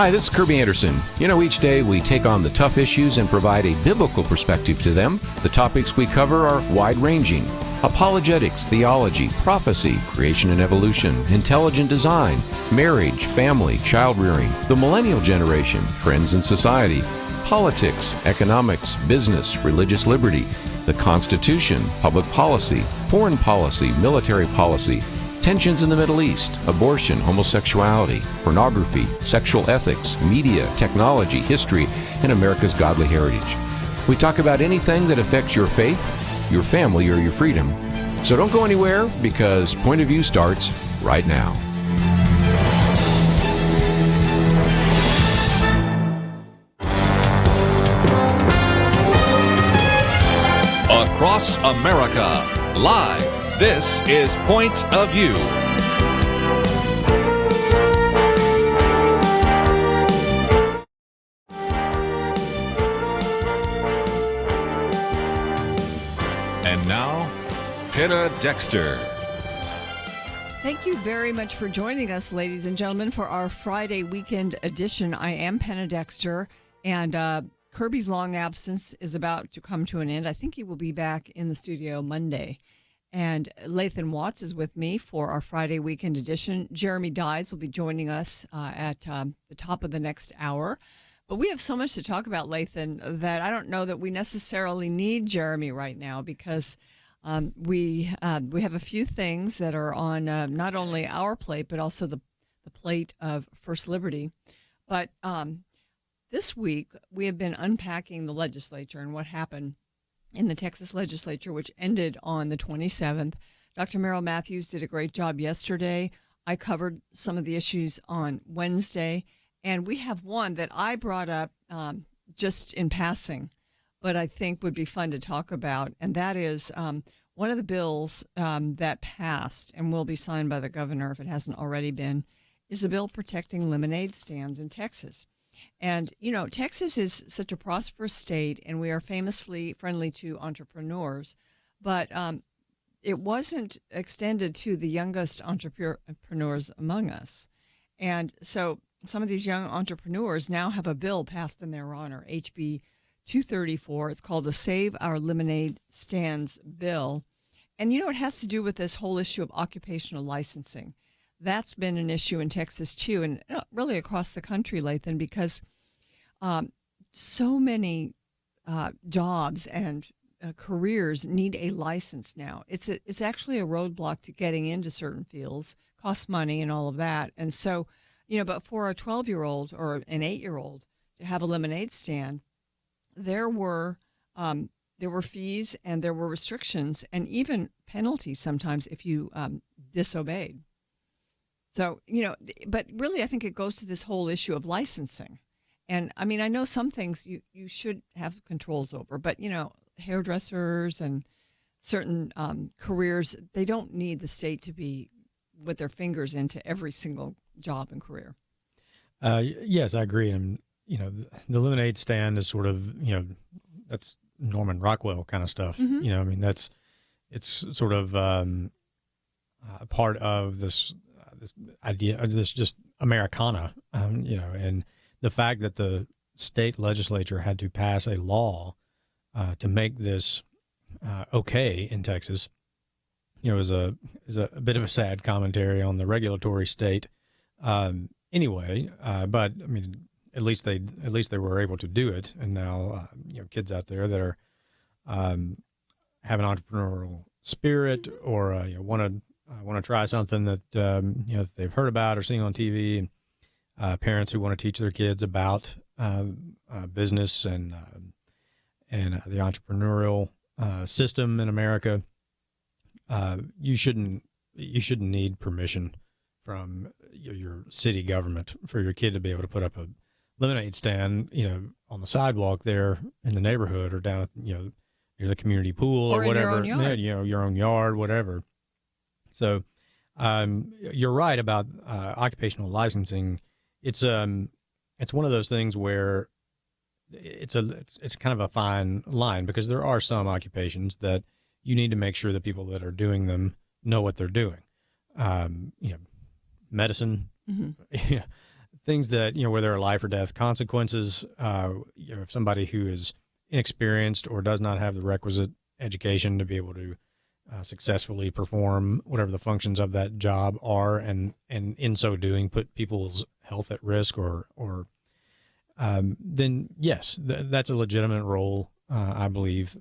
Hi, this is Kirby Anderson. You know, each day we take on the tough issues and provide a biblical perspective to them. The topics we cover are wide-ranging: apologetics, theology, prophecy, creation and evolution, intelligent design, marriage, family, child-rearing, the millennial generation, trends in society, politics, economics, business, religious liberty, the Constitution, public policy, foreign policy, military policy, tensions in the Middle East, abortion, homosexuality, pornography, sexual ethics, media, technology, history, and America's godly heritage. We talk about anything that affects your faith, your family, or your freedom. So don't go anywhere, because Point of View starts right now. Across America, live. This is Point of View. And now, Penna Dexter. Thank you very much for joining us, ladies and gentlemen, for our Friday weekend edition. I am Penna Dexter, and Kirby's long absence is about to come to an end. I think he will be back in the studio Monday. And Lathan Watts is with me for our Friday weekend edition. Jeremy Dyes will be joining us at the top of the next hour. But we have so much to talk about, Lathan, that I don't know that we necessarily need Jeremy right now, because we have a few things that are on not only our plate, but also the plate of First Liberty. But this week, we have been unpacking the legislature and what happened in the Texas legislature, which ended on the 27th. Dr. Merrill Matthews did a great job yesterday. I covered some of the issues on Wednesday, and we have one that I brought up just in passing, but I think would be fun to talk about, and that is one of the bills that passed and will be signed by the governor, if it hasn't already been, is a bill protecting lemonade stands in Texas. And, you know, Texas is such a prosperous state, and we are famously friendly to entrepreneurs, but it wasn't extended to the youngest entrepreneurs among us. And so some of these young entrepreneurs now have a bill passed in their honor, HB 234. It's called the Save Our Lemonade Stands Bill. And, you know, it has to do with this whole issue of occupational licensing. That's been an issue in Texas, too, and really across the country, Lathan, because so many jobs and careers need a license now. It's actually a roadblock to getting into certain fields, costs money and all of that. And so, you know, but for a 12-year-old or an 8-year-old to have a lemonade stand, there were fees and there were restrictions and even penalties sometimes if you disobeyed. So, you know, but really I think it goes to this whole issue of licensing. And, I mean, I know some things you should have controls over, but, you know, hairdressers and certain careers, they don't need the state to be with their fingers into every single job and career. Yes, I agree. And, you know, the lemonade stand is sort of, you know, that's Norman Rockwell kind of stuff. Mm-hmm. You know, I mean, it's sort of part of this idea, this just Americana, you know, and the fact that the state legislature had to pass a law to make this okay in Texas, you know, is a bit of a sad commentary on the regulatory state. Anyway, but I mean, at least they were able to do it, and now you know, kids out there that are have an entrepreneurial spirit or you know, want to try something that you know, that they've heard about or seen on TV, and parents who want to teach their kids about business and the entrepreneurial system in America. You shouldn't need permission from your city government for your kid to be able to put up a lemonade stand, you know, on the sidewalk there in the neighborhood or down, you know, near the community pool or whatever, you know, your own yard, whatever. So you're right about occupational licensing. It's one of those things where it's kind of a fine line, because there are some occupations that you need to make sure that people that are doing them know what they're doing. You know, medicine, mm-hmm. things that, where there are life or death consequences, if somebody who is inexperienced or does not have the requisite education to be able to successfully perform whatever the functions of that job are, and in so doing put people's health at risk, or then yes, that's a legitimate role, I believe,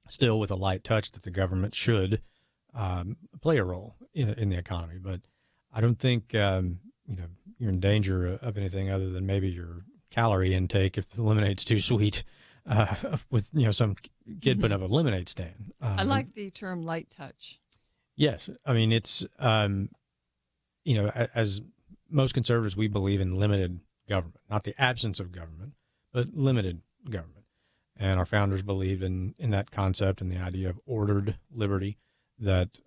still with a light touch that the government should play a role in the economy. But I don't think you're in danger of anything other than maybe your calorie intake if the lemonade's too sweet, with some kid putting up a lemonade stand. I like the term light touch. Yes, I mean it's as most conservatives, we believe in limited government, not the absence of government, but limited government. And our founders believed in that concept and the idea of ordered liberty, that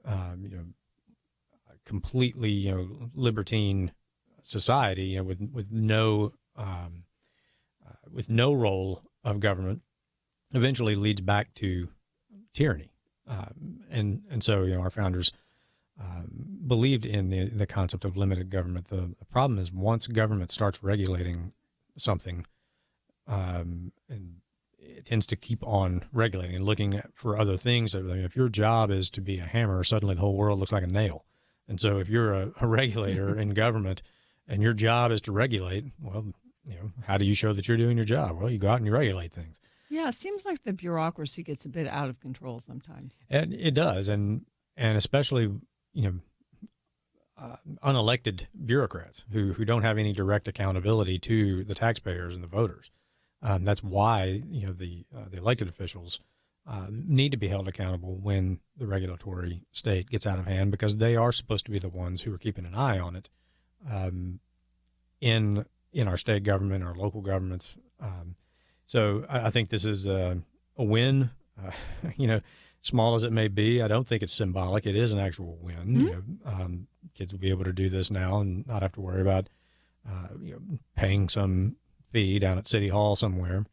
completely libertine society, with no role of government eventually leads back to tyranny, and so our founders believed in the concept of limited government. The problem is once government starts regulating something, and it tends to keep on regulating and looking for other things. I mean, if your job is to be a hammer, suddenly the whole world looks like a nail. And so if you're a regulator in government and your job is to regulate, well, how do you show that you're doing your job? Well, you go out and you regulate things. Yeah, it seems like the bureaucracy gets a bit out of control sometimes. And it does. And especially, unelected bureaucrats who don't have any direct accountability to the taxpayers and the voters. That's why the elected officials need to be held accountable when the regulatory state gets out of hand, because they are supposed to be the ones who are keeping an eye on it in our state government, our local governments. So I think this is a win. Small as it may be, I don't think it's symbolic. It is an actual win. Mm-hmm. Kids will be able to do this now and not have to worry about paying some fee down at City Hall somewhere,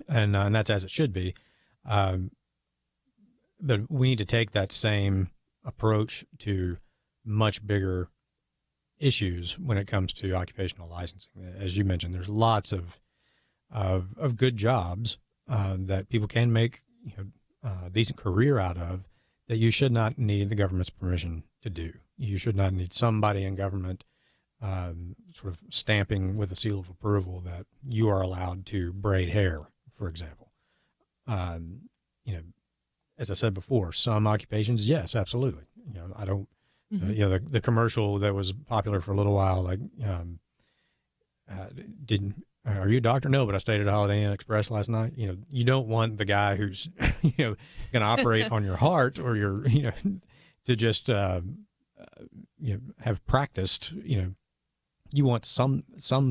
and that's as it should be. But we need to take that same approach to much bigger issues when it comes to occupational licensing. As you mentioned, there's lots of good jobs that people can make a decent career out of, that you should not need the government's permission to do. You should not need somebody in government sort of stamping with a seal of approval that you are allowed to braid hair, for example. As I said before, some occupations, yes, absolutely. I don't, Mm-hmm. The commercial that was popular for a little while, like, are you a doctor? No, but I stayed at a Holiday Inn Express last night. You don't want the guy who's, going to operate on your heart or your, to just, have practiced, you want some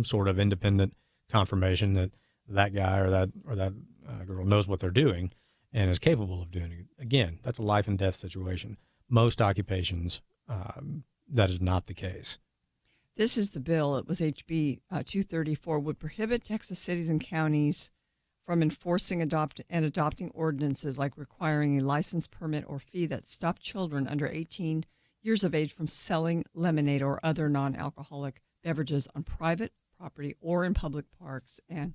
sort of independent confirmation that guy or that girl knows what they're doing and is capable of doing it. Again, that's a life and death situation. Most occupations, that is not the case. This is the bill. It was HB 234, would prohibit Texas cities and counties from enforcing adopting ordinances like requiring a license, permit, or fee that stop children under 18 years of age from selling lemonade or other non-alcoholic beverages on private property or in public parks. And,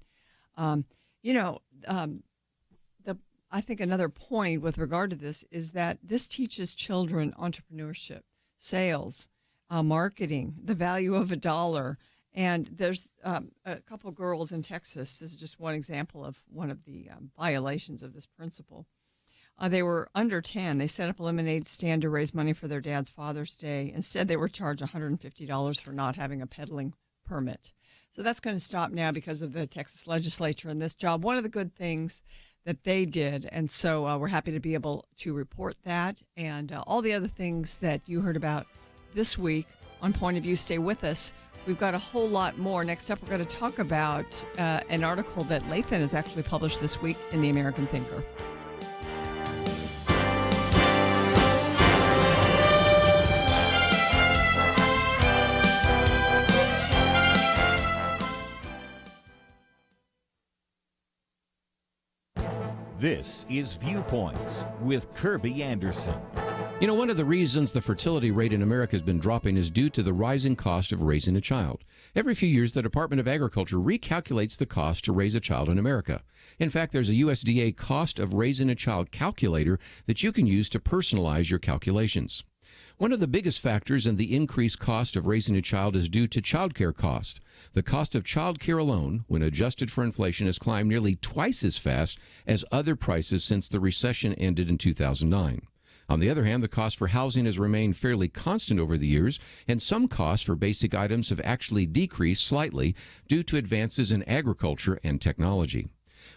I think another point with regard to this is that this teaches children entrepreneurship, sales, marketing, the value of $1. And there's a couple of girls in Texas. This is just one example of one of the violations of this principle. They were under 10. They set up a lemonade stand to raise money for their dad's Father's Day. Instead, they were charged $150 for not having a peddling permit. So that's going to stop now because of the Texas legislature and this job. One of the good things that they did. And so we're happy to be able to report that and all the other things that you heard about this week on Point of View. Stay with us. We've got a whole lot more. Next up, we're going to talk about an article that Lathan has actually published this week in the American Thinker. This is Viewpoints with Kirby Anderson. You know, one of the reasons the fertility rate in America has been dropping is due to the rising cost of raising a child. Every few years, the Department of Agriculture recalculates the cost to raise a child in America. In fact, there's a USDA cost of raising a child calculator that you can use to personalize your calculations. One of the biggest factors in the increased cost of raising a child is due to childcare costs. The cost of childcare alone, when adjusted for inflation, has climbed nearly twice as fast as other prices since the recession ended in 2009. On the other hand, the cost for housing has remained fairly constant over the years, and some costs for basic items have actually decreased slightly due to advances in agriculture and technology.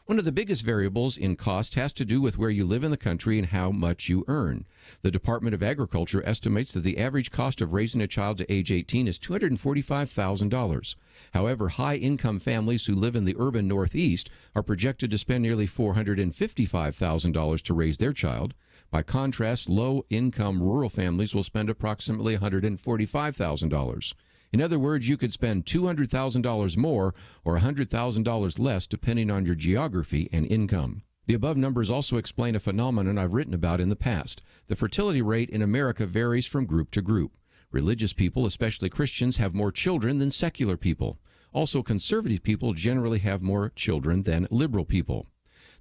One of the biggest variables in cost has to do with where you live in the country and how much you earn. The Department of Agriculture estimates that the average cost of raising a child to age 18 is $245,000. However, high-income families who live in the urban Northeast are projected to spend nearly $455,000 to raise their child. By contrast, low-income rural families will spend approximately $145,000. In other words, you could spend $200,000 more or $100,000 less depending on your geography and income. The above numbers also explain a phenomenon I've written about in the past. The fertility rate in America varies from group to group. Religious people, especially Christians, have more children than secular people. Also, conservative people generally have more children than liberal people.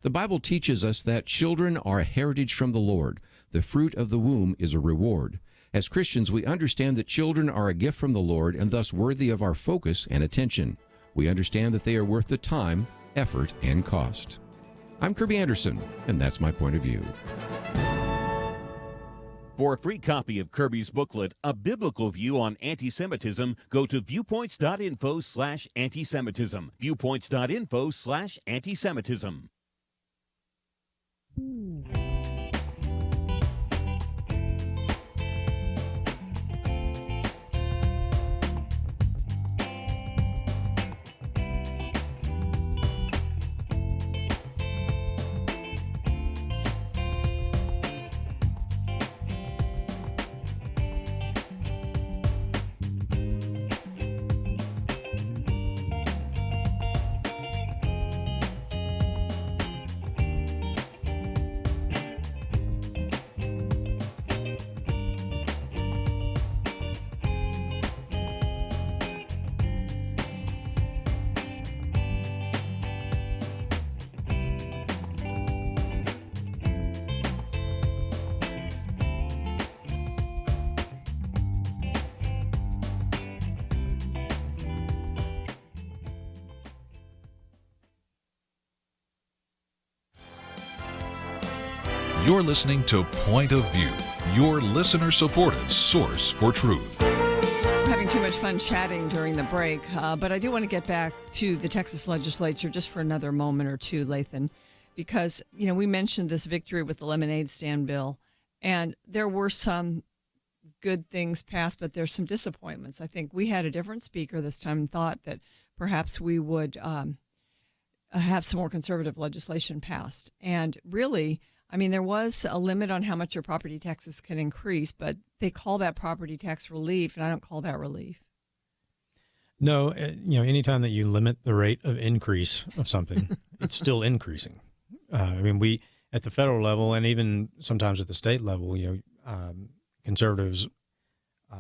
The Bible teaches us that children are a heritage from the Lord. The fruit of the womb is a reward. As Christians, we understand that children are a gift from the Lord and thus worthy of our focus and attention. We understand that they are worth the time, effort, and cost. I'm Kirby Anderson, and that's my point of view. For a free copy of Kirby's booklet, A Biblical View on Anti-Semitism, go to viewpoints.info/antisemitism. Viewpoints.info/antisemitism. You're listening to Point of View, your listener-supported source for truth. We're having too much fun chatting during the break, but I do want to get back to the Texas legislature just for another moment or two, Lathan, because, you know, we mentioned this victory with the lemonade stand bill, and there were some good things passed, but there's some disappointments. I think we had a different speaker this time and thought that perhaps we would have some more conservative legislation passed. And really, I mean, there was a limit on how much your property taxes can increase, but they call that property tax relief, and I don't call that relief. No, you know, anytime that you limit the rate of increase of something, it's still increasing. I mean, we at the federal level and even sometimes at the state level, you know, conservatives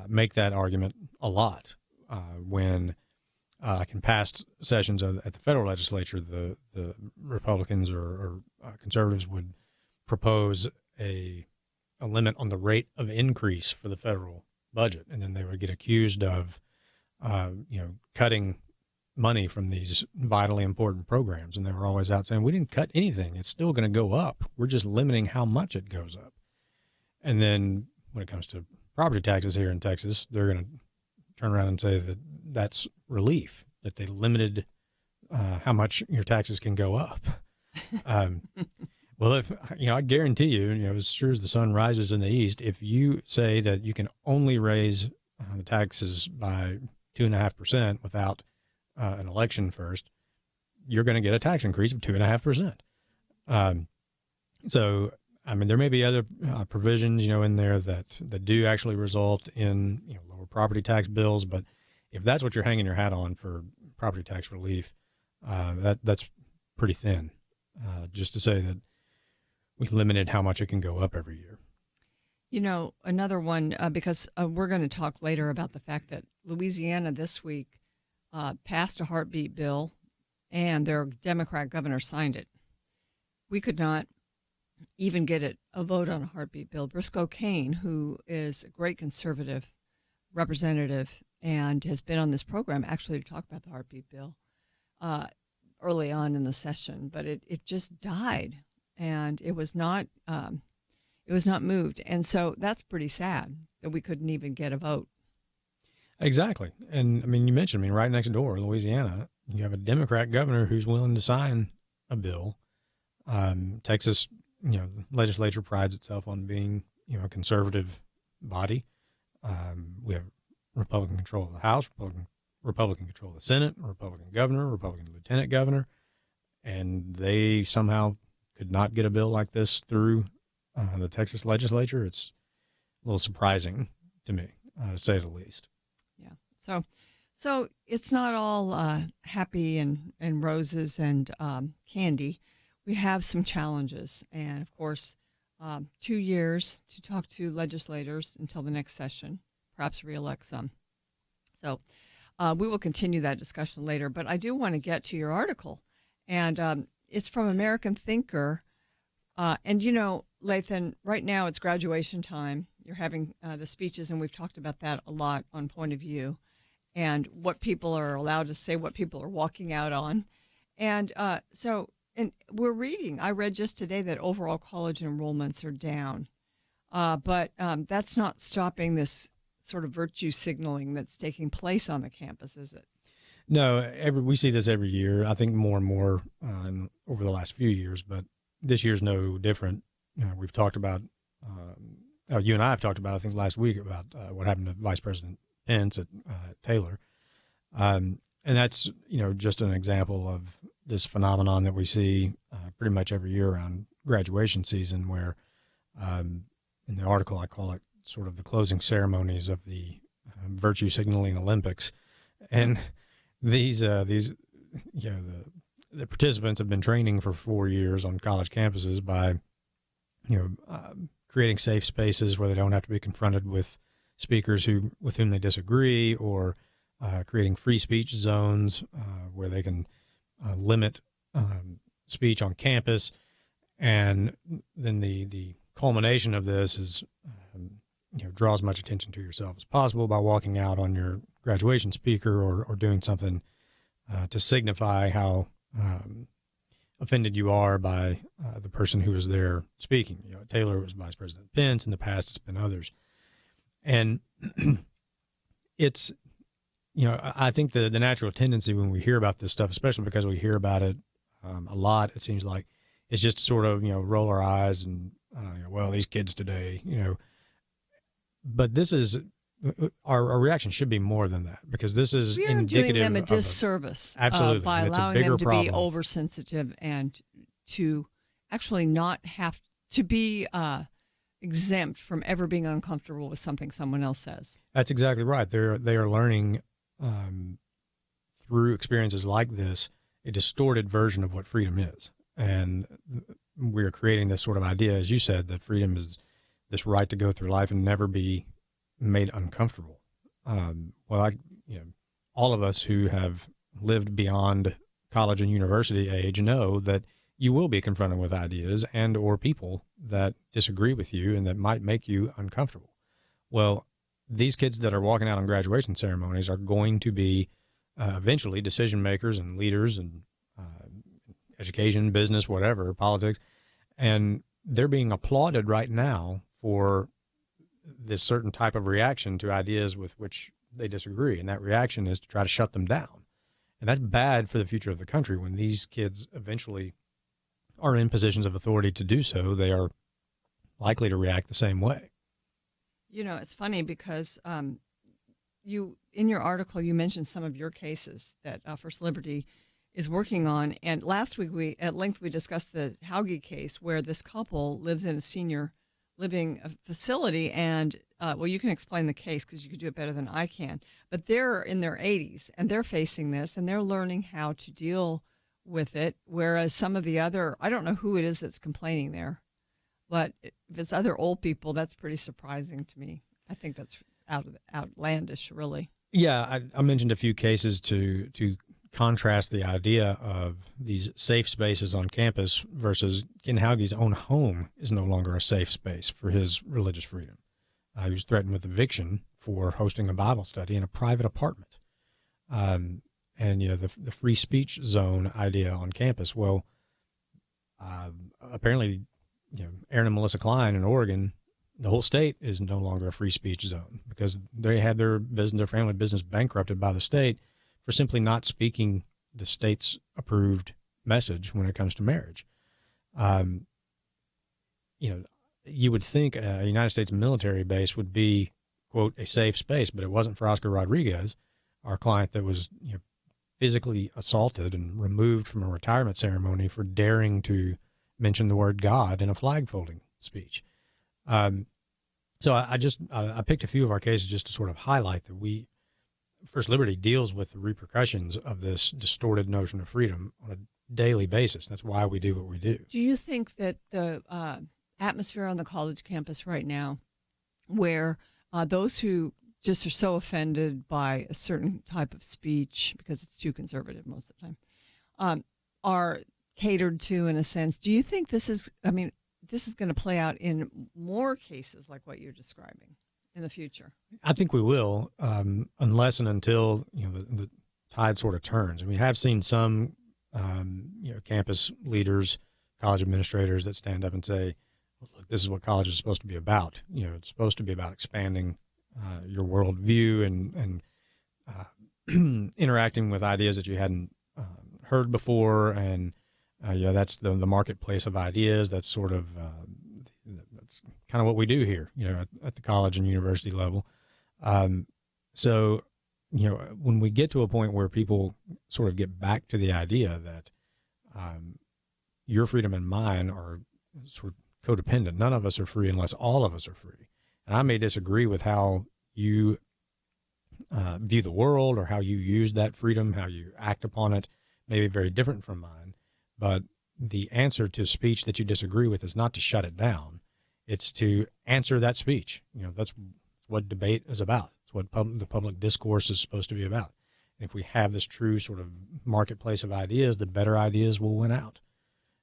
make that argument a lot when in past sessions at the federal legislature, the Republicans or conservatives would propose a limit on the rate of increase for the federal budget, and then they would get accused of, you know, cutting money from these vitally important programs. And they were always out saying, we didn't cut anything. It's still going to go up. We're just limiting how much it goes up. And then when it comes to property taxes here in Texas, they're going to turn around and say that that's relief, that they limited how much your taxes can go up. Well, if you know, I guarantee you, you know, as sure as the sun rises in the east, if you say that you can only raise the taxes by 2.5% without an election first, you're going to get a tax increase of 2.5%. So, I mean, there may be other provisions, you know, in there that do actually result in, you know, lower property tax bills. But if that's what you're hanging your hat on for property tax relief, that's pretty thin. Just to say that we limited how much it can go up every year. Another one, because we're going to talk later about the fact that Louisiana this week passed a heartbeat bill, and their Democrat governor signed it. We could not even get a vote on a heartbeat bill. Briscoe Cain, who is a great conservative representative and has been on this program actually to talk about the heartbeat bill early on in the session, but it just died, and it was not moved, and so that's pretty sad that we couldn't even get a vote. Exactly. And I mean, you mentioned, right next door, Louisiana, you have a Democrat governor who's willing to sign a bill. Texas, legislature prides itself on being, a conservative body. We have Republican control of the House, Republican control of the Senate, Republican governor, Republican lieutenant governor, and they somehow could not get a bill like this through the Texas legislature. It's a little surprising to me, to say the least. Yeah. So it's not all happy and roses and candy. We have some challenges, and of course, 2 years to talk to legislators until the next session, perhaps reelect some. So we will continue that discussion later, but I do want to get to your article, and it's from American Thinker. And Lathan, right now it's graduation time. You're having the speeches, and we've talked about that a lot on Point of View, and what people are allowed to say, what people are walking out on. And and we're reading, I read just today that overall college enrollments are down. But that's not stopping this sort of virtue signaling that's taking place on the campus, is it? No, we see this every year. I think more and more over the last few years, but this year's no different. We've talked about, you and I have talked about, I think last week, about what happened to Vice President Pence at Taylor. And that's, just an example of this phenomenon that we see pretty much every year around graduation season, where in the article I call it sort of the closing ceremonies of the virtue signaling Olympics. And the participants have been training for 4 years on college campuses by, creating safe spaces where they don't have to be confronted with speakers with whom they disagree, or creating free speech zones where they can limit speech on campus. And then the culmination of this is, draw as much attention to yourself as possible by walking out on your graduation speaker or doing something to signify how offended you are by the person who is there speaking. At Taylor, it was Vice President Pence. In the past, it's been others. And it's, I think the natural tendency when we hear about this stuff, especially because we hear about it a lot, it seems like it's just sort of, roll our eyes and, well, these kids today, But this is, our reaction should be more than that, because this is indicative doing them a disservice absolutely, by and it's allowing a bigger them to problem. be oversensitive and to actually not have to be exempt from ever being uncomfortable with something someone else says. That's exactly right. They are learning through experiences like this a distorted version of what freedom is, and we are creating this sort of idea, as you said, that freedom is this right to go through life and never be made uncomfortable. All of us who have lived beyond college and university age know that you will be confronted with ideas and or people that disagree with you and that might make you uncomfortable. Well, these kids that are walking out on graduation ceremonies are going to be eventually decision makers and leaders in education, business, whatever, politics, and they're being applauded right now for this certain type of reaction to ideas with which they disagree. And that reaction is to try to shut them down. And that's bad for the future of the country. When these kids eventually are in positions of authority to do so, they are likely to react the same way. It's funny because you, in your article, you mentioned some of your cases that First Liberty is working on. And last week, at length, we discussed the Hauge case, where this couple lives in a senior living facility. And, you can explain the case because you could do it better than I can. But they're in their 80s, and they're facing this, and they're learning how to deal with it, whereas some of the other, I don't know who it is that's complaining there, But if it's other old people, that's pretty surprising to me. I think that's outlandish, really. Yeah, I mentioned a few cases to contrast the idea of these safe spaces on campus versus Ken Haugie's own home is no longer a safe space for his religious freedom. He was threatened with eviction for hosting a Bible study in a private apartment. And, the free speech zone idea on campus, well, apparently, Aaron and Melissa Klein in Oregon, the whole state is no longer a free speech zone because they had their family business bankrupted by the state for simply not speaking the state's approved message when it comes to marriage. You would think a United States military base would be, quote, a safe space, but it wasn't for Oscar Rodriguez, our client that was physically assaulted and removed from a retirement ceremony for daring to mention the word God in a flag folding speech. So I picked a few of our cases just to sort of highlight that First Liberty deals with the repercussions of this distorted notion of freedom on a daily basis. That's why we do what we do. Do you think that the atmosphere on the college campus right now, where those who just are so offended by a certain type of speech because it's too conservative most of the time, are catered to in a sense? Do you think this is going to play out in more cases like what you're describing in the future? I think we will, unless and until the tide sort of turns. And we have seen some campus leaders, college administrators that stand up and say, "Look, this is what college is supposed to be about. It's supposed to be about expanding your worldview and interacting with ideas that you hadn't heard before." And that's the marketplace of ideas. That's sort of that's kind of what we do here, at the college and university level. So, when we get to a point where people sort of get back to the idea that your freedom and mine are sort of codependent, none of us are free unless all of us are free. And I may disagree with how you view the world or how you use that freedom, how you act upon it, may be very different from mine. But the answer to speech that you disagree with is not to shut it down. It's to answer that speech. That's what debate is about. It's what the public discourse is supposed to be about. And if we have this true sort of marketplace of ideas, the better ideas will win out.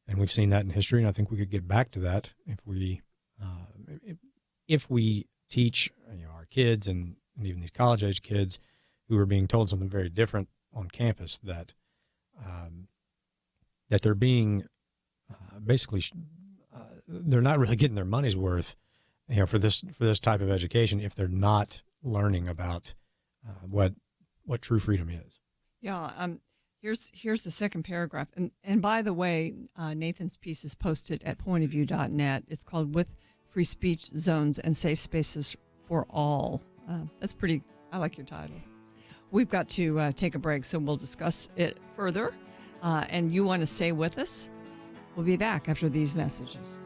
And we've seen that in history, and I think we could get back to that if we teach our kids and even these college-age kids who are being told something very different on campus that they're being basically they're not really getting their money's worth, for this type of education if they're not learning about what true freedom is. Yeah. Here's the second paragraph. And by the way, Nathan's piece is posted at pointofview.net. It's called "With Free Speech Zones and Safe Spaces for All." That's pretty, I like your title. We've got to take a break, so we'll discuss it further. And you want to stay with us? We'll be back after these messages.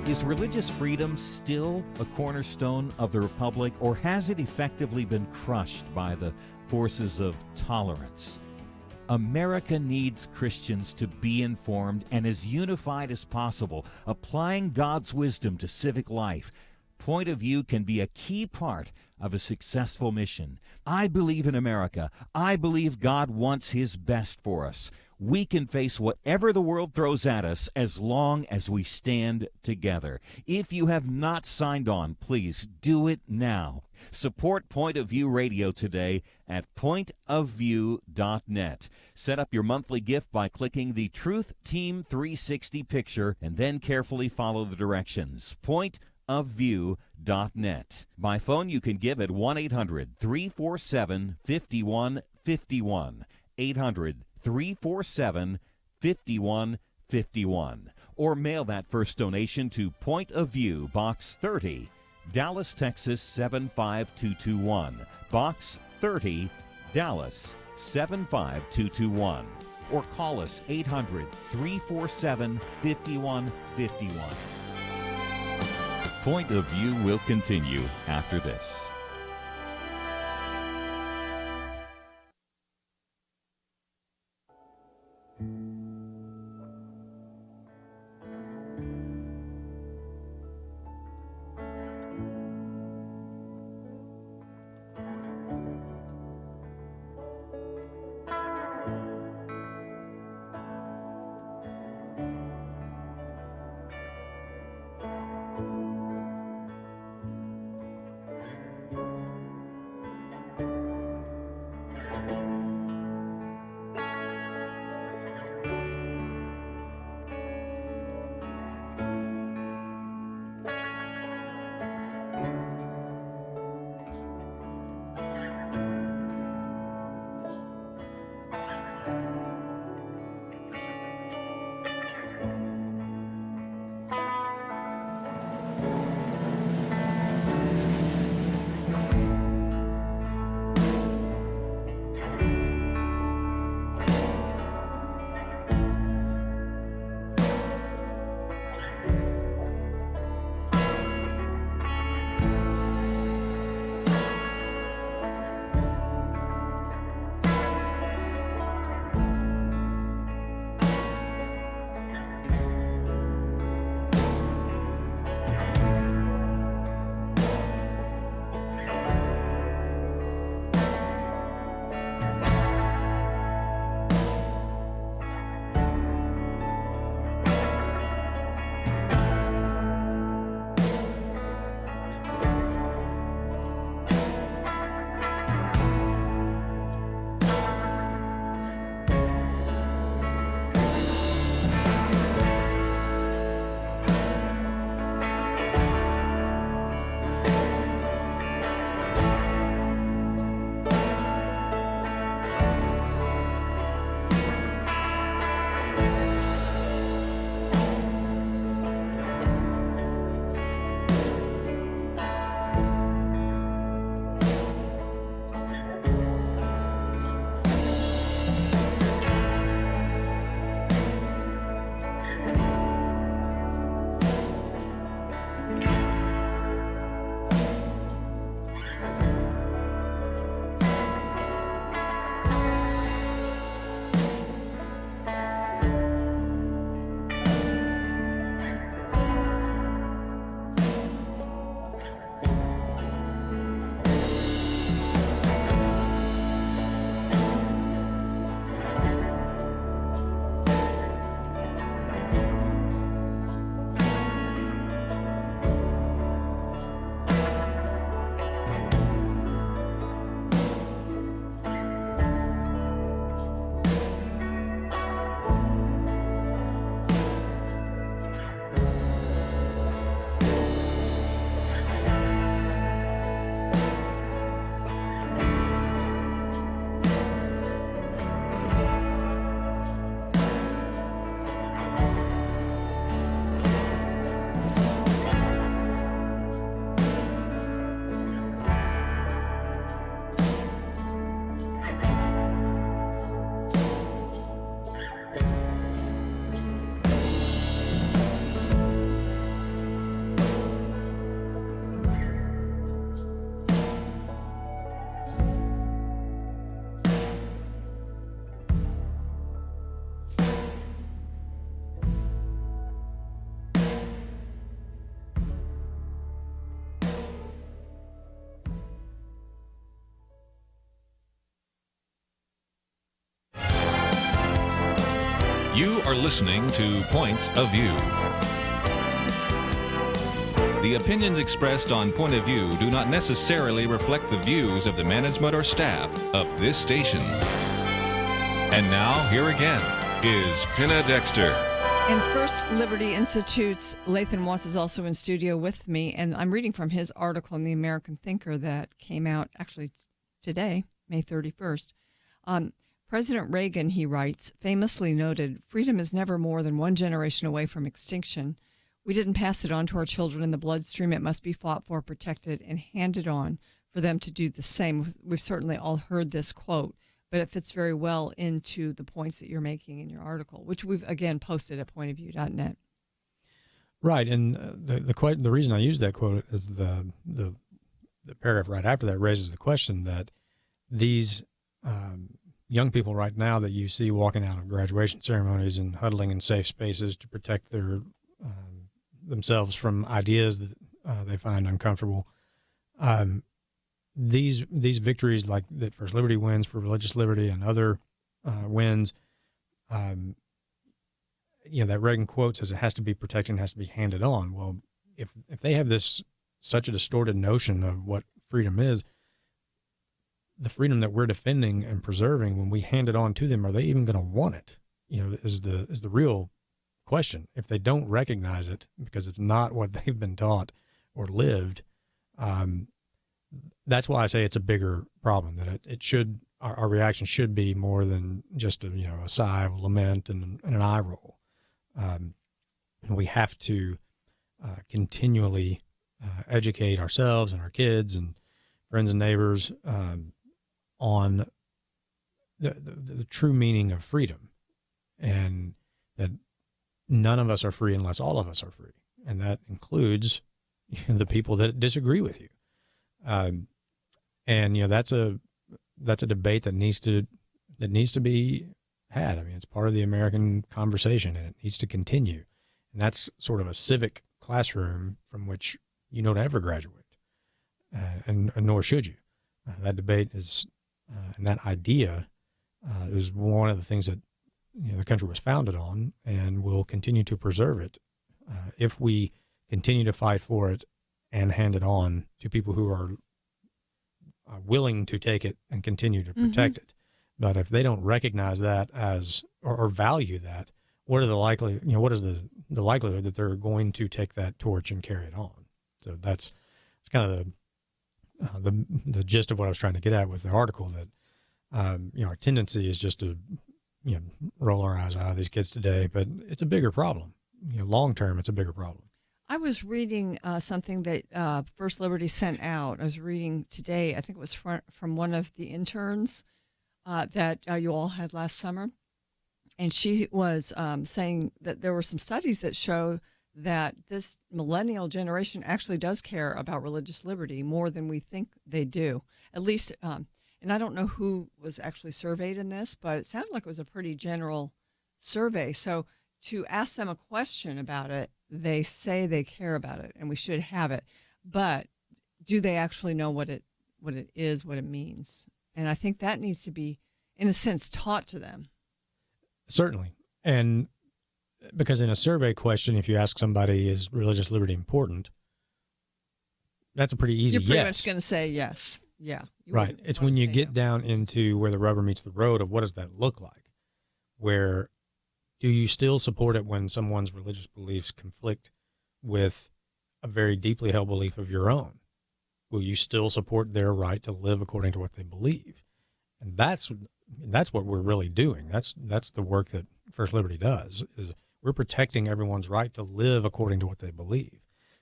Is religious freedom still a cornerstone of the Republic, or has it effectively been crushed by the forces of tolerance? America needs Christians to be informed and as unified as possible, applying God's wisdom to civic life. Point of View can be a key part of a successful mission. I believe in America. I believe God wants His best for us. We can face whatever the world throws at us as long as we stand together. If you have not signed on, please do it now. Support Point of View Radio today at pointofview.net. Set up your monthly gift by clicking the Truth Team 360 picture and then carefully follow the directions. Pointofview.net. By phone, you can give at 1-800-347-5151. 800-347-5151. Or mail that first donation to Point of View, Box 30, Dallas, Texas 75221. Box 30, Dallas 75221. Or call us 800-347-5151. Point of View will continue after this. are listening to Point of View. The opinions expressed on Point of View do not necessarily reflect the views of the management or staff of this station. And now, here again, is Penna Dexter. And First Liberty Institute's Lathan Watts is also in studio with me, and I'm reading from his article in the American Thinker that came out actually today, May 31st. President Reagan, he writes, famously noted, freedom is never more than one generation away from extinction. We didn't pass it on to our children in the bloodstream. It must be fought for, protected, and handed on for them to do the same. We've certainly all heard this quote, but it fits very well into the points that you're making in your article, which we've, again, posted at pointofview.net. Right, and the reason I use that quote is the paragraph right after that raises the question that these young people right now that you see walking out of graduation ceremonies and huddling in safe spaces to protect their themselves from ideas that they find uncomfortable. These victories like that First Liberty wins for religious liberty and other wins, that Reagan quote says it has to be protected and has to be handed on. Well, if they have such a distorted notion of what freedom is, the freedom that we're defending and preserving, when we hand it on to them, are they even going to want it? Is the real question. If they don't recognize it because it's not what they've been taught or lived, that's why I say it's a bigger problem. That it should, our reaction should be more than just a sigh of lament and an eye roll. We have to continually educate ourselves and our kids and friends and neighbors on the true meaning of freedom, and that none of us are free unless all of us are free, and that includes the people that disagree with you. That's a debate that needs to be had. I mean, it's part of the American conversation, and it needs to continue. And that's sort of a civic classroom from which you don't ever graduate, and nor should you. That debate is, and that idea is one of the things that the country was founded on, and will continue to preserve it if we continue to fight for it and hand it on to people who are willing to take it and continue to protect it. But if they don't recognize that as or value that, what is the likelihood that they're going to take that torch and carry it on? So it's kind of the gist of what I was trying to get at with the article. That our tendency is just to roll our eyes out of these kids today, but it's a bigger problem. Long term, it's a bigger problem. I was reading something that First Liberty sent out. I was reading today, I think it was from one of the interns that you all had last summer. And she was saying that there were some studies that show that this millennial generation actually does care about religious liberty more than we think they do. At least, and I don't know who was actually surveyed in this, but it sounded like it was a pretty general survey. So to ask them a question about it, they say they care about it and we should have it. But do they actually know what it is, what it means? And I think that needs to be, in a sense, taught to them. Certainly. And because in a survey question, if you ask somebody, is religious liberty important? That's a pretty easy yes. You're pretty much going to say yes. Yeah. Right. It's when you get down into where the rubber meets the road of what does that look like? Where do you still support it when someone's religious beliefs conflict with a very deeply held belief of your own? Will you still support their right to live according to what they believe? And that's what we're really doing. That's the work that First Liberty does, is we're protecting everyone's right to live according to what they believe.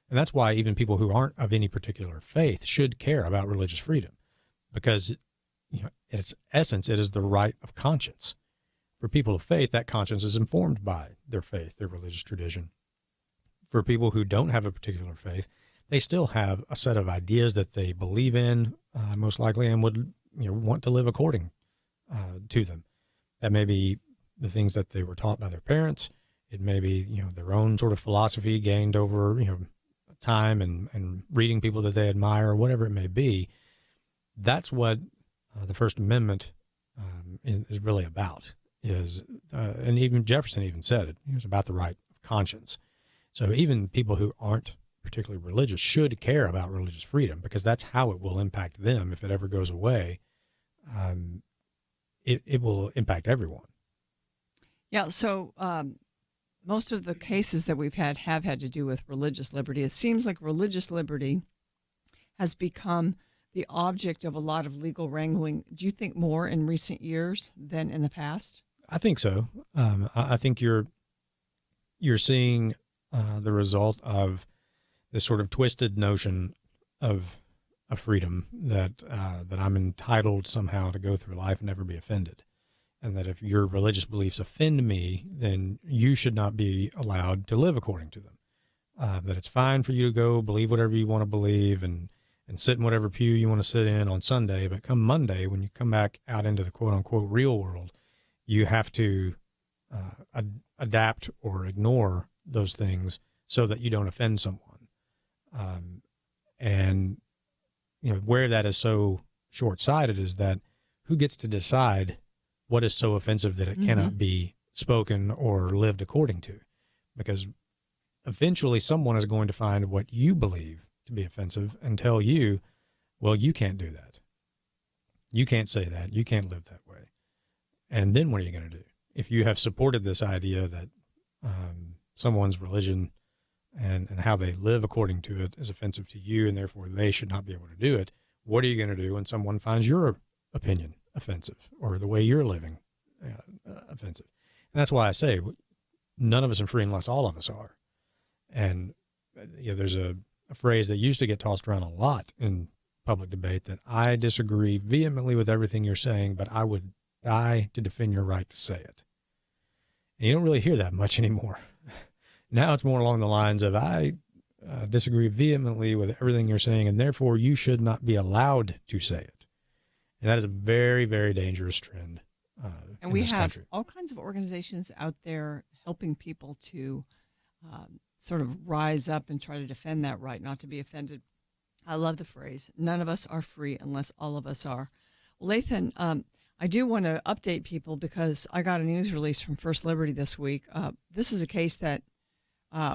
And that's why even people who aren't of any particular faith should care about religious freedom, because in its essence, it is the right of conscience. For people of faith, that conscience is informed by their faith, their religious tradition. For people who don't have a particular faith, they still have a set of ideas that they believe in, most likely, and would want to live according to them. That may be the things that they were taught by their parents. It may be their own sort of philosophy gained over time and reading people that they admire, or whatever it may be. That's what the First Amendment is really about. is, and even Jefferson even said it, he was about the right of conscience. So even people who aren't particularly religious should care about religious freedom, because that's how it will impact them. If it ever goes away, it will impact everyone. Yeah. So most of the cases that we've had have had to do with religious liberty. It seems like religious liberty has become the object of a lot of legal wrangling. Do you think more in recent years than in the past? I think so. I think you're seeing the result of this sort of twisted notion of a freedom that I'm entitled somehow to go through life and never be offended, and that if your religious beliefs offend me, then you should not be allowed to live according to them. That it's fine for you to go believe whatever you want to believe and sit in whatever pew you want to sit in on Sunday, but come Monday, when you come back out into the quote-unquote real world, you have to adapt or ignore those things so that you don't offend someone. And where that is so short-sighted is that who gets to decide what is so offensive that it cannot be spoken or lived according to? Because eventually someone is going to find what you believe to be offensive and tell you, well, you can't do that. You can't say that. You can't live that way. And then what are you going to do? If you have supported this idea that someone's religion and how they live according to it is offensive to you, and therefore they should not be able to do it, what are you going to do when someone finds your opinion offensive or the way you're living offensive? And that's why I say none of us are free unless all of us are. And there's a phrase that used to get tossed around a lot in public debate that I disagree vehemently with everything you're saying, but I would die to defend your right to say it. And you don't really hear that much anymore. Now it's more along the lines of I disagree vehemently with everything you're saying, and therefore you should not be allowed to say it. And that is a very, very dangerous trend and we in this have country. all kinds of organizations out there helping people to sort of rise up and try to defend that right, not to be offended. I love the phrase, none of us are free unless all of us are. Lathan, I do want to update people because I got a news release from First Liberty this week. This is a case that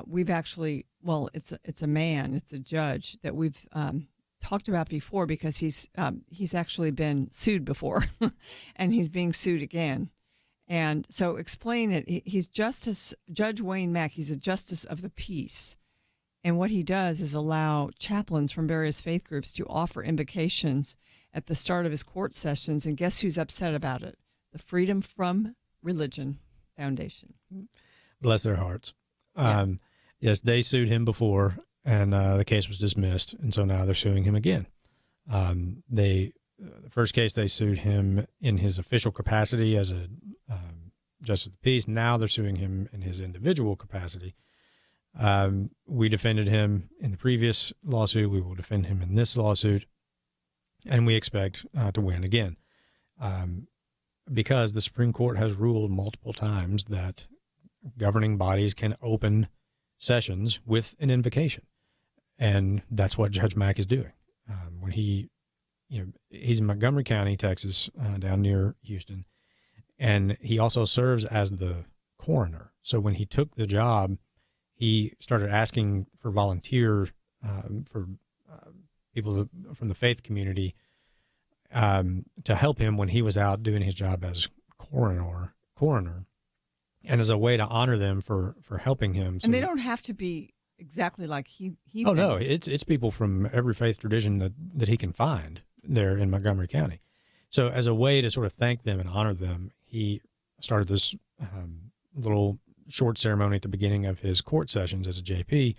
we've actually, it's a man, it's a judge that we've talked about before because he's actually been sued before and he's being sued again. And so explain it. He's Judge Wayne Mack. He's a justice of the peace. And what he does is allow chaplains from various faith groups to offer invocations at the start of his court sessions. And guess who's upset about it? The Freedom from Religion Foundation. Bless their hearts. Yeah. Yes, they sued him before, and the case was dismissed, and so now they're suing him again. The first case, they sued him in his official capacity as a justice of the peace. Now they're suing him in his individual capacity. We defended him in the previous lawsuit. We will defend him in this lawsuit, and we expect to win again because the Supreme Court has ruled multiple times that governing bodies can open sessions with an invocation, and that's what Judge Mack is doing. When he's in Montgomery County, Texas, down near Houston, and he also serves as the coroner. So when he took the job, he started asking for volunteers, for people from the faith community to help him when he was out doing his job as coroner, and as a way to honor them for helping him. And they don't have to be exactly like he Oh, thinks. no, it's people from every faith tradition that he can find there in Montgomery County. So as a way to sort of thank them and honor them, he started this little short ceremony at the beginning of his court sessions as a JP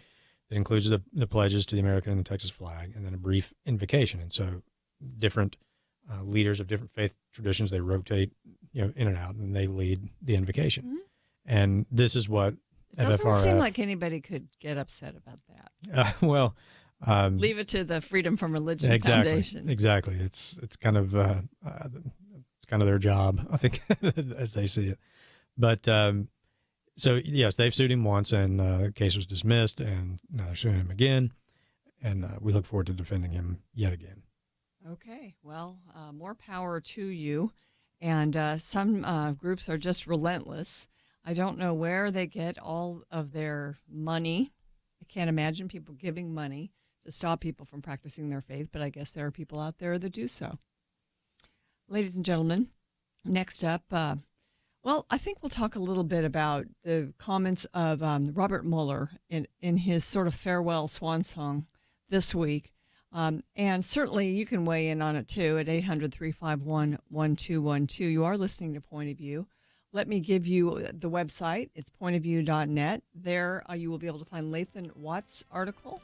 that includes the pledges to the American and the Texas flag, and then a brief invocation. And so different leaders of different faith traditions, they rotate in and out, and they lead the invocation. Mm-hmm. And this is what it doesn't seem like anybody could get upset about that. Leave it to the Freedom from Religion Foundation. Exactly. It's kind of their job, I think, as they see it. But so yes, they've sued him once, and the case was dismissed, and now they're suing him again, and we look forward to defending him yet again. Okay. Well, more power to you. And some groups are just relentless. I don't know where they get all of their money. I can't imagine people giving money to stop people from practicing their faith, but I guess there are people out there that do so. Ladies and gentlemen, next up, I think we'll talk a little bit about the comments of Robert Mueller in his sort of farewell swan song this week. And certainly you can weigh in on it too at 800-351-1212. You are listening to Point of View. Let me give you the website. It's pointofview.net. There you will be able to find Lathan Watt's article,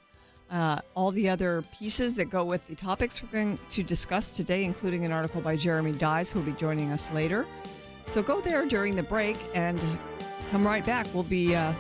all the other pieces that go with the topics we're going to discuss today, including an article by Jeremy Dyes, who will be joining us later. So go there during the break and come right back. We'll be here.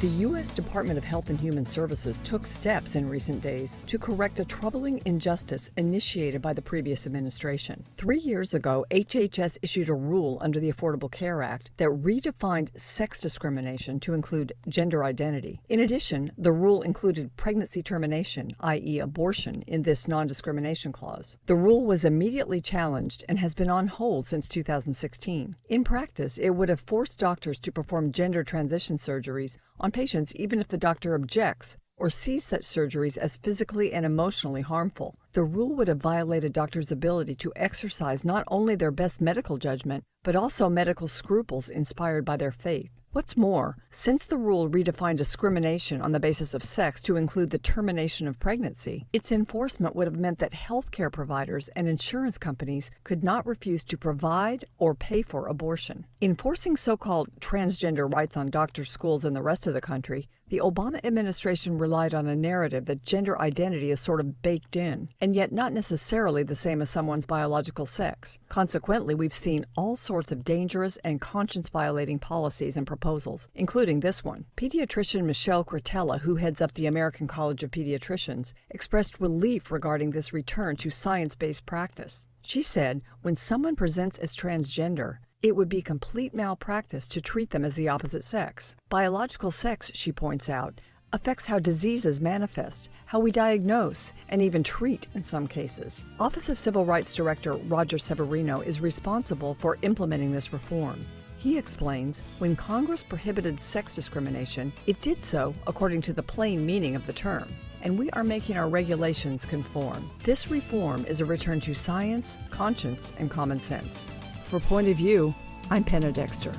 The U.S. Department of Health and Human Services took steps in recent days to correct a troubling injustice initiated by the previous administration. 3 years ago, HHS issued a rule under the Affordable Care Act that redefined sex discrimination to include gender identity. In addition, the rule included pregnancy termination, i.e. abortion, in this non-discrimination clause. The rule was immediately challenged and has been on hold since 2016. In practice, it would have forced doctors to perform gender transition surgeries on patients even if the doctor objects or sees such surgeries as physically and emotionally harmful. The rule would have violated doctors' ability to exercise not only their best medical judgment, but also medical scruples inspired by their faith. What's more, since the rule redefined discrimination on the basis of sex to include the termination of pregnancy, its enforcement would have meant that healthcare providers and insurance companies could not refuse to provide or pay for abortion. Enforcing so-called transgender rights on doctors, schools, and the rest of the country, the Obama administration relied on a narrative that gender identity is sort of baked in, and yet not necessarily the same as someone's biological sex. Consequently, we've seen all sorts of dangerous and conscience-violating policies and proposals, including this one. Pediatrician Michelle Cretella, who heads up the American College of Pediatricians, expressed relief regarding this return to science-based practice. She said, when someone presents as transgender, it would be complete malpractice to treat them as the opposite sex. Biological sex, she points out, affects how diseases manifest, how we diagnose, and even treat in some cases. Office of Civil Rights Director Roger Severino is responsible for implementing this reform. He explains, when Congress prohibited sex discrimination, it did so according to the plain meaning of the term, and we are making our regulations conform. This reform is a return to science, conscience, and common sense. For Point of View, I'm Penna Dexter.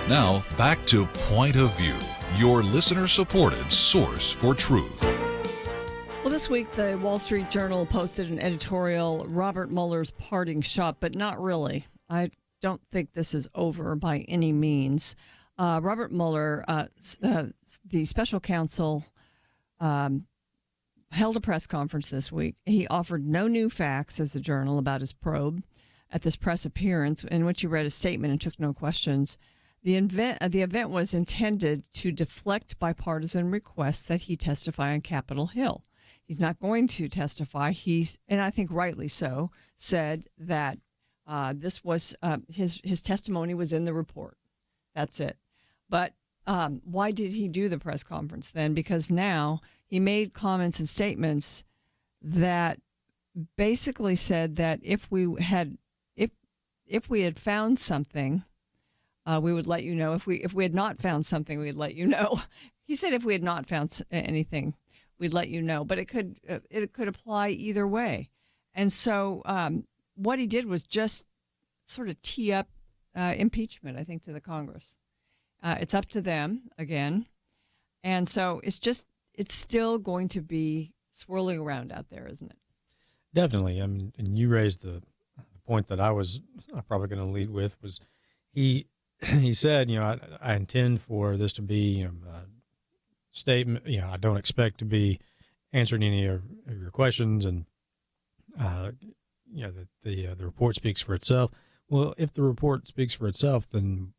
Now, back to Point of View, your listener-supported source for truth. Well, this week, the Wall Street Journal posted an editorial, Robert Mueller's parting shot, but not really. I don't think this is over by any means. Robert Mueller, the special counsel, held a press conference this week. He offered no new facts, says the Journal, about his probe at this press appearance, in which he read a statement and took no questions. The event was intended to deflect bipartisan requests that he testify on Capitol Hill. He's not going to testify. And I think rightly so, said that this was his testimony was in the report. That's it. But why did he do the press conference then? Because now he made comments and statements that basically said that if if we had found something, we would let you know. If we had not found something, we'd let you know. He said if we had not found anything, we'd let you know. But it could apply either way. And so what he did was just sort of tee up impeachment, I think, to the Congress. It's up to them again. And so it's still going to be swirling around out there, isn't it? Definitely. I mean, and you raised the point that I was probably going to lead with was he said, I intend for this to be a statement. I don't expect to be answering any of your questions, and the report speaks for itself. Well, if the report speaks for itself, then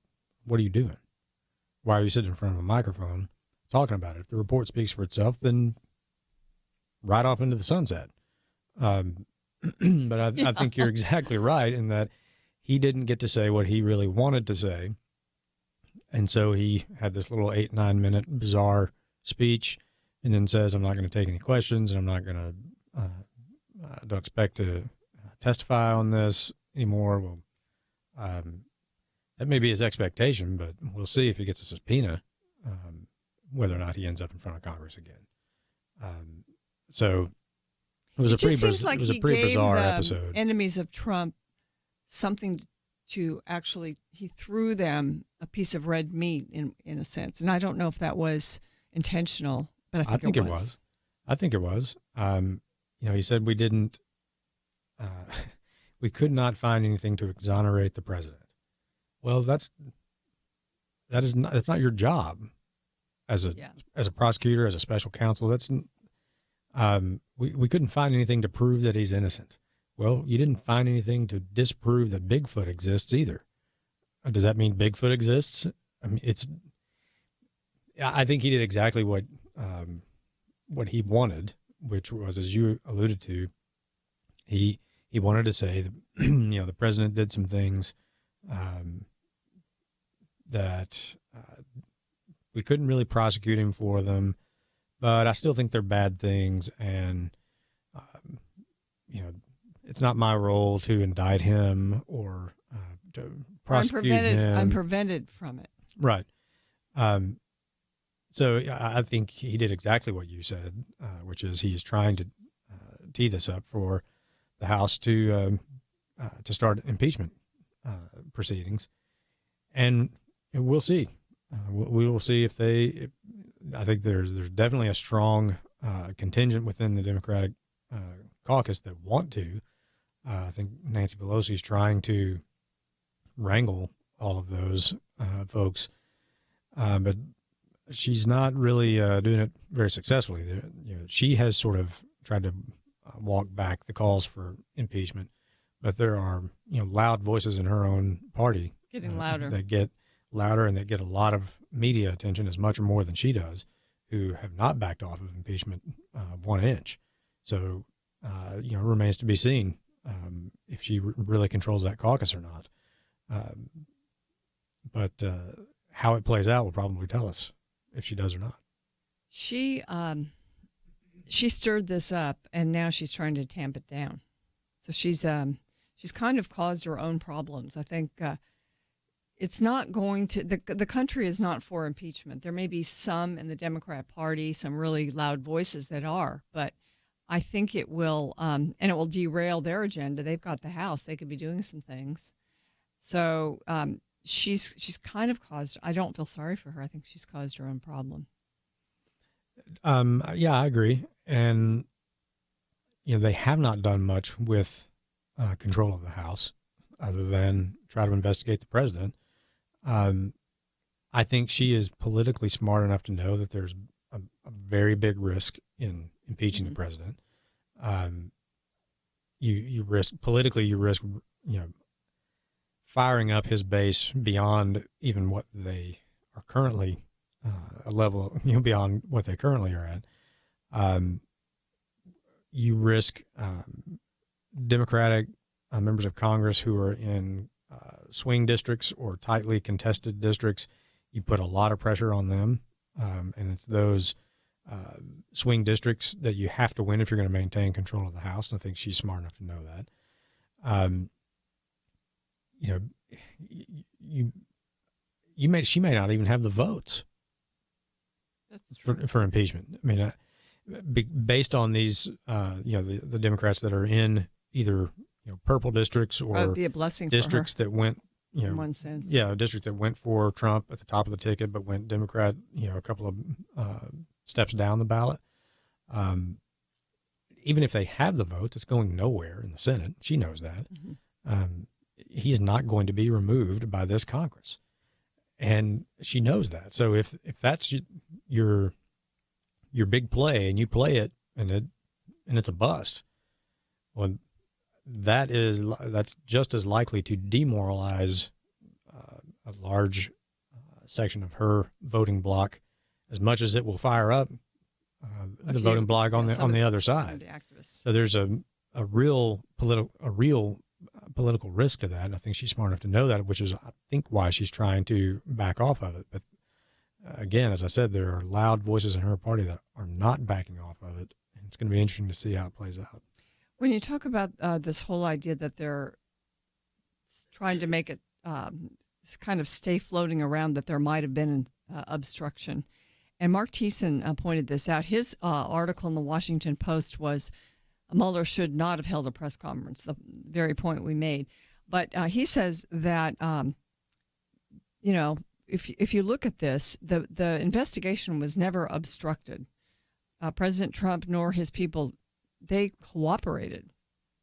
what are you doing? Why are you sitting in front of a microphone talking about it? If the report speaks for itself, then ride off into the sunset. But I think you're exactly right in that he didn't get to say what he really wanted to say. And so he had this little 8-9 minute bizarre speech and then says, I'm not going to take any questions and I'm not going to, I don't expect to testify on this anymore. Well, that may be his expectation, but we'll see if he gets a subpoena, whether or not he ends up in front of Congress again. So it was a pretty bizarre episode. Enemies of Trump something to actually, he threw them a piece of red meat in a sense. And I don't know if that was intentional, but I think it was. I think it was. He said we didn't, we could not find anything to exonerate the president. Well, that's not your job as a prosecutor, as a special counsel. We couldn't find anything to prove that he's innocent. Well, you didn't find anything to disprove that Bigfoot exists either. Does that mean Bigfoot exists? I mean, I think he did exactly what he wanted, which was, as you alluded to, he wanted to say that, the president did some things that we couldn't really prosecute him for them, but I still think they're bad things, and it's not my role to indict him or to prosecute him. I'm prevented from it. Right. So I think he did exactly what you said, which is he's trying to tee this up for the House to start impeachment proceedings, and we'll see. We will see if I think there's definitely a strong contingent within the Democratic caucus that want to. I think Nancy Pelosi is trying to wrangle all of those folks, but she's not really doing it very successfully. She has sort of tried to walk back the calls for impeachment, but there are loud voices in her own party getting louder that get louder and that get a lot of media attention, as much or more than she does, who have not backed off of impeachment 1 inch. So it remains to be seen if she really controls that caucus or not. But how it plays out will probably tell us if she does or not. She stirred this up, and now she's trying to tamp it down. So she's kind of caused her own problems. I think it's not going to, the country is not for impeachment. There may be some in the Democrat Party, some really loud voices that are, but I think it will, and it will derail their agenda. They've got the House. They could be doing some things. So she's kind of caused, I don't feel sorry for her. I think she's caused her own problem. Yeah, I agree. And, they have not done much with control of the House other than try to investigate the president. I think she is politically smart enough to know that there's a very big risk in impeaching the president. You risk firing up his base beyond even what they are currently a level, beyond what they currently are at. You risk Democratic members of Congress who are in swing districts or tightly contested districts. You put a lot of pressure on them, and it's those swing districts that you have to win if you're going to maintain control of the House. And I think she's smart enough to know that. she may not even have the votes for impeachment. I mean, based on these, the Democrats that are in either purple districts or be a blessing districts for her, that went, in one sense. Yeah, a district that went for Trump at the top of the ticket, but went Democrat, a couple of steps down the ballot. Even if they have the votes, it's going nowhere in the Senate. She knows that. Mm-hmm. He is not going to be removed by this Congress, and she knows that. So if that's your big play and you play it and it's a bust, well, that's just as likely to demoralize a large section of her voting bloc as much as it will fire up the voting bloc on the other side. The so there's a real political risk to that. And I think she's smart enough to know that, which is, I think, why she's trying to back off of it. But again, as I said, there are loud voices in her party that are not backing off of it. And it's going to be interesting to see how it plays out. When you talk about this whole idea that they're trying to make it kind of stay floating around that there might have been obstruction, and Mark Thiessen pointed this out. His article in the Washington Post was Mueller should not have held a press conference, the very point we made. But he says that, if you look at this, the investigation was never obstructed. President Trump nor his people, they cooperated.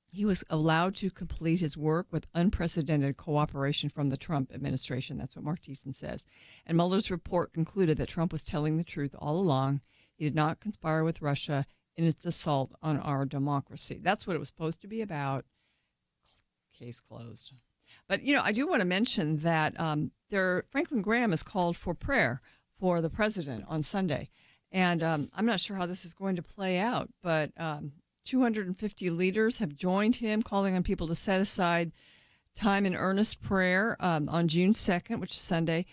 He was allowed to complete his work with unprecedented cooperation from the Trump administration. That's what Mark Thiessen says. And Mueller's report concluded that Trump was telling the truth all along. He did not conspire with Russia in its assault on our democracy. That's what it was supposed to be about. Case closed. But, I do want to mention that Franklin Graham has called for prayer for the president on Sunday. And I'm not sure how this is going to play out, but 250 leaders have joined him, calling on people to set aside time in earnest prayer on June 2nd, which is Sunday,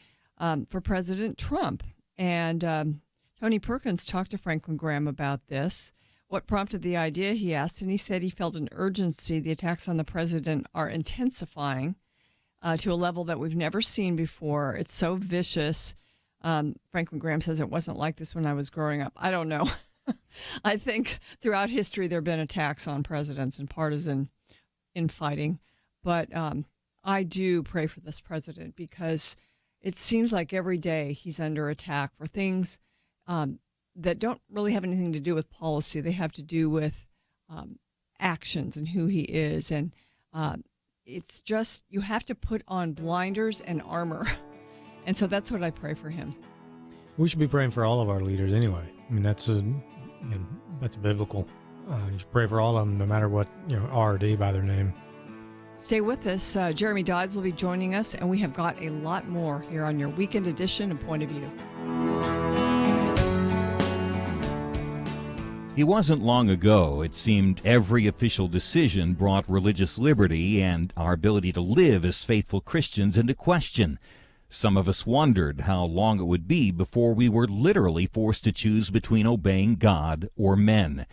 for President Trump. And Tony Perkins talked to Franklin Graham about this. What prompted the idea, he asked, and he said he felt an urgency. The attacks on the president are intensifying to a level that we've never seen before. It's so vicious. Franklin Graham says it wasn't like this when I was growing up. I don't know. I think throughout history there have been attacks on presidents and partisan infighting. But I do pray for this president because it seems like every day he's under attack for things that don't really have anything to do with policy. They have to do with actions and who he is. And it's just, you have to put on blinders and armor. And so that's what I pray for him. We should be praying for all of our leaders anyway. I mean, that's biblical. You should pray for all of them, no matter what, R or D by their name. Stay with us. Jeremy Dodds will be joining us, and we have got a lot more here on your weekend edition of Point of View. It wasn't long ago, it seemed, every official decision brought religious liberty and our ability to live as faithful Christians into question. Some of us wondered how long it would be before we were literally forced to choose between obeying God or men.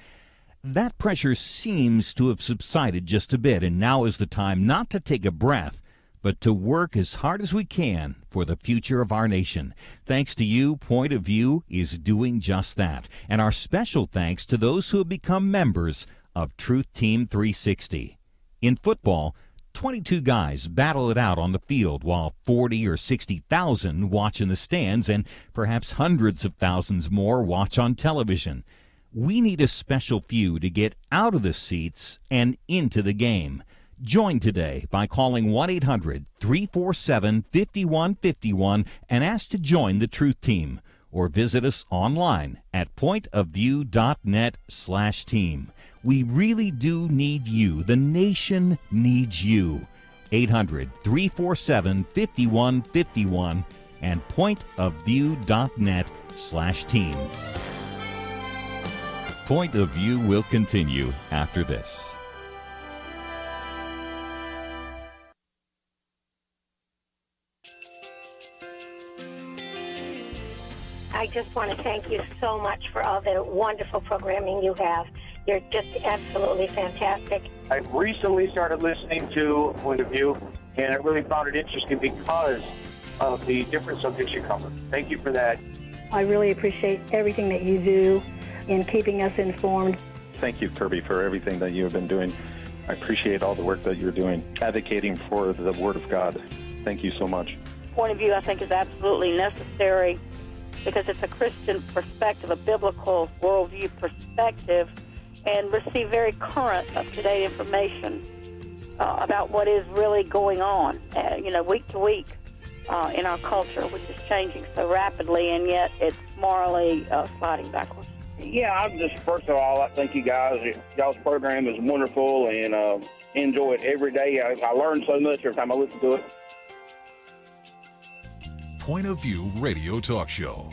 That pressure seems to have subsided just a bit, and now is the time not to take a breath, but to work as hard as we can for the future of our nation. Thanks to you, Point of View is doing just that. And our special thanks to those who have become members of Truth Team 360. In football, 22 guys battle it out on the field while 40 or 60,000 watch in the stands and perhaps hundreds of thousands more watch on television. We need a special few to get out of the seats and into the game. Join today by calling 1-800-347-5151 and ask to join the Truth Team, or visit us online at pointofview.net/team. We really do need you. The nation needs you. 800-347-5151 and pointofview.net/team. Point of View will continue after this. I just want to thank you so much for all the wonderful programming you have. You're just absolutely fantastic. I recently started listening to Point of View, and I really found it interesting because of the different subjects you cover. Thank you for that. I really appreciate everything that you do in keeping us informed. Thank you, Kirby, for everything that you have been doing. I appreciate all the work that you're doing, advocating for the Word of God. Thank you so much. Point of view, I think, is absolutely necessary because it's a Christian perspective, a biblical worldview perspective, and receive very current, up-to-date information about what is really going on, week to week in our culture, which is changing so rapidly, and yet it's morally sliding backwards. Yeah, I'm just, first of all, I thank you guys. Y'all's program is wonderful, and enjoy it every day. I learn so much every time I listen to it. Point of View Radio Talk Show.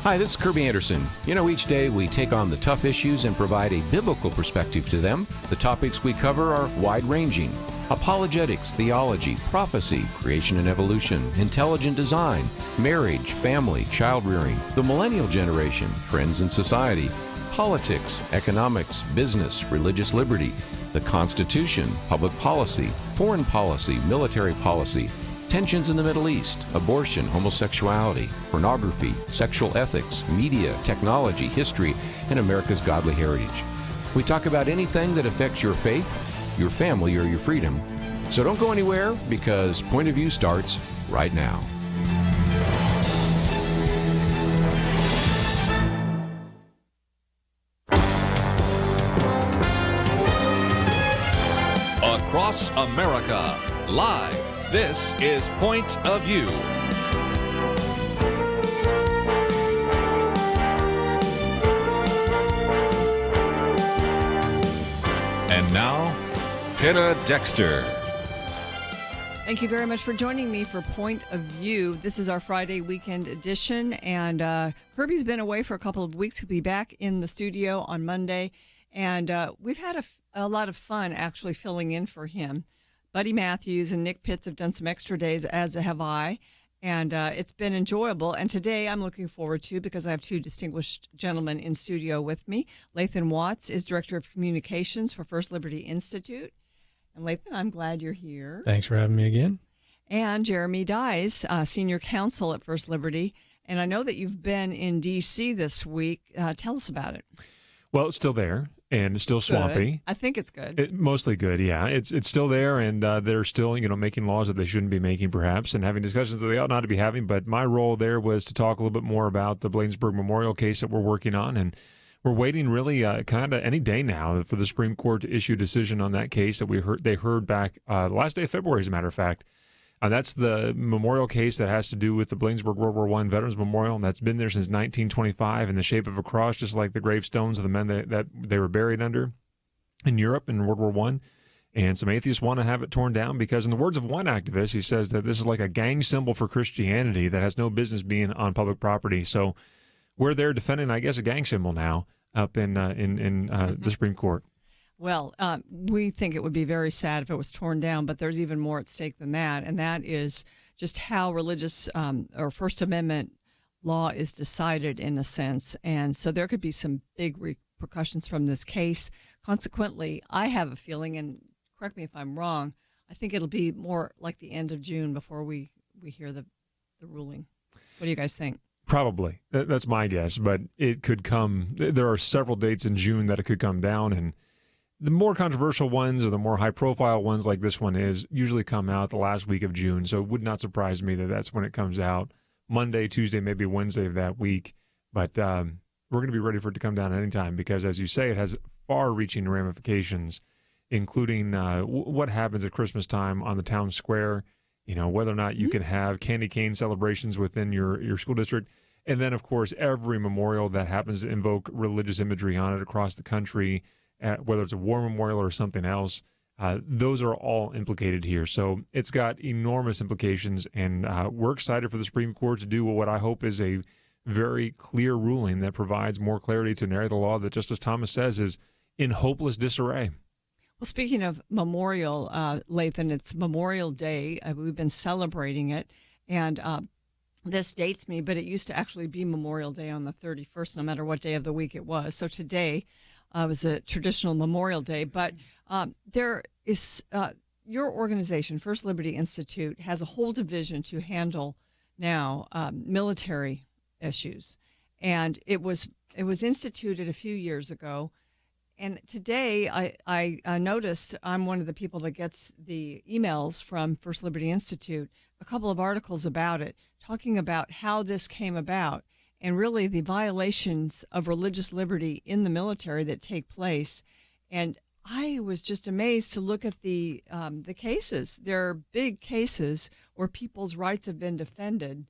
Hi, this is Kirby Anderson. Each day we take on the tough issues and provide a biblical perspective to them. The topics we cover are wide-ranging. Apologetics, theology, prophecy, creation and evolution, intelligent design, marriage, family, child-rearing, the millennial generation, trends in society, politics, economics, business, religious liberty, the Constitution, public policy, foreign policy, military policy, tensions in the Middle East, abortion, homosexuality, pornography, sexual ethics, media, technology, history, and America's godly heritage. We talk about anything that affects your faith, your family, or your freedom. So don't go anywhere, because Point of View starts right now. Across America, live. This is Point of View. And now, Penna Dexter. Thank you very much for joining me for Point of View. This is our Friday weekend edition, and Kirby's been away for a couple of weeks. He'll be back in the studio on Monday, and we've had a lot of fun actually filling in for him. Buddy Matthews and Nick Pitts have done some extra days, as have I, and it's been enjoyable. And today I'm looking forward to, because I have two distinguished gentlemen in studio with me. Lathan Watts is Director of Communications for First Liberty Institute. And Lathan, I'm glad you're here. Thanks for having me again. And Jeremy Dice, Senior Counsel at First Liberty. And I know that you've been in D.C. this week. Tell us about it. Well, it's still there. And it's still swampy. Good. I think it's good. Mostly good, yeah. It's still there, and they're still making laws that they shouldn't be making, perhaps, and having discussions that they ought not to be having. But my role there was to talk a little bit more about the Bladensburg Memorial case that we're working on, and we're waiting really kind of any day now for the Supreme Court to issue a decision on that case that they heard back the last day of February, as a matter of fact. That's the memorial case that has to do with the Bladensburg World War I Veterans Memorial, and that's been there since 1925 in the shape of a cross, just like the gravestones of the men that they were buried under in Europe in World War I. And some atheists want to have it torn down because, in the words of one activist, he says that this is like a gang symbol for Christianity that has no business being on public property. So we're there defending, I guess, a gang symbol now up in the Supreme Court. Well, we think it would be very sad if it was torn down, but there's even more at stake than that, and that is just how religious or First Amendment law is decided in a sense. And so there could be some big repercussions from this case. Consequently, I have a feeling, and correct me if I'm wrong, I think it'll be more like the end of June before we hear the ruling. What do you guys think? Probably. That's my guess, but it could come. There are several dates in June that it could come down, and the more controversial ones or the more high-profile ones like this one is usually come out the last week of June, so it would not surprise me that that's when it comes out. Monday, Tuesday, maybe Wednesday of that week, but we're going to be ready for it to come down anytime because, as you say, it has far-reaching ramifications, including what happens at Christmas time on the town square, whether or not you can have candy cane celebrations within your school district, and then, of course, every memorial that happens to invoke religious imagery on it across the country, whether it's a war memorial or something else, those are all implicated here. So it's got enormous implications, and we're excited for the Supreme Court to do what I hope is a very clear ruling that provides more clarity to an area of the law that, just as Thomas says, is in hopeless disarray. Well, speaking of memorial, Lathan, it's Memorial Day. We've been celebrating it, and this dates me, but it used to actually be Memorial Day on the 31st, no matter what day of the week it was. So today was a traditional Memorial Day, but there is your organization, First Liberty Institute, has a whole division to handle now military issues, and it was instituted a few years ago. And today I noticed I'm one of the people that gets the emails from First Liberty Institute, a couple of articles about it, talking about how this came about and really the violations of religious liberty in the military that take place. And I was just amazed to look at the cases. There are big cases where people's rights have been defended.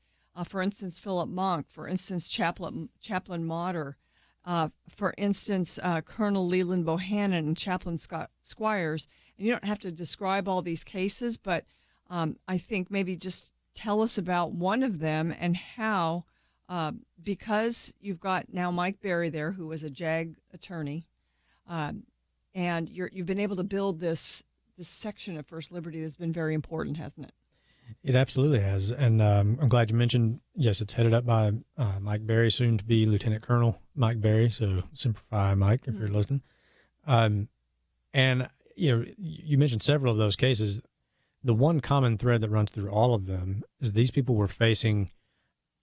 For instance, Philip Monk, for instance, Chaplain Motter, for instance, Colonel Leland Bohannon and Chaplain Scott Squires. And you don't have to describe all these cases, but I think maybe just tell us about one of them and how because you've got now Mike Berry there, who was a JAG attorney, and you've been able to build this section of First Liberty that's been very important, hasn't it? It absolutely has. And I'm glad you mentioned, yes, it's headed up by Mike Berry, soon to be Lieutenant Colonel Mike Berry. So simplify, Mike, if you're listening. And, you mentioned several of those cases. The one common thread that runs through all of them is these people were facing,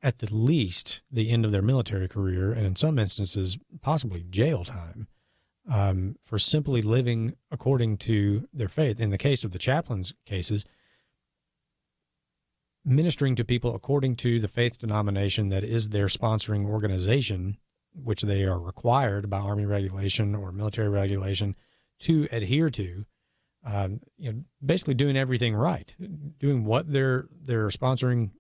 at the least, the end of their military career, and in some instances, possibly jail time, for simply living according to their faith. In the case of the chaplains' cases, ministering to people according to the faith denomination that is their sponsoring organization, which they are required by Army regulation or military regulation to adhere to, basically doing everything right, doing what their sponsoring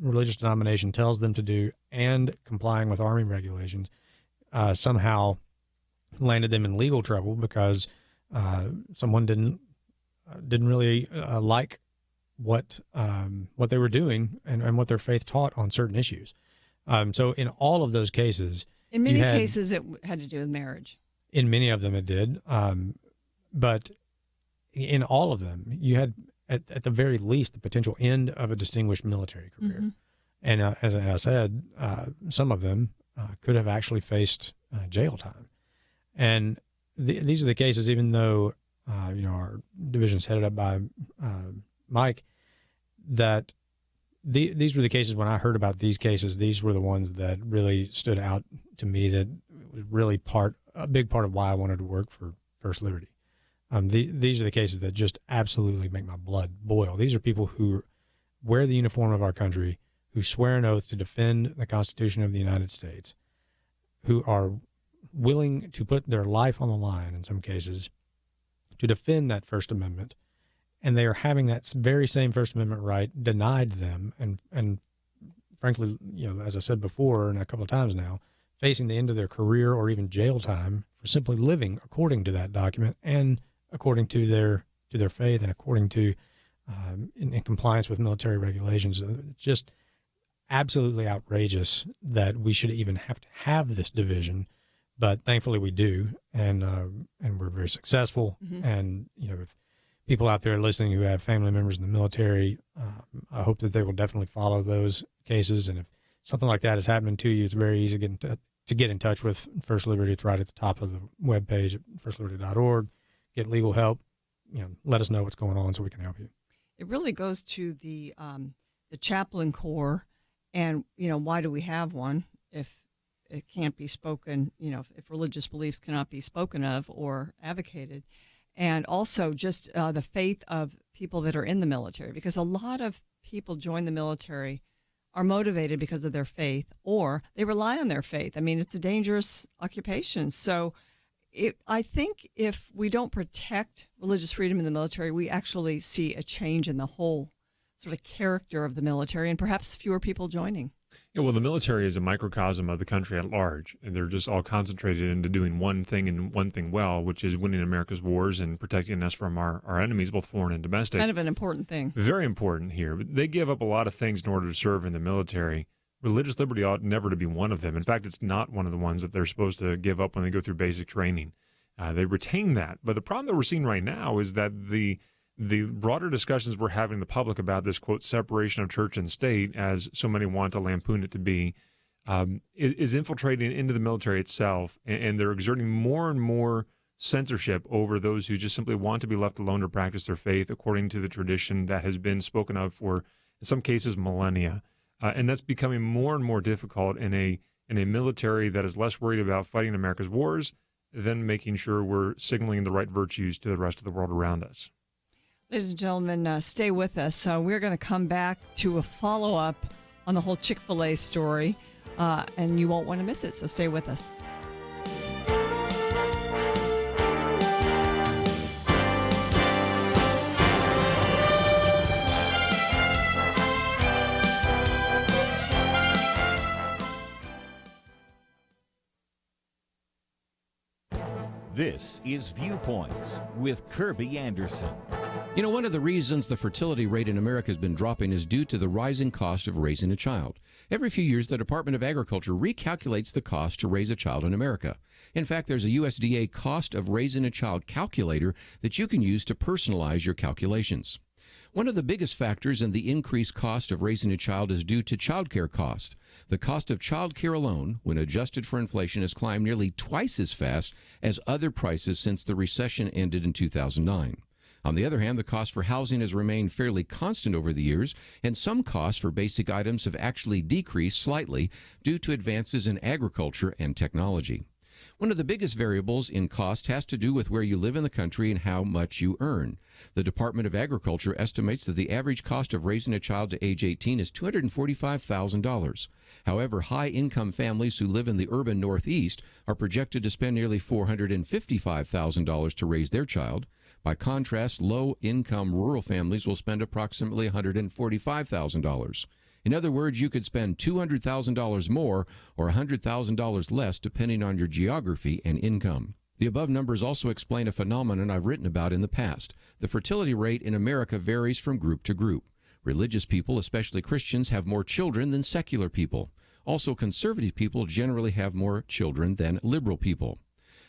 religious denomination tells them to do, and complying with Army regulations, somehow landed them in legal trouble because someone didn't really like what they were doing and what their faith taught on certain issues. So in all of those cases, in many cases, it had to do with marriage. In many of them, it did. But in all of them, you had, at the very least, the potential end of a distinguished military career. Mm-hmm. And as I said, some of them could have actually faced jail time. And these are the cases, even though our division is headed up by Mike, that these were the cases when I heard about these cases. These were the ones that really stood out to me. That was really a big part of why I wanted to work for First Liberty. These are the cases that just absolutely make my blood boil. These are people who wear the uniform of our country, who swear an oath to defend the Constitution of the United States, who are willing to put their life on the line in some cases to defend that First Amendment. And they are having that very same First Amendment right denied them, and frankly, as I said before and a couple of times now, facing the end of their career or even jail time for simply living according to that document and according to their faith and according to in compliance with military regulations. It's just absolutely outrageous that we should even have to have this division, but thankfully we do, and we're very successful. Mm-hmm. And if people out there listening who have family members in the military, I hope that they will definitely follow those cases. And if something like that is happening to you, it's very easy to get in touch with First Liberty. It's right at the top of the webpage at firstliberty.org. Get legal help. Let us know what's going on so we can help you. It really goes to the chaplain corps, and why do we have one if it can't be spoken? If religious beliefs cannot be spoken of or advocated. And also just the faith of people that are in the military, because a lot of people join the military are motivated because of their faith, or they rely on their faith. I mean, it's a dangerous occupation. So I think if we don't protect religious freedom in the military, we actually see a change in the whole sort of character of the military and perhaps fewer people joining. Yeah, well, the military is a microcosm of the country at large, and they're just all concentrated into doing one thing and one thing well, which is winning America's wars and protecting us from our enemies, both foreign and domestic. Kind of an important thing. Very important here. But they give up a lot of things in order to serve in the military. Religious liberty ought never to be one of them. In fact, it's not one of the ones that they're supposed to give up when they go through basic training. They retain that. But the problem that we're seeing right now is that the broader discussions we're having in the public about this, quote, separation of church and state, as so many want to lampoon it to be, is infiltrating into the military itself, and they're exerting more and more censorship over those who just simply want to be left alone to practice their faith according to the tradition that has been spoken of for, in some cases, millennia. And that's becoming more and more difficult in a military that is less worried about fighting America's wars than making sure we're signaling the right virtues to the rest of the world around us. Ladies and gentlemen, stay with us. We're going to come back to a follow-up on the whole Chick-fil-A story, and you won't want to miss it, so stay with us. This is Viewpoints with Kirby Anderson. You know, one of the reasons the fertility rate in America has been dropping is due to the rising cost of raising a child. Every few years, the Department of Agriculture recalculates the cost to raise a child in America. In fact, there's a USDA cost of raising a child calculator that you can use to personalize your calculations. One of the biggest factors in the increased cost of raising a child is due to childcare costs. The cost of childcare alone, when adjusted for inflation, has climbed nearly twice as fast as other prices since the recession ended in 2009. On the other hand, the cost for housing has remained fairly constant over the years, and some costs for basic items have actually decreased slightly due to advances in agriculture and technology. One of the biggest variables in cost has to do with where you live in the country and how much you earn. The Department of Agriculture estimates that the average cost of raising a child to age 18 is $245,000. However, high-income families who live in the urban Northeast are projected to spend nearly $455,000 to raise their child. By contrast, low-income rural families will spend approximately $145,000. In other words, you could spend $200,000 more or $100,000 less depending on your geography and income. The above numbers also explain a phenomenon I've written about in the past. The fertility rate in America varies from group to group. Religious people, especially Christians, have more children than secular people. Also, conservative people generally have more children than liberal people.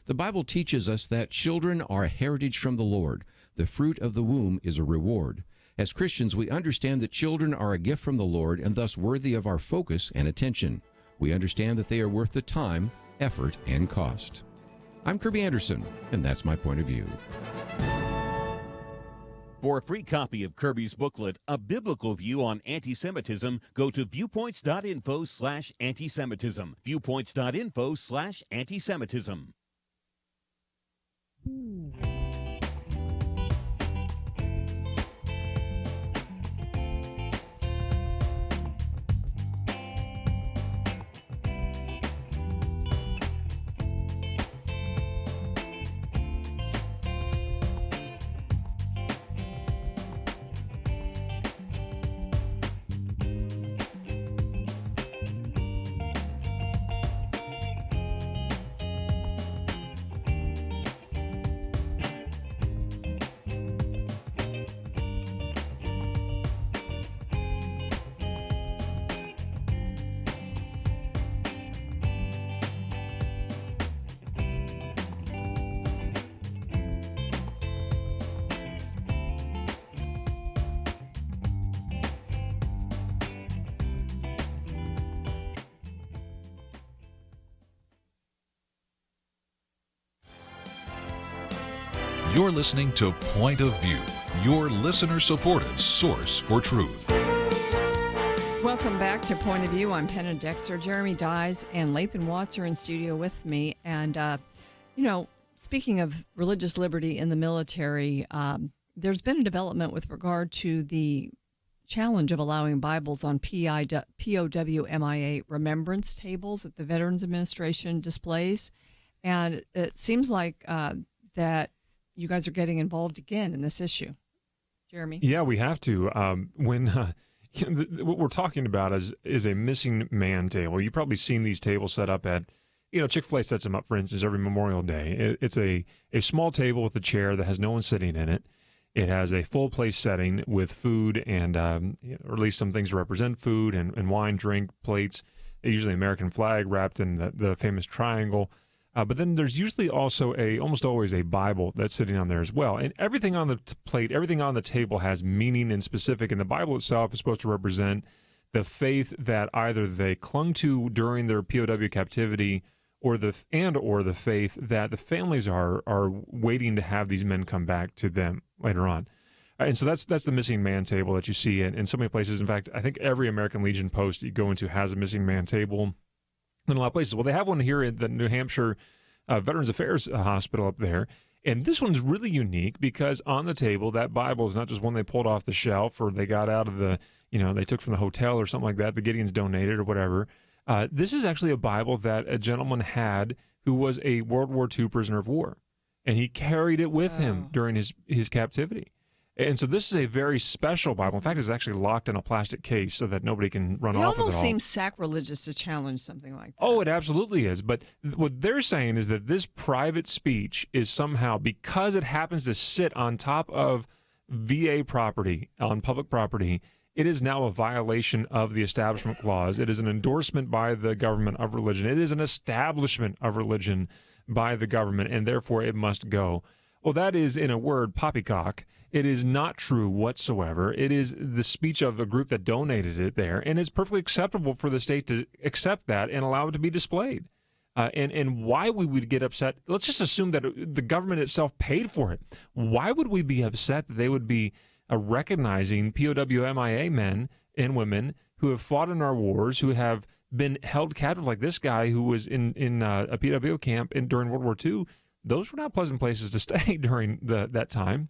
The Bible teaches us that children are a heritage from the Lord. The fruit of the womb is a reward. As Christians, we understand that children are a gift from the Lord and thus worthy of our focus and attention. We understand that they are worth the time, effort, and cost. I'm Kirby Anderson, and that's my point of view. For a free copy of Kirby's booklet, A Biblical View on Anti-Semitism, go to viewpoints.info/antisemitism. Viewpoints.info/antisemitism. You're listening to Point of View, your listener-supported source for truth. Welcome back to Point of View. I'm Penna Dexter. Jeremy Dyes and Lathan Watts are in studio with me. And, speaking of religious liberty in the military, there's been a development with regard to the challenge of allowing Bibles on POW MIA remembrance tables that the Veterans Administration displays. And it seems like that you guys are getting involved again in this issue. Jeremy? Yeah, we have to. What we're talking about is a missing man table. You've probably seen these tables set up at, Chick-fil-A sets them up, for instance, every Memorial Day. It's a small table with a chair that has no one sitting in it. It has a full place setting with food and, or at least some things to represent food and wine, drink, plates, usually American flag wrapped in the famous triangle. But then there's usually also almost always a Bible that's sitting on there as well. And everything on the plate, everything on the table has meaning and specific. And the Bible itself is supposed to represent the faith that either they clung to during their POW captivity or the faith that the families are waiting to have these men come back to them later on. And so that's the missing man table that you see in so many places. In fact, I think every American Legion post you go into has a missing man table. In a lot of places. Well, they have one here at the New Hampshire Veterans Affairs Hospital up there. And this one's really unique because on the table, that Bible is not just one they pulled off the shelf or they got out of the, they took from the hotel or something like that, the Gideons donated or whatever. This is actually a Bible that a gentleman had who was a World War II prisoner of war. And he carried it with him during his captivity. And so this is a very special Bible. In fact, it's actually locked in a plastic case so that nobody can run It off with it all. almost seems sacrilegious to challenge something like that. Oh, it absolutely is. But what they're saying is that this private speech is somehow, because it happens to sit on top of VA property, on public property, it is now a violation of the Establishment Clause. It is an endorsement by the government of religion. It is an establishment of religion by the government, and therefore it must go. Well, that is, in a word, poppycock. It is not true whatsoever. It is the speech of a group that donated it there, and it's perfectly acceptable for the state to accept that and allow it to be displayed. And why we would get upset, let's just assume that the government itself paid for it. Why would we be upset that they would be recognizing POW MIA men and women who have fought in our wars, who have been held captive, like this guy who was in a POW camp during World War II? Those were not pleasant places to stay during that time.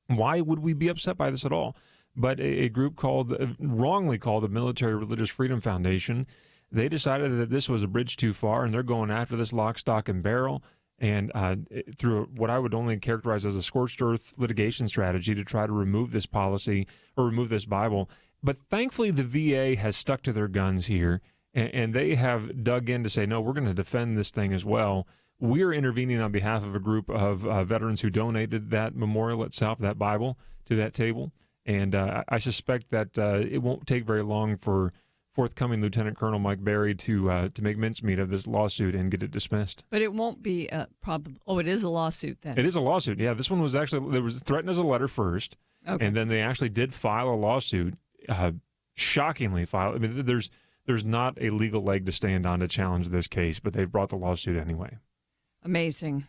Why would we be upset by this at all? But a group wrongly called the Military Religious Freedom Foundation, they decided that this was a bridge too far, and they're going after this lock, stock, and barrel, and through what I would only characterize as a scorched earth litigation strategy to try to remove this policy or remove this Bible. But thankfully, the VA has stuck to their guns here, and they have dug in to say, no, we're going to defend this thing as well. We're intervening on behalf of a group of veterans who donated that memorial itself, that Bible, to that table. And I suspect that it won't take very long for forthcoming Lieutenant Colonel Mike Berry to make mincemeat of this lawsuit and get it dismissed. But it won't be it is a lawsuit then. It is a lawsuit. Yeah, this one was actually, there was threatened as a letter first, okay. And then they actually did file a lawsuit. Shockingly filed. I mean, there's not a legal leg to stand on to challenge this case, but they've brought the lawsuit anyway. Amazing.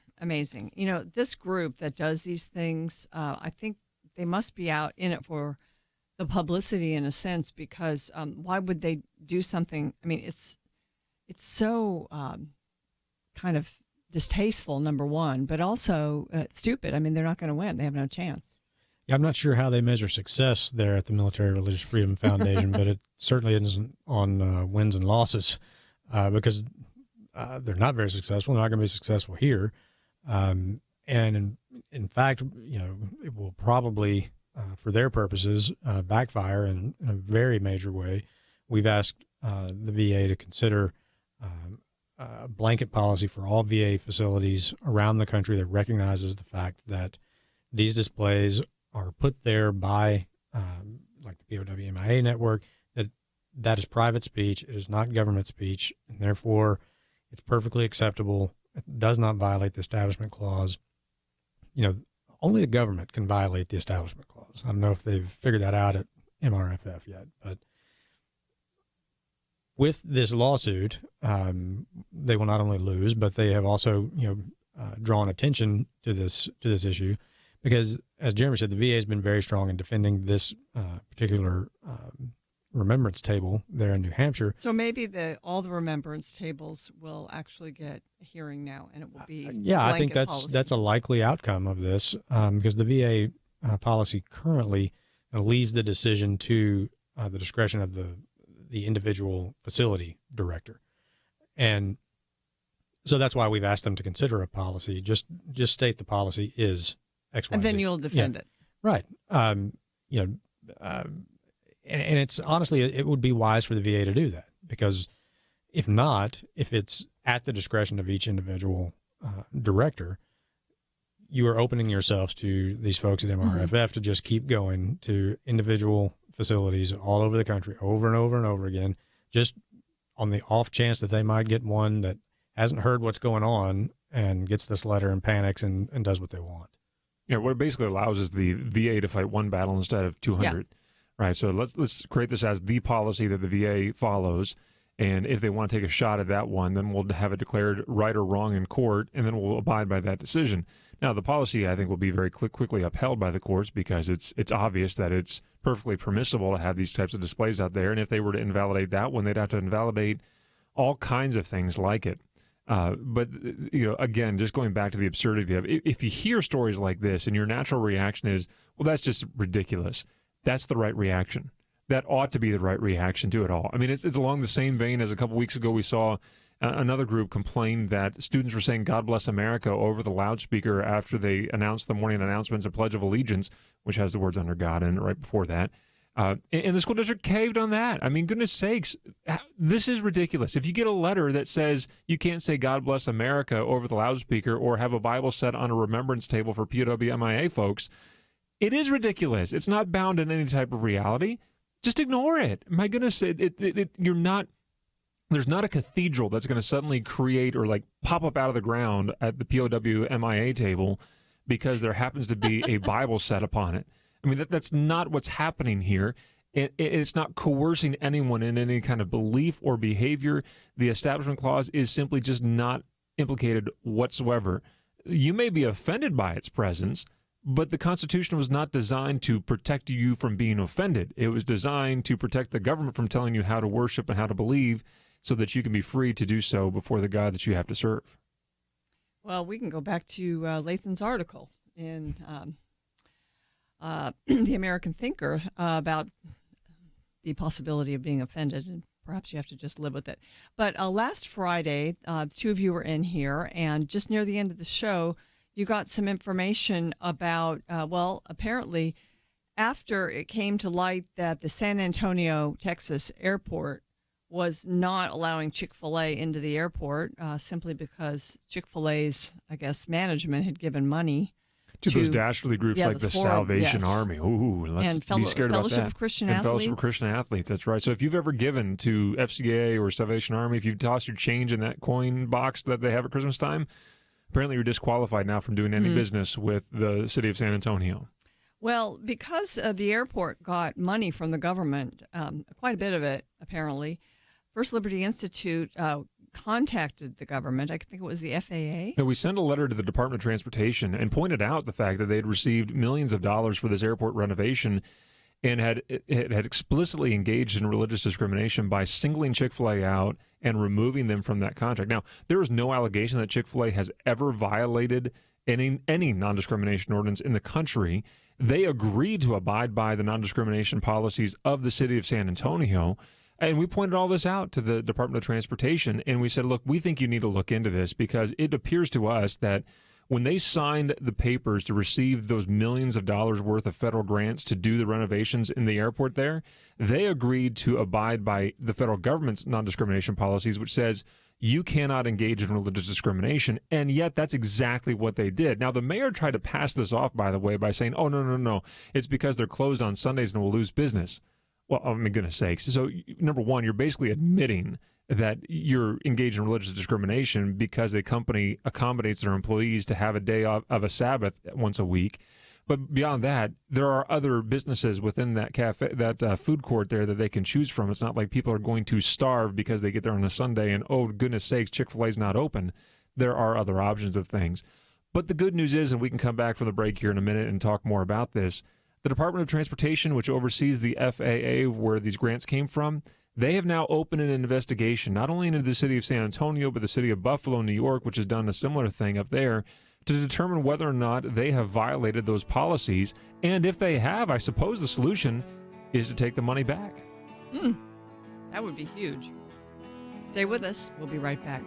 You know, this group that does these things, I think they must be out in it for the publicity in a sense, because why would they do something? I mean, it's so kind of distasteful, number one, but also stupid. I mean, they're not going to win. They have no chance. Yeah, I'm not sure how they measure success there at the Military Religious Freedom Foundation, but it certainly isn't on wins and losses because they're not very successful. They're not going to be successful here. And in fact, you know, it will probably, for their purposes, backfire in a very major way. We've asked the VA to consider a blanket policy for all VA facilities around the country that recognizes the fact that these displays are put there by, like the POW MIA network, that is private speech. It is not government speech, and therefore it's perfectly acceptable. It does not violate the Establishment Clause. You know, only the government can violate the Establishment Clause. I don't know if they've figured that out at MRFF yet, but with this lawsuit, they will not only lose, but they have also, drawn attention to this issue, because, as Jeremy said, the VA has been very strong in defending this particular remembrance table there in New Hampshire. So maybe all the remembrance tables will actually get a hearing now, and it will be I think that's a likely outcome of this, because the VA policy currently leaves the decision to the discretion of the individual facility director, and so that's why we've asked them to consider a policy. Just state the policy is X, Y, and then Z. you'll defend it, right? And it's honestly, it would be wise for the VA to do that, because if it's at the discretion of each individual director, you are opening yourselves to these folks at MRFF to just keep going to individual facilities all over the country over and over and over again, just on the off chance that they might get one that hasn't heard what's going on and gets this letter and panics and does what they want. Yeah, what it basically allows is the VA to fight one battle instead of 200. Yeah. Right, so let's create this as the policy that the VA follows, and if they want to take a shot at that one, then we'll have it declared right or wrong in court, and then we'll abide by that decision. Now, the policy, I think, will be very quickly upheld by the courts, because it's obvious that it's perfectly permissible to have these types of displays out there, and if they were to invalidate that one, they'd have to invalidate all kinds of things like it. But, again, just going back to the absurdity of it, if you hear stories like this and your natural reaction is, well, that's just ridiculous, that's the right reaction. That ought to be the right reaction to it all. I mean, it's along the same vein as a couple weeks ago we saw another group complained that students were saying "God bless America" over the loudspeaker after they announced the morning announcements of Pledge of Allegiance, which has the words "under God" in it right before that. And the school district caved on that. I mean, goodness sakes, this is ridiculous. If you get a letter that says you can't say "God bless America" over the loudspeaker or have a Bible set on a remembrance table for POW/MIA folks, it is ridiculous. It's not bound in any type of reality. Just ignore it. My goodness, you're not. There's not a cathedral that's going to suddenly create or like pop up out of the ground at the POW/MIA table because there happens to be a Bible set upon it. I mean, that's not what's happening here. It's not coercing anyone in any kind of belief or behavior. The Establishment Clause is simply just not implicated whatsoever. You may be offended by its presence, but the Constitution was not designed to protect you from being offended. It was designed to protect the government from telling you how to worship and how to believe so that you can be free to do so before the God that you have to serve. Well, we can go back to Lathan's article in the American Thinker about the possibility of being offended, and perhaps you have to just live with it. But last Friday, two of you were in here, and just near the end of the show, you got some information about, apparently after it came to light that the San Antonio, Texas airport was not allowing Chick-fil-A into the airport simply because Chick-fil-A's, I guess, management had given money to those dastardly groups like the Salvation Army. Ooh, let's be scared about that. Fellowship of Christian Athletes. Fellowship of Christian Athletes, that's right. So if you've ever given to FCA or Salvation Army, if you've tossed your change in that coin box that they have at Christmas time, apparently you're disqualified now from doing any business with the city of San Antonio. Well, because the airport got money from the government, quite a bit of it apparently, First Liberty Institute contacted the government. I think it was the FAA. No, we sent a letter to the Department of Transportation and pointed out the fact that they had received millions of dollars for this airport renovation and had explicitly engaged in religious discrimination by singling Chick-fil-A out and removing them from that contract. Now, there is no allegation that Chick-fil-A has ever violated any non-discrimination ordinance in the country. They agreed to abide by the non-discrimination policies of the city of San Antonio. And we pointed all this out to the Department of Transportation, and we said, look, we think you need to look into this because it appears to us that when they signed the papers to receive those millions of dollars worth of federal grants to do the renovations in the airport there, they agreed to abide by the federal government's non-discrimination policies, which says you cannot engage in religious discrimination, and yet that's exactly what they did. Now, the mayor tried to pass this off, by the way, by saying, oh, no, it's because they're closed on Sundays and will lose business. Well, I mean, goodness sakes. So, number one, you're basically admitting that you're engaged in religious discrimination because a company accommodates their employees to have a day of a Sabbath once a week. But beyond that, there are other businesses within that cafe, that food court there that they can choose from. It's not like people are going to starve because they get there on a Sunday and, oh, goodness sakes, Chick-fil-A's not open. There are other options of things. But the good news is, and we can come back from the break here in a minute and talk more about this, the Department of Transportation, which oversees the FAA where these grants came from, they have now opened an investigation, not only into the city of San Antonio, but the city of Buffalo, New York, which has done a similar thing up there, to determine whether or not they have violated those policies. And if they have, I suppose the solution is to take the money back. That would be huge. Stay with us. We'll be right back.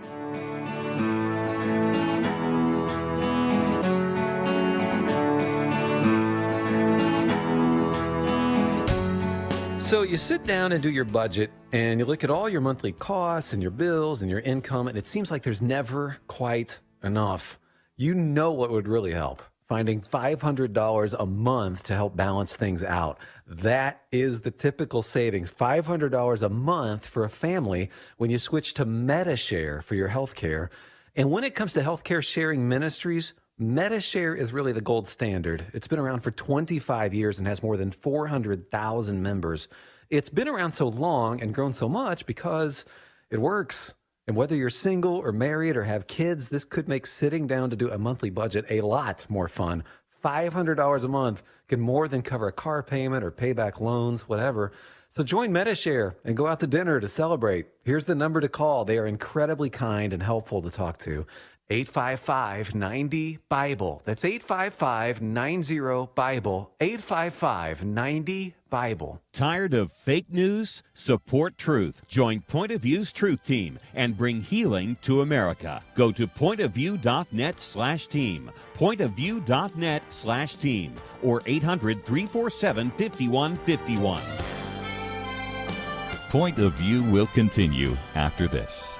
So you sit down and do your budget, and you look at all your monthly costs and your bills and your income, and it seems like there's never quite enough. You know what would really help? Finding $500 a month to help balance things out. That is the typical savings, $500 a month for a family when you switch to MediShare for your health care. And when it comes to healthcare sharing ministries, MediShare is really the gold standard. It's been around for 25 years and has more than 400,000 members. It's been around so long and grown so much because it works. And whether you're single or married or have kids, this could make sitting down to do a monthly budget a lot more fun. $500 a month can more than cover a car payment or pay back loans, whatever. So join MediShare and go out to dinner to celebrate. Here's the number to call. They are incredibly kind and helpful to talk to. 855-90-BIBLE. That's 855-90-BIBLE. 855-90-BIBLE. Bible. Tired of fake news? Support truth. Join Point of View's Truth Team and bring healing to America. Go to pointofview.net/team, pointofview.net/team, or 800-347-5151. Point of View will continue after this.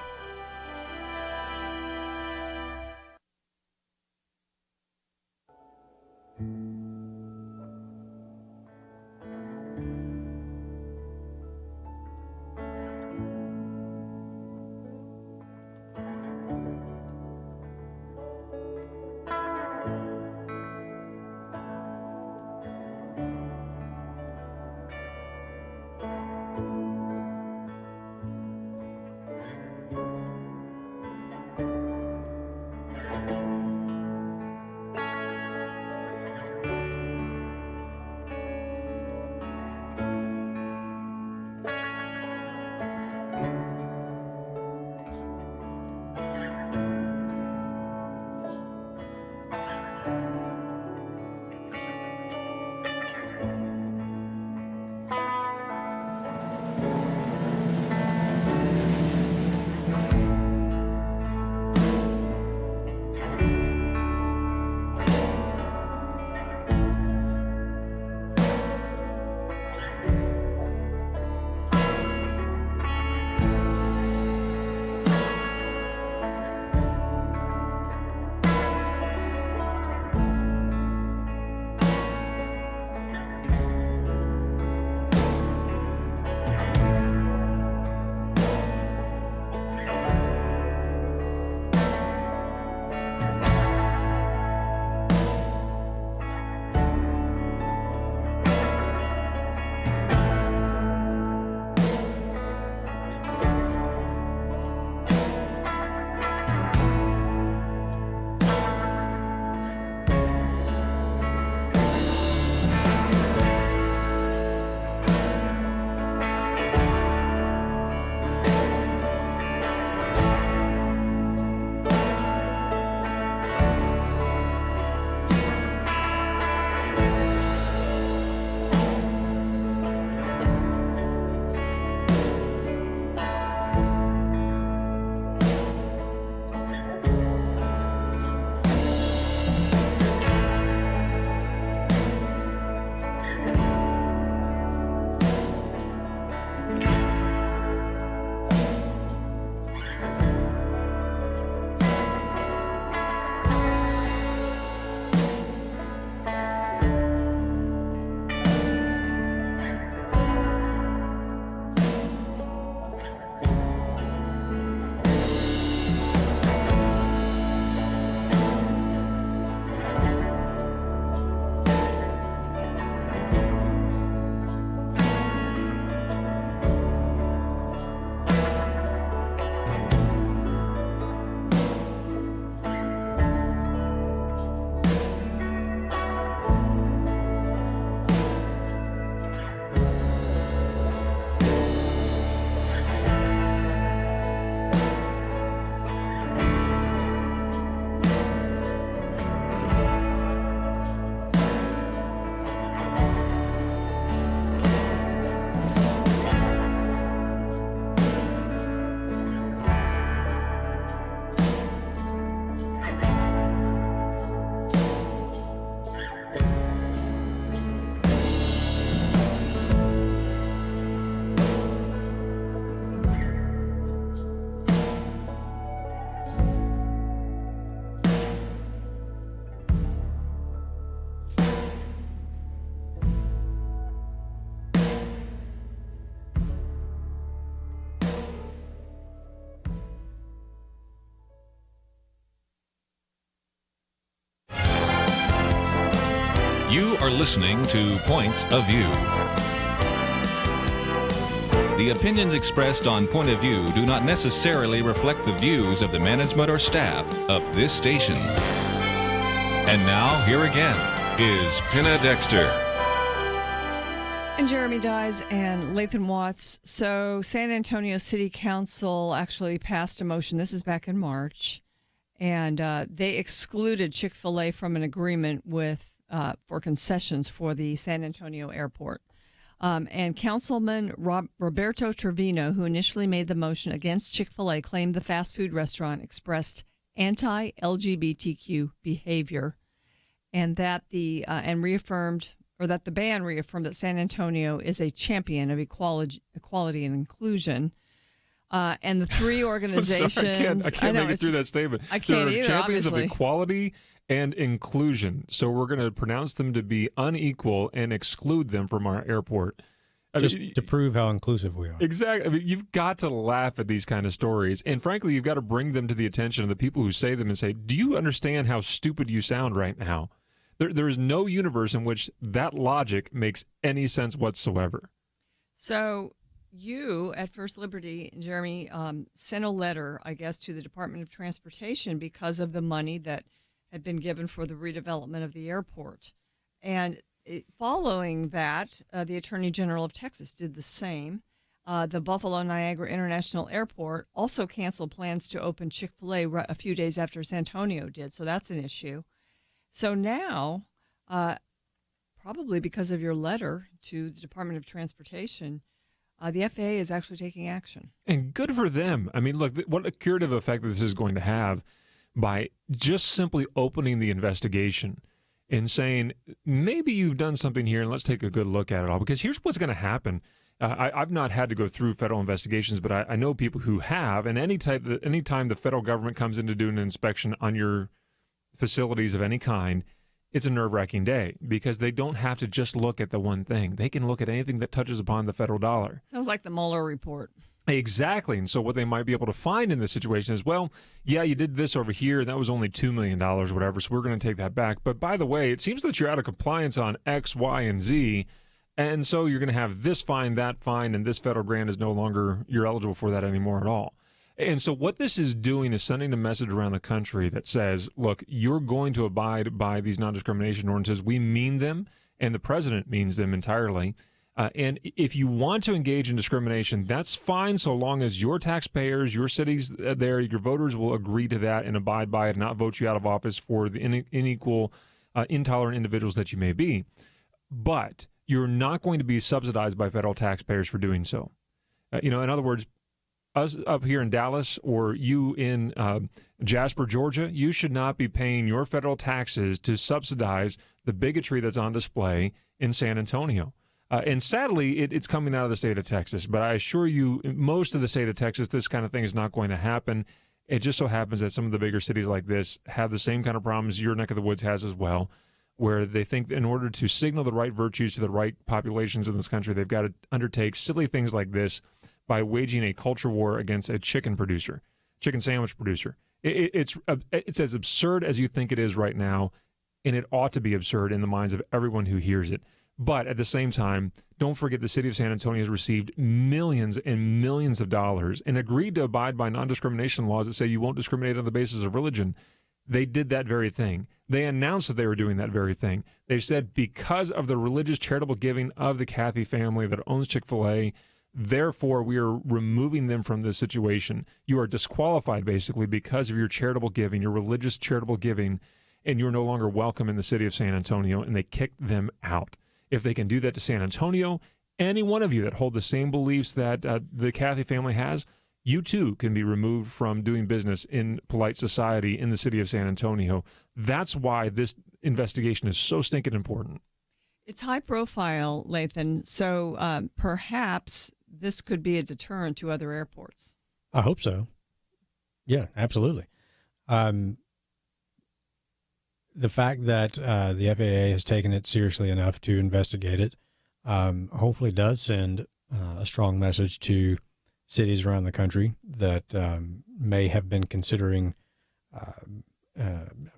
You are listening to Point of View. The opinions expressed on Point of View do not necessarily reflect the views of the management or staff of this station. And now, here again, is Penna Dexter. And Jeremy Dyes and Lathan Watts. So San Antonio City Council actually passed a motion. This is back in March. And they excluded Chick-fil-A from an agreement with for concessions for the San Antonio airport. And Councilman Roberto Trevino, who initially made the motion against Chick-fil-A, claimed the fast food restaurant expressed anti-LGBTQ behavior, and that the ban reaffirmed that San Antonio is a champion of equality and inclusion. And the three organizations. Sorry, I can't make it through that statement. I can't They're either, champions obviously. of equality and inclusion. So we're going to pronounce them to be unequal and exclude them from our airport. To prove how inclusive we are. Exactly. I mean, you've got to laugh at these kind of stories. And frankly, you've got to bring them to the attention of the people who say them and say, do you understand how stupid you sound right now? There is no universe in which that logic makes any sense whatsoever. So you at First Liberty, Jeremy, sent a letter, I guess, to the Department of Transportation because of the money that had been given for the redevelopment of the airport. And following that, the Attorney General of Texas did the same. The Buffalo Niagara International Airport also canceled plans to open Chick-fil-A a few days after San Antonio did, so that's an issue. So now, probably because of your letter to the Department of Transportation, the FAA is actually taking action. And good for them. I mean, look, what a curative effect this is going to have by just simply opening the investigation and saying, maybe you've done something here and let's take a good look at it all. Because here's what's going to happen. I've not had to go through federal investigations, but I know people who have. And anytime the federal government comes in to do an inspection on your facilities of any kind, it's a nerve-wracking day because they don't have to just look at the one thing. They can look at anything that touches upon the federal dollar. Sounds like the Mueller report. Exactly. And so what they might be able to find in this situation is, well, yeah, you did this over here, and that was only $2 million or whatever, so we're going to take that back. But by the way, it seems that you're out of compliance on X, Y, and Z, and so you're going to have this fine, that fine, and this federal grant is no longer, you're eligible for that anymore at all. And so what this is doing is sending a message around the country that says, look, you're going to abide by these non-discrimination ordinances. We mean them, and the president means them entirely. And if you want to engage in discrimination, that's fine so long as your taxpayers, your cities there, your voters will agree to that and abide by it and not vote you out of office for the unequal, intolerant individuals that you may be. But you're not going to be subsidized by federal taxpayers for doing so. In other words, us up here in Dallas or you in Jasper, Georgia, you should not be paying your federal taxes to subsidize the bigotry that's on display in San Antonio. And sadly, it's coming out of the state of Texas. But I assure you, most of the state of Texas, this kind of thing is not going to happen. It just so happens that some of the bigger cities like this have the same kind of problems your neck of the woods has as well, where they think in order to signal the right virtues to the right populations in this country, they've got to undertake silly things like this by waging a culture war against a chicken sandwich producer. It's as absurd as you think it is right now, and it ought to be absurd in the minds of everyone who hears it. But at the same time, don't forget the city of San Antonio has received millions and millions of dollars and agreed to abide by non-discrimination laws that say you won't discriminate on the basis of religion. They did that very thing. They announced that they were doing that very thing. They said because of the religious charitable giving of the Cathy family that owns Chick-fil-A, therefore we are removing them from this situation. You are disqualified basically because of your charitable giving, your religious charitable giving, and you're no longer welcome in the city of San Antonio, and they kicked them out. If they can do that to San Antonio, any one of you that hold the same beliefs that the Cathy family has, you too can be removed from doing business in polite society in the city of San Antonio. That's why this investigation is so stinking important. It's high profile, Lathan, so perhaps this could be a deterrent to other airports. I hope so. Yeah, absolutely. The fact that the FAA has taken it seriously enough to investigate it hopefully does send a strong message to cities around the country that may have been considering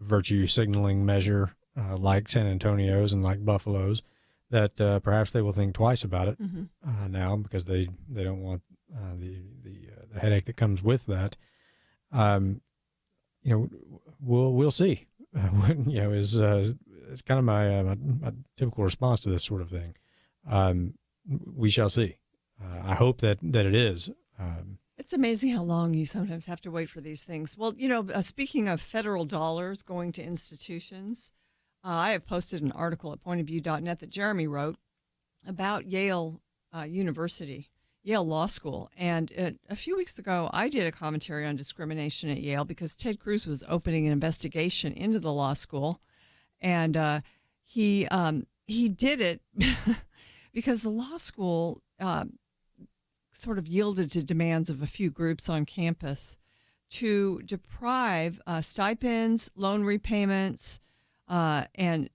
virtue signaling measure like San Antonio's and like Buffalo's, that perhaps they will think twice about it now because they don't want the headache that comes with that. We'll see. It's kind of my typical response to this sort of thing. We shall see. I hope that it is. It's amazing how long you sometimes have to wait for these things. Well, speaking of federal dollars going to institutions, I have posted an article at pointofview.net that Jeremy wrote about Yale University, Yale Law School. And a few weeks ago, I did a commentary on discrimination at Yale because Ted Cruz was opening an investigation into the law school. And he did it because the law school sort of yielded to demands of a few groups on campus to deprive stipends, loan repayments, and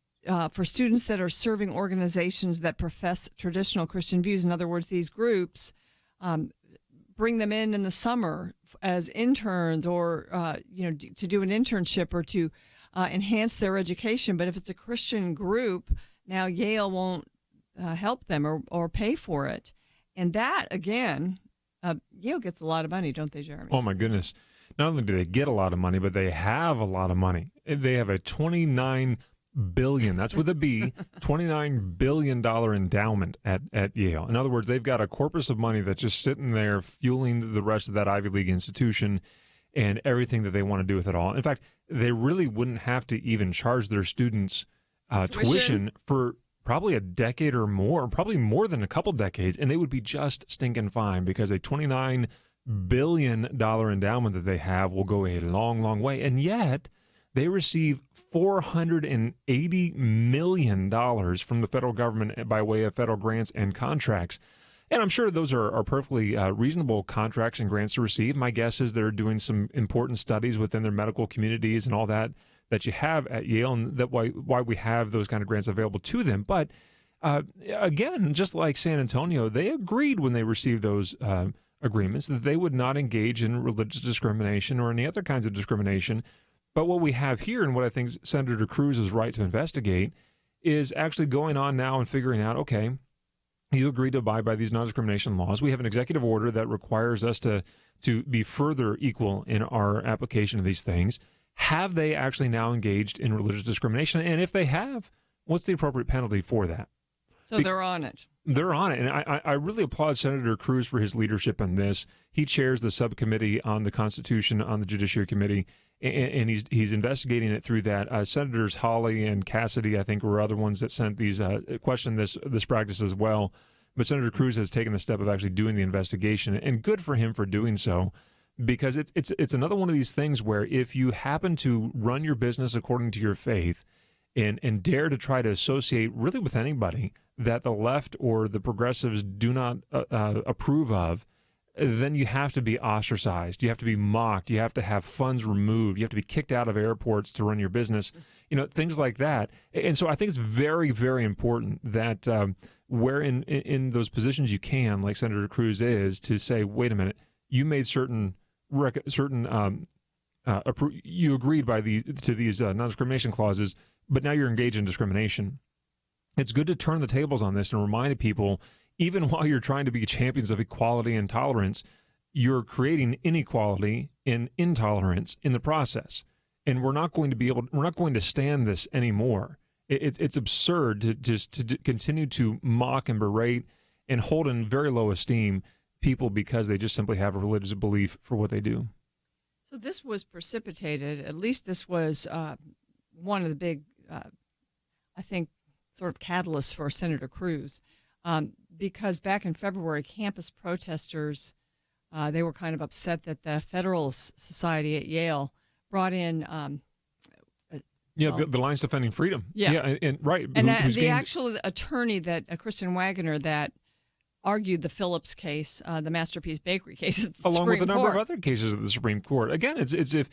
for students that are serving organizations that profess traditional Christian views. In other words, these groups bring them in the summer as interns or to do an internship or to enhance their education. But if it's a Christian group, now Yale won't help them or pay for it. And that, again, Yale gets a lot of money, don't they, Jeremy? Oh, my goodness. Not only do they get a lot of money, but they have a lot of money. They have a $29 billion, that's with a B, $29 billion endowment at Yale. In other words, they've got a corpus of money that's just sitting there fueling the rest of that Ivy League institution and everything that they want to do with it all. In fact, they really wouldn't have to even charge their students tuition for probably a decade or more, probably more than a couple decades, and they would be just stinking fine because a $29 billion endowment that they have will go a long, long way. And yet, they receive $480 million from the federal government by way of federal grants and contracts. And I'm sure those are perfectly reasonable contracts and grants to receive. My guess is they're doing some important studies within their medical communities and all that you have at Yale, and that why we have those kind of grants available to them. But again, just like San Antonio, they agreed when they received those agreements that they would not engage in religious discrimination or any other kinds of discrimination. But what we have here, and what I think Senator Cruz is right to investigate, is actually going on now and figuring out, okay, you agreed to abide by these non-discrimination laws. We have an executive order that requires us to be further equal in our application of these things. Have they actually now engaged in religious discrimination? And if they have, what's the appropriate penalty for that? So they're on it. They're on it. And I really applaud Senator Cruz for his leadership in this. He chairs the subcommittee on the Constitution on the Judiciary Committee, and he's investigating it through that. Senators Hawley and Cassidy, I think, were other ones that sent these questioned this practice as well. But Senator Cruz has taken the step of actually doing the investigation, and good for him for doing so, because it's another one of these things where if you happen to run your business according to your faith and dare to try to associate really with anybody that the left or the progressives do not approve of, then you have to be ostracized. You have to be mocked. You have to have funds removed. You have to be kicked out of airports to run your business, things like that. And so I think it's very, very important that where in those positions you can, like Senator Cruz is, to say, wait a minute, you made you agreed to these non-discrimination clauses, but now you're engaged in discrimination. It's good to turn the tables on this and remind people, even while you're trying to be champions of equality and tolerance, you're creating inequality and intolerance in the process. And we're not going to stand this anymore. It's absurd to continue to mock and berate and hold in very low esteem people because they just simply have a religious belief for what they do. So this was precipitated, at least this was one of the big, I think, sort of catalysts for Senator Cruz, because back in February, campus protesters, they were kind of upset that the Federalist Society at Yale brought in... the Alliance Defending Freedom. Yeah. And right. And the actual attorney, Kristen Waggoner, that argued the Phillips case, the Masterpiece Bakery case at the along Supreme with a number Court. of other cases at the Supreme Court. Again, it's if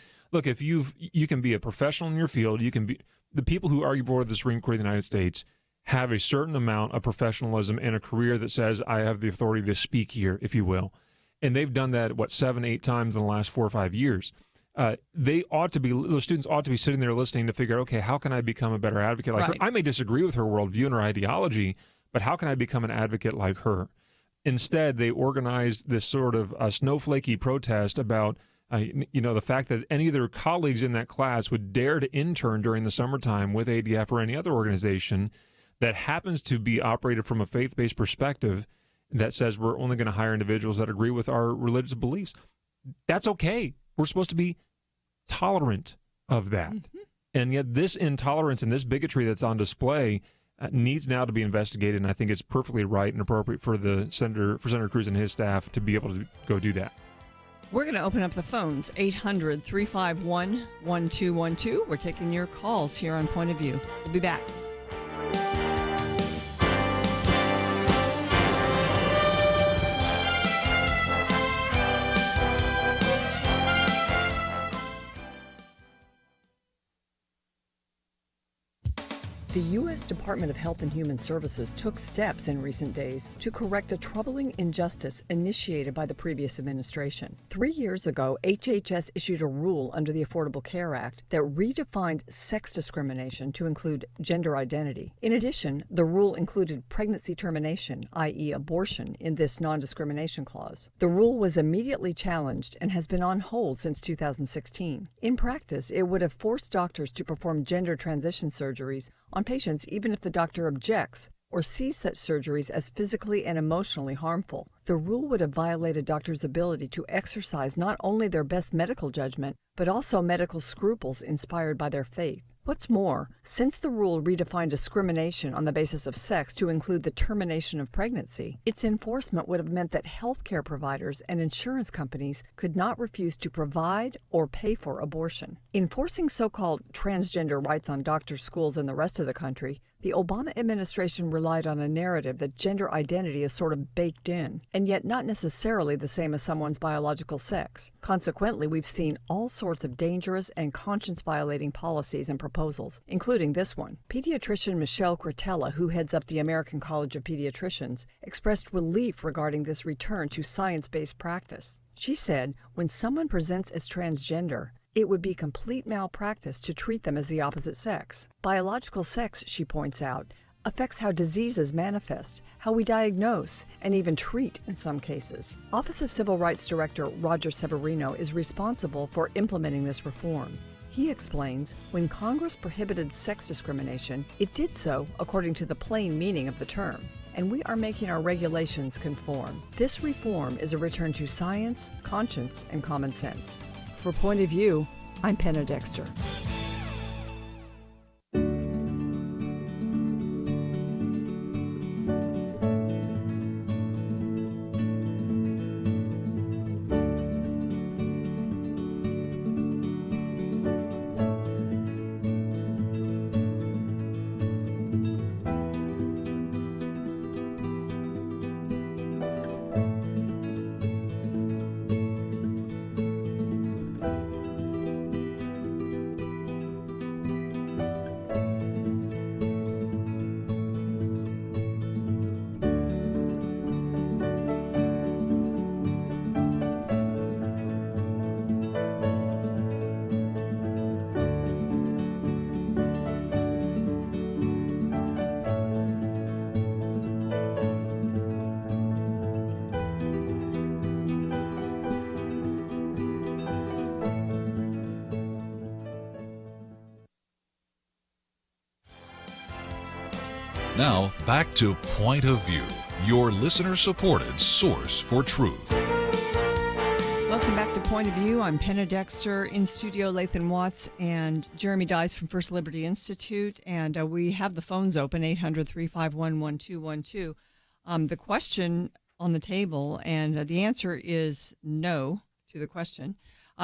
you can be a professional in your field, you can be the people who argue before the Supreme Court of the United States have a certain amount of professionalism and a career that says I have the authority to speak here, if you will. And they've done that 7-8 times in the last 4 or 5 years. Those students ought to be sitting there listening to figure out, okay, how can I become a better advocate like her? I may disagree with her worldview and her ideology, but how can I become an advocate like her? Instead, they organized this sort of snowflakey protest about, the fact that any of their colleagues in that class would dare to intern during the summertime with ADF or any other organization that happens to be operated from a faith-based perspective that says we're only going to hire individuals that agree with our religious beliefs. That's okay. We're supposed to be tolerant of that. Mm-hmm. And yet this intolerance and this bigotry that's on display needs now to be investigated, and I think it's perfectly right and appropriate for Senator Cruz and his staff to be able to go do that. We're going to open up the phones, 800-351-1212. We're taking your calls here on Point of View. We'll be back. The U.S. Department of Health and Human Services took steps in recent days to correct a troubling injustice initiated by the previous administration. 3 years ago, HHS issued a rule under the Affordable Care Act that redefined sex discrimination to include gender identity. In addition, the rule included pregnancy termination, i.e. abortion, in this non-discrimination clause. The rule was immediately challenged and has been on hold since 2016. In practice, it would have forced doctors to perform gender transition surgeries on patients even if the doctor objects or sees such surgeries as physically and emotionally harmful. The rule would have violated doctors' ability to exercise not only their best medical judgment, but also medical scruples inspired by their faith. What's more, since the rule redefined discrimination on the basis of sex to include the termination of pregnancy, its enforcement would have meant that healthcare providers and insurance companies could not refuse to provide or pay for abortion. Enforcing so-called transgender rights on doctors, schools, and the rest of the country, the Obama administration relied on a narrative that gender identity is sort of baked in, and yet not necessarily the same as someone's biological sex. Consequently, we've seen all sorts of dangerous and conscience-violating policies and proposals, including this one. Pediatrician Michelle Cretella, who heads up the American College of Pediatricians, expressed relief regarding this return to science-based practice. She said, when someone presents as transgender, it would be complete malpractice to treat them as the opposite sex. Biological sex, she points out, affects how diseases manifest, how we diagnose, and even treat in some cases. Office of Civil Rights Director Roger Severino is responsible for implementing this reform. He explains, when Congress prohibited sex discrimination, it did so according to the plain meaning of the term, and we are making our regulations conform. This reform is a return to science, conscience, and common sense. For Point of View, I'm Penna Dexter. Now, back to Point of View, your listener-supported source for truth. Welcome back to Point of View. I'm Penna Dexter, in studio, Lathan Watts and Jeremy Dice from First Liberty Institute. And we have the phones open, 800-351-1212. The question on the table, and the answer is no to the question.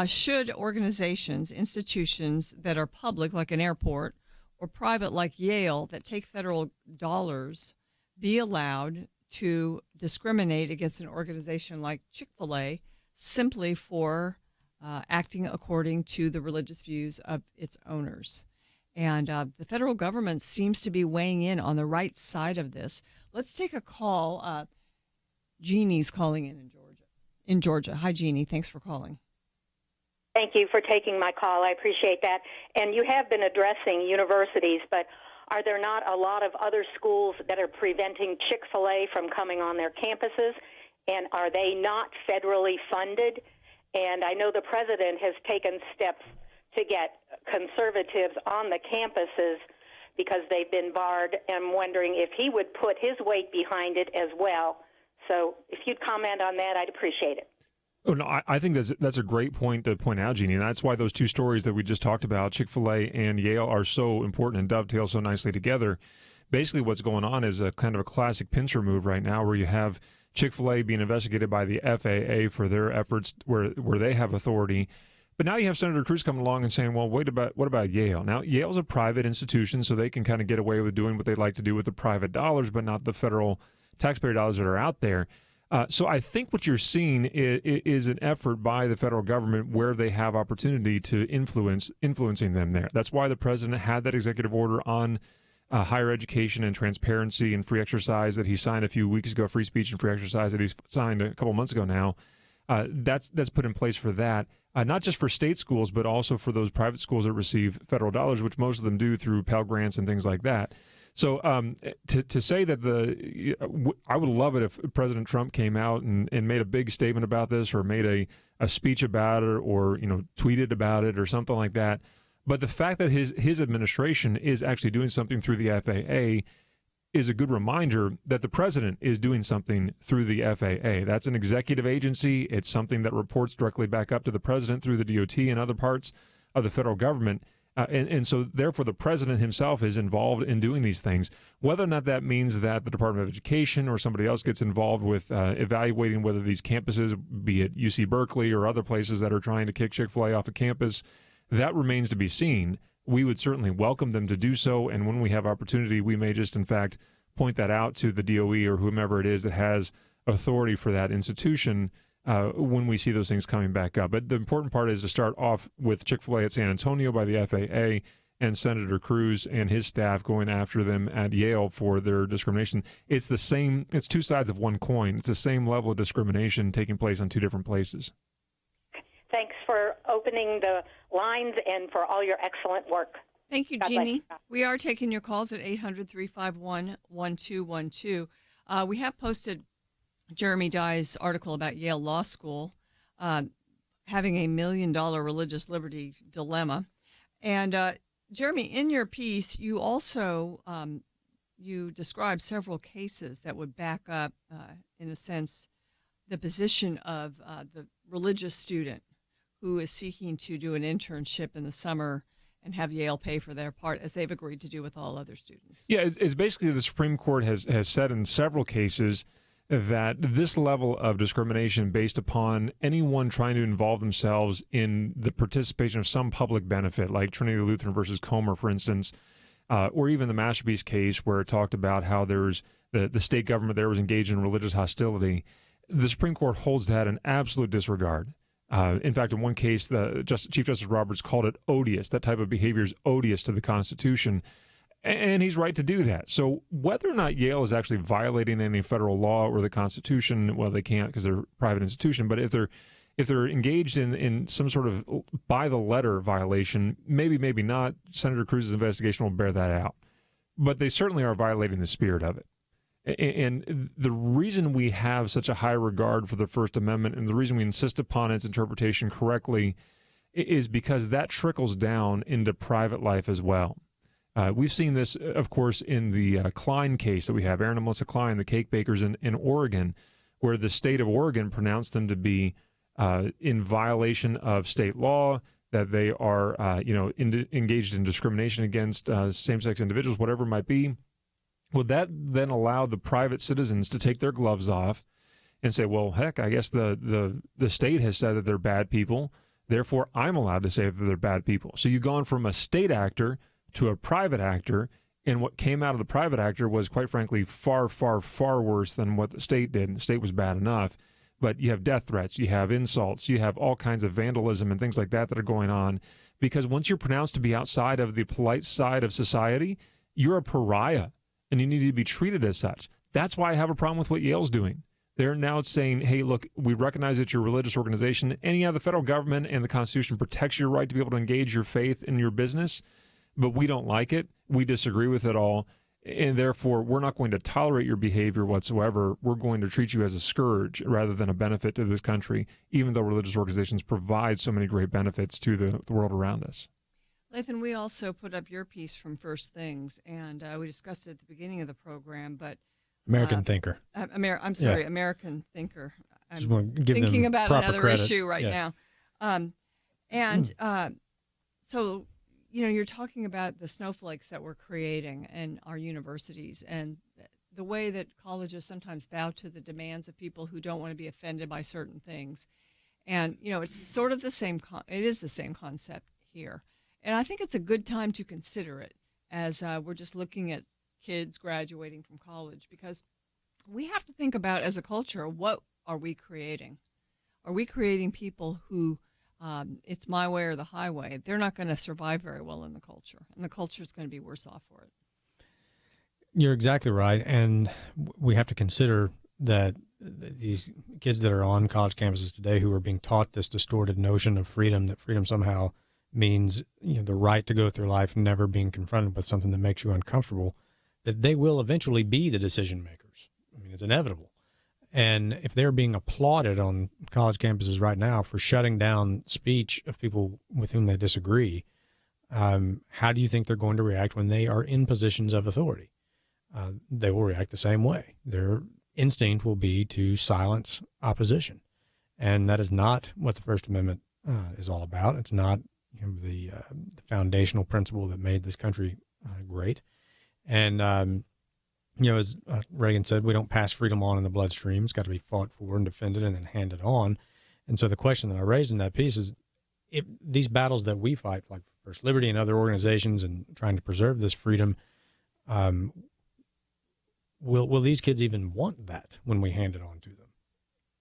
Should organizations, institutions that are public, like an airport, or private like Yale that take federal dollars be allowed to discriminate against an organization like Chick-fil-A simply for acting according to the religious views of its owners? And the federal government seems to be weighing in on the right side of this. Let's take a call. Jeannie's calling in Georgia. Hi, Jeannie. Thanks for calling. Thank you for taking my call. I appreciate that. And you have been addressing universities, but are there not a lot of other schools that are preventing Chick-fil-A from coming on their campuses? And are they not federally funded? And I know the president has taken steps to get conservatives on the campuses because they've been barred. I'm wondering if he would put his weight behind it as well. So if you'd comment on that, I'd appreciate it. Oh, no, I think that's a great point to point out, Jeannie, and that's why those two stories that we just talked about, Chick-fil-A and Yale, are so important and dovetail so nicely together, basically what's going on is a kind of a classic pincer move right now, where you have Chick-fil-A being investigated by the FAA for their efforts where they have authority. But now you have Senator Cruz coming along and saying, well, what about Yale? Now, Yale's a private institution, so they can kind of get away with doing what they like to do with the private dollars, but not the federal taxpayer dollars that are out there. So I think what you're seeing is an effort by the federal government where they have opportunity to influencing them there. That's why the president had that executive order on higher education and transparency and free exercise that he signed a few weeks ago, free speech and free exercise that he's signed a couple months ago now. That's put in place for that, not just for state schools, but also for those private schools that receive federal dollars, which most of them do through Pell Grants and things like that. So to say that I would love it if President Trump came out and made a big statement about this, or made a speech about it, or tweeted about it or something like that. But the fact that his administration is actually doing something through the FAA is a good reminder that the president is doing something through the FAA. That's an executive agency. It's something that reports directly back up to the president through the DOT and other parts of the federal government. And so, therefore, the president himself is involved in doing these things. Whether or not that means that the Department of Education or somebody else gets involved with evaluating whether these campuses, be it UC Berkeley or other places that are trying to kick Chick-fil-A off of campus, that remains to be seen. We would certainly welcome them to do so, and when we have opportunity, we may just, in fact, point that out to the DOE or whomever it is that has authority for that institution when we see those things coming back up. But the important part is to start off with Chick-fil-A at San Antonio by the FAA and Senator Cruz and his staff going after them at Yale for their discrimination. It's the same. It's two sides of one coin. It's the same level of discrimination taking place on two different places. Thanks for opening the lines and for all your excellent work. Thank you, God Jeannie. bless you. We are taking your calls at 800-351-1212. We have posted Jeremy Dye's article about Yale Law School having a $1 million religious liberty dilemma. And Jeremy, in your piece, you also you describe several cases that would back up, in a sense, the position of the religious student who is seeking to do an internship in the summer and have Yale pay for their part, as they've agreed to do with all other students. Yeah, it's basically the Supreme Court has said in several cases that this level of discrimination based upon anyone trying to involve themselves in the participation of some public benefit, like Trinity Lutheran versus Comer, for instance, or even the Masterpiece case where it talked about how there's the state government there was engaged in religious hostility. The Supreme Court holds that in absolute disregard. In fact, in one case, Chief Justice Roberts called it odious. That type of behavior is odious to the Constitution, and he's right to do that. So whether or not Yale is actually violating any federal law or the Constitution, well, they can't because they're a private institution, but if they're engaged in some sort of by-the-letter violation, maybe not, Senator Cruz's investigation will bear that out. But they certainly are violating the spirit of it. And the reason we have such a high regard for the First Amendment and the reason we insist upon its interpretation correctly is because that trickles down into private life as well. We've seen this, of course, in the Klein case that we have, Aaron and Melissa Klein, the cake bakers in Oregon, where the state of Oregon pronounced them to be in violation of state law, that they are engaged in discrimination against same-sex individuals, whatever it might be. Well, that then allowed the private citizens to take their gloves off and say, well, heck, I guess the state has said that they're bad people, therefore I'm allowed to say that they're bad people. So you've gone from a state actor to a private actor, and what came out of the private actor was, quite frankly, far, far, far worse than what the state did. And the state was bad enough. But you have death threats, you have insults, you have all kinds of vandalism and things like that are going on. Because once you're pronounced to be outside of the polite side of society, you're a pariah. And you need to be treated as such. That's why I have a problem with what Yale's doing. They're now saying, hey, look, we recognize that you're a religious organization, and the federal government and the Constitution protects your right to be able to engage your faith in your business, but we don't like it. We disagree with it all, and therefore we're not going to tolerate your behavior whatsoever. We're going to treat you as a scourge rather than a benefit to this country, even though religious organizations provide so many great benefits to the world around us. Lathan, we also put up your piece from First Things, and we discussed it at the beginning of the program. But American Thinker. American Thinker. I'm Just want to give thinking them about proper another credit. issue right now. So you're talking about the snowflakes that we're creating in our universities and the way that colleges sometimes bow to the demands of people who don't want to be offended by certain things. And, it's sort of the same, it is the same concept here. And I think it's a good time to consider it as we're just looking at kids graduating from college, because we have to think about, as a culture, what are we creating? Are we creating people who it's my way or the highway? They're not going to survive very well in the culture, and the culture is going to be worse off for it. You're exactly right, and we have to consider that these kids that are on college campuses today who are being taught this distorted notion of freedom, that freedom somehow means the right to go through life never being confronted with something that makes you uncomfortable, that they will eventually be the decision makers. I mean, it's inevitable. And if they're being applauded on college campuses right now for shutting down speech of people with whom they disagree, how do you think they're going to react when they are in positions of authority? They will react the same way. Their instinct will be to silence opposition. And that is not what the First Amendment is all about. It's not the foundational principle that made this country great. And, as Reagan said, we don't pass freedom on in the bloodstream. It's got to be fought for and defended and then handed on. And so the question that I raised in that piece is, if these battles that we fight, like First Liberty and other organizations, and trying to preserve this freedom, will these kids even want that when we hand it on to them?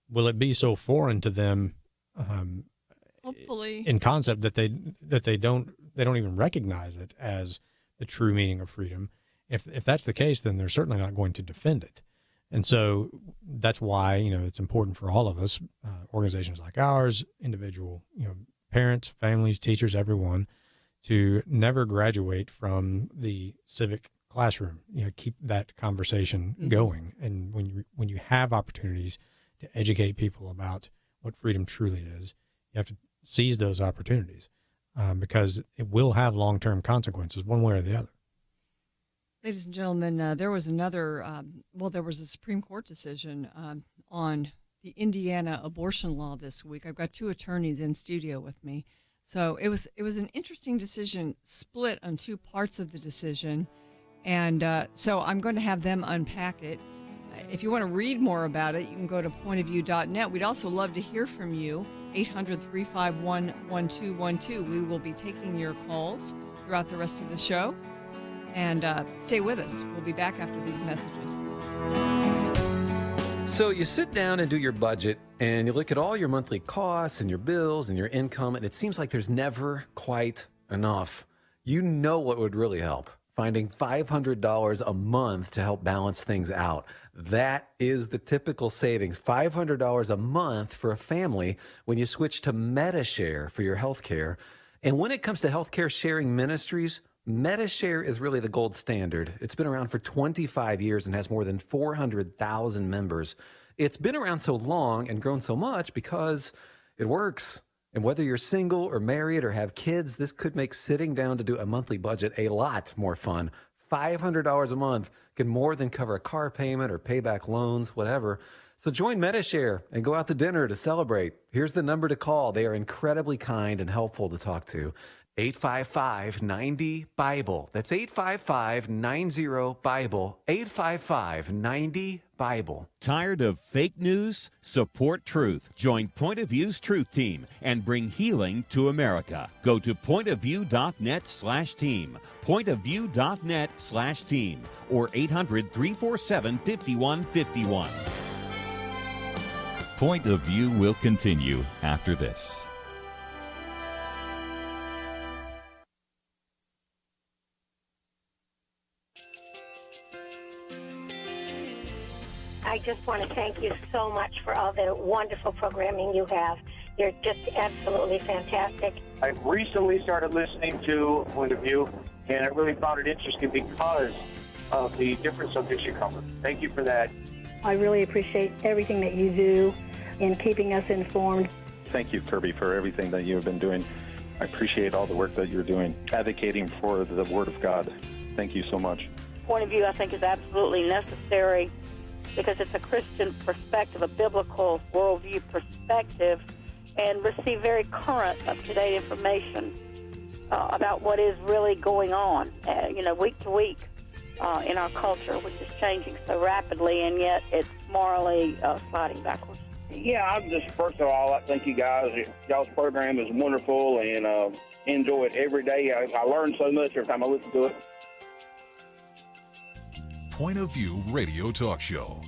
Will it be so foreign to them, hopefully, in concept that they don't even recognize it as the true meaning of freedom? If that's the case, then they're certainly not going to defend it. And so that's why, it's important for all of us, organizations like ours, individual, parents, families, teachers, everyone, to never graduate from the civic classroom. Keep that conversation going. And when you have opportunities to educate people about what freedom truly is, you have to seize those opportunities, because it will have long-term consequences one way or the other. Ladies and gentlemen, there was there was a Supreme Court decision on the Indiana abortion law this week. I've got two attorneys in studio with me. So it was an interesting decision, split on two parts of the decision. And so I'm going to have them unpack it. If you want to read more about it, you can go to pointofview.net. We'd also love to hear from you, 800-351-1212. We will be taking your calls throughout the rest of the show. And stay with us. We'll be back after these messages. So you sit down and do your budget, and you look at all your monthly costs and your bills and your income, and it seems like there's never quite enough. You know what would really help? Finding $500 a month to help balance things out. That is the typical savings, $500 a month for a family when you switch to MediShare for your health care. And when it comes to healthcare sharing ministries, MediShare is really the gold standard. It's been around for 25 years and has more than 400,000 members. It's been around so long and grown so much because it works. And whether you're single or married or have kids, this could make sitting down to do a monthly budget a lot more fun. $500 a month can more than cover a car payment or pay back loans, whatever. So join MediShare and go out to dinner to celebrate. Here's the number to call. They are incredibly kind and helpful to talk to. 855-90-BIBLE. That's 855-90-BIBLE. 855-90-BIBLE. Tired of fake news? Support truth. Join Point of View's Truth Team and bring healing to America. Go to pointofview.net/team. Pointofview.net/team. Or 800-347-5151. Point of View will continue after this. I just want to thank you so much for all the wonderful programming you have. You're just absolutely fantastic. I recently started listening to Point of View, and I really found it interesting because of the different subjects you cover. Thank you for that. I really appreciate everything that you do in keeping us informed. Thank you, Kirby, for everything that you have been doing. I appreciate all the work that you're doing, advocating for the Word of God. Thank you so much. Point of view, I think, is absolutely necessary because it's a Christian perspective, a biblical worldview perspective, and receive very current, up-to-date information. about what is really going on, week to week in our culture, which is changing so rapidly, and yet it's morally sliding backwards. Yeah, I just, first of all, I thank you guys. Y'all's program is wonderful, and enjoy it every day. I learn so much every time I listen to it. Point of View Radio Talk Show.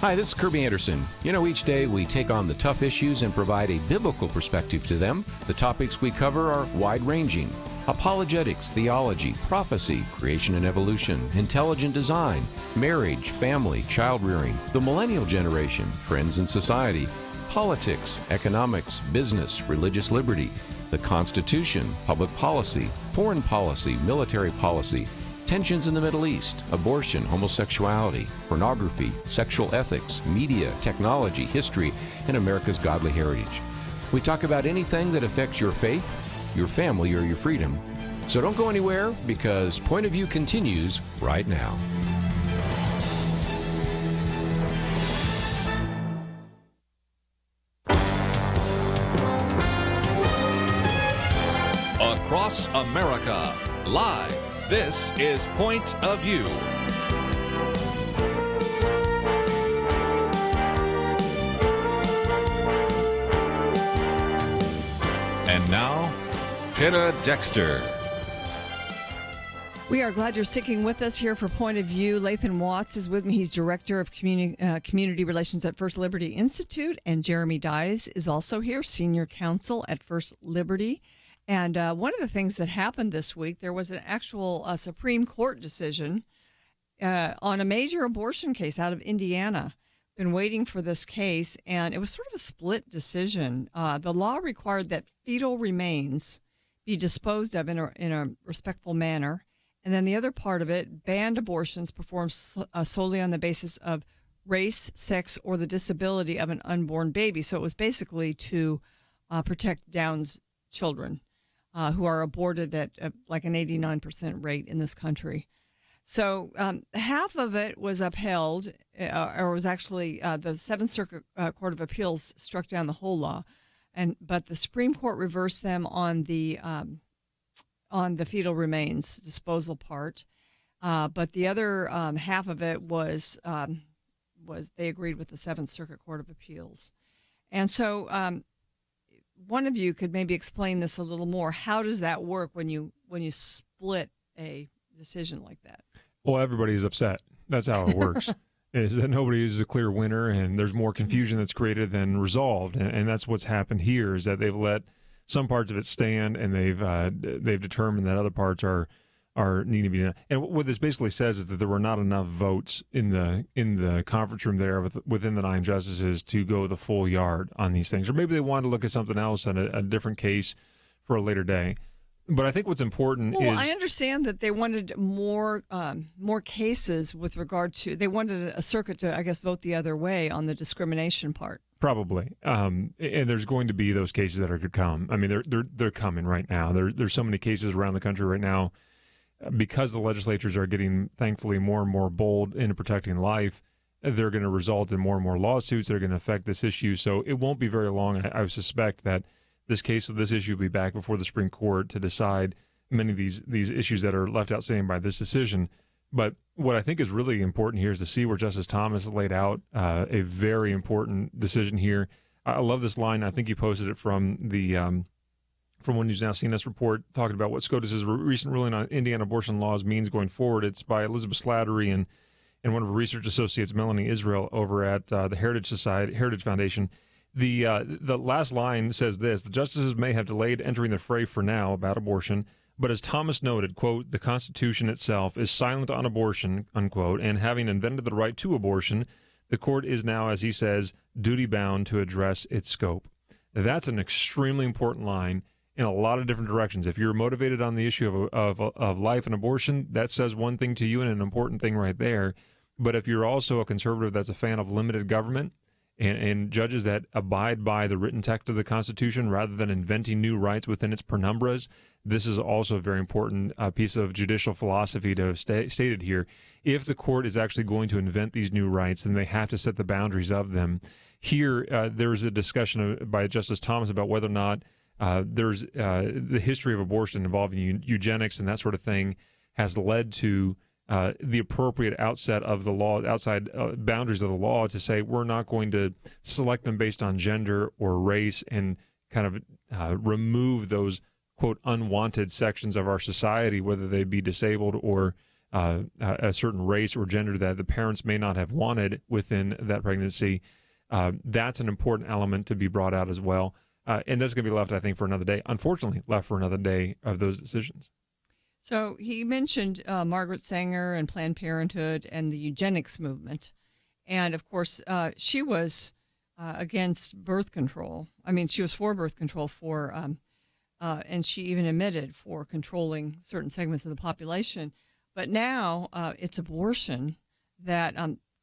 Hi, this is Kirby Anderson. Each day we take on the tough issues and provide a biblical perspective to them. The topics we cover are wide-ranging. Apologetics, theology, prophecy, creation and evolution, intelligent design, marriage, family, child-rearing, the millennial generation, trends in society, politics, economics, business, religious liberty, the Constitution, public policy, foreign policy, military policy, tensions in the Middle East, abortion, homosexuality, pornography, sexual ethics, media, technology, history, and America's godly heritage. We talk about anything that affects your faith, your family, or your freedom. So don't go anywhere, because Point of View continues right now. Across America, live. This is Point of View. And now, Penna Dexter. We are glad you're sticking with us here for Point of View. Lathan Watts is with me. He's Director of Community Relations at First Liberty Institute. And Jeremy Dyes is also here, Senior Counsel at First Liberty. And one of the things that happened this week, there was an actual Supreme Court decision on a major abortion case out of Indiana. Been waiting for this case, and it was sort of a split decision. The law required that fetal remains be disposed of in a respectful manner. And then the other part of it banned abortions performed solely on the basis of race, sex, or the disability of an unborn baby. So it was basically to protect Down's children who are aborted at like an 89% rate in this country. So half of it was upheld, or was actually the Seventh Circuit Court of Appeals struck down the whole law, but the Supreme Court reversed them on the fetal remains disposal part. But the other half of it was they agreed with the Seventh Circuit Court of Appeals, and so. One of you could maybe explain this a little more. How does that work when you split a decision like that? Well, everybody's upset. That's how it works. Is that nobody is a clear winner, and there's more confusion that's created than resolved, and that's what's happened here. Is that they've let some parts of it stand, and they've determined that other parts are need to be done. And what this basically says is that there were not enough votes in the conference room there within the 9 justices to go the full yard on these things, or maybe they wanted to look at something else and a different case for a later day. But I think what's important is... Well, I understand that they wanted more cases with regard to... They wanted a circuit to, I guess, vote the other way on the discrimination part. Probably. And there's going to be those cases that are going to come. I mean, they're coming right now. There's so many cases around the country right now because the legislatures are getting, thankfully, more and more bold in protecting life. They're going to result in more and more lawsuits that are going to affect this issue. So it won't be very long. I suspect that this issue will be back before the Supreme Court to decide many of these issues that are left outstanding by this decision. But what I think is really important here is to see where Justice Thomas laid out a very important decision here. I love this line. I think he posted it from the from One News Now CNS report talking about what SCOTUS's recent ruling on Indiana abortion laws means going forward. It's by Elizabeth Slattery and one of her research associates, Melanie Israel, over at the Heritage Foundation. The last line says this: the justices may have delayed entering the fray for now about abortion, but as Thomas noted, quote, the Constitution itself is silent on abortion, unquote, and having invented the right to abortion, the court is now, as he says, duty-bound to address its scope. That's an extremely important line in a lot of different directions. If you're motivated on the issue of life and abortion, that says one thing to you and an important thing right there. But if you're also a conservative that's a fan of limited government and judges that abide by the written text of the Constitution rather than inventing new rights within its penumbras, this is also a very important piece of judicial philosophy to have stated here. If the court is actually going to invent these new rights, then they have to set the boundaries of them. Here, there's a discussion by Justice Thomas about whether or not there's the history of abortion involving eugenics and that sort of thing has led to the appropriate outside boundaries of the law to say we're not going to select them based on gender or race and kind of remove those, quote, unwanted sections of our society, whether they be disabled or a certain race or gender that the parents may not have wanted within that pregnancy. That's an important element to be brought out as well. And that's going to be left, I think, for another day. Unfortunately, left for another day of those decisions. So he mentioned Margaret Sanger and Planned Parenthood and the eugenics movement. And, of course, she was against birth control. I mean, she was for birth control and she even admitted for controlling certain segments of the population. But now it's abortion that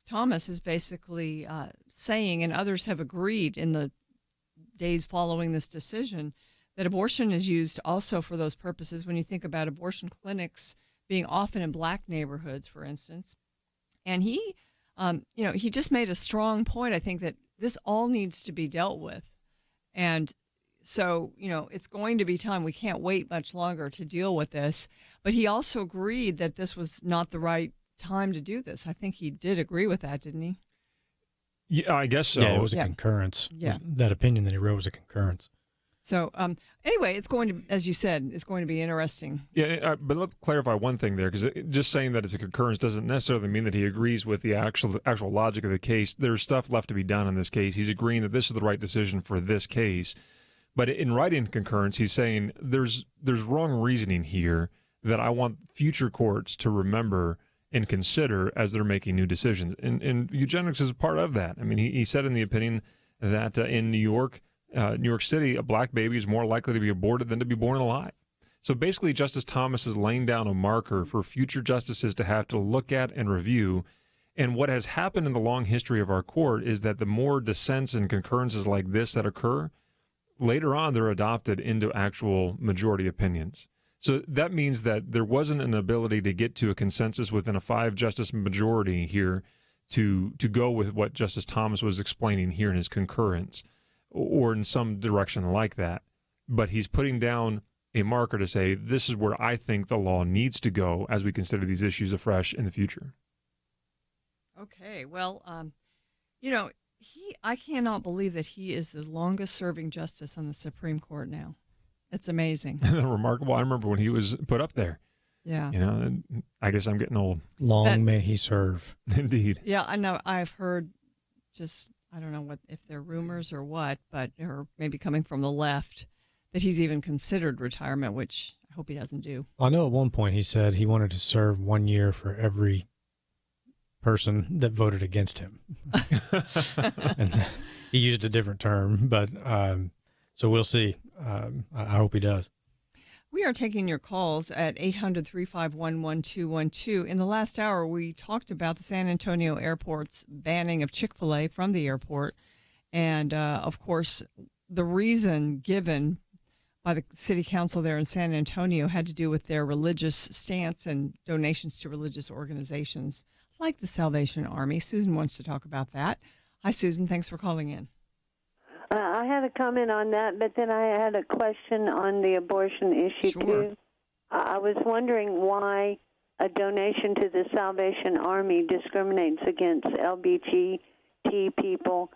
Thomas is basically saying, and others have agreed in the days following this decision, that abortion is used also for those purposes when you think about abortion clinics being often in black neighborhoods, for instance. And he, he just made a strong point, I think, that this all needs to be dealt with. And so, it's going to be time. We can't wait much longer to deal with this. But he also agreed that this was not the right time to do this. I think he did agree with that, didn't he? Yeah, I guess so. Yeah, it was a concurrence. Yeah. That opinion that he wrote was a concurrence. So anyway, it's going to, as you said, it's going to be interesting. Yeah, but let me clarify one thing there, because just saying that it's a concurrence doesn't necessarily mean that he agrees with the actual logic of the case. There's stuff left to be done in this case. He's agreeing that this is the right decision for this case. But in writing concurrence, he's saying there's wrong reasoning here that I want future courts to remember and consider as they're making new decisions. And eugenics is a part of that. I mean, he said in the opinion that in New York City, a black baby is more likely to be aborted than to be born alive. So basically, Justice Thomas is laying down a marker for future justices to have to look at and review. And what has happened in the long history of our court is that the more dissents and concurrences like this that occur, later on they're adopted into actual majority opinions. So that means that there wasn't an ability to get to a consensus within a 5-justice majority here to go with what Justice Thomas was explaining here in his concurrence, or in some direction like that. But he's putting down a marker to say, this is where I think the law needs to go as we consider these issues afresh in the future. Okay, well, I cannot believe that he is the longest serving justice on the Supreme Court now. It's amazing. Remarkable. I remember when he was put up there. Yeah. I guess I'm getting old. Long may he serve. Indeed. Yeah, I know. I've heard I don't know if they're rumors or what, or maybe coming from the left, that he's even considered retirement, which I hope he doesn't do. I know at one point he said he wanted to serve 1 year for every person that voted against him. And he used a different term, but so we'll see. I hope he does. We are taking your calls at 800-351-1212. In the last hour, we talked about the San Antonio airport's banning of Chick-fil-A from the airport. And, of course, the reason given by the city council there in San Antonio had to do with their religious stance and donations to religious organizations like the Salvation Army. Susan wants to talk about that. Hi, Susan. Thanks for calling in. I had a comment on that, but then I had a question on the abortion issue, too. I was wondering why a donation to the Salvation Army discriminates against LGBT people.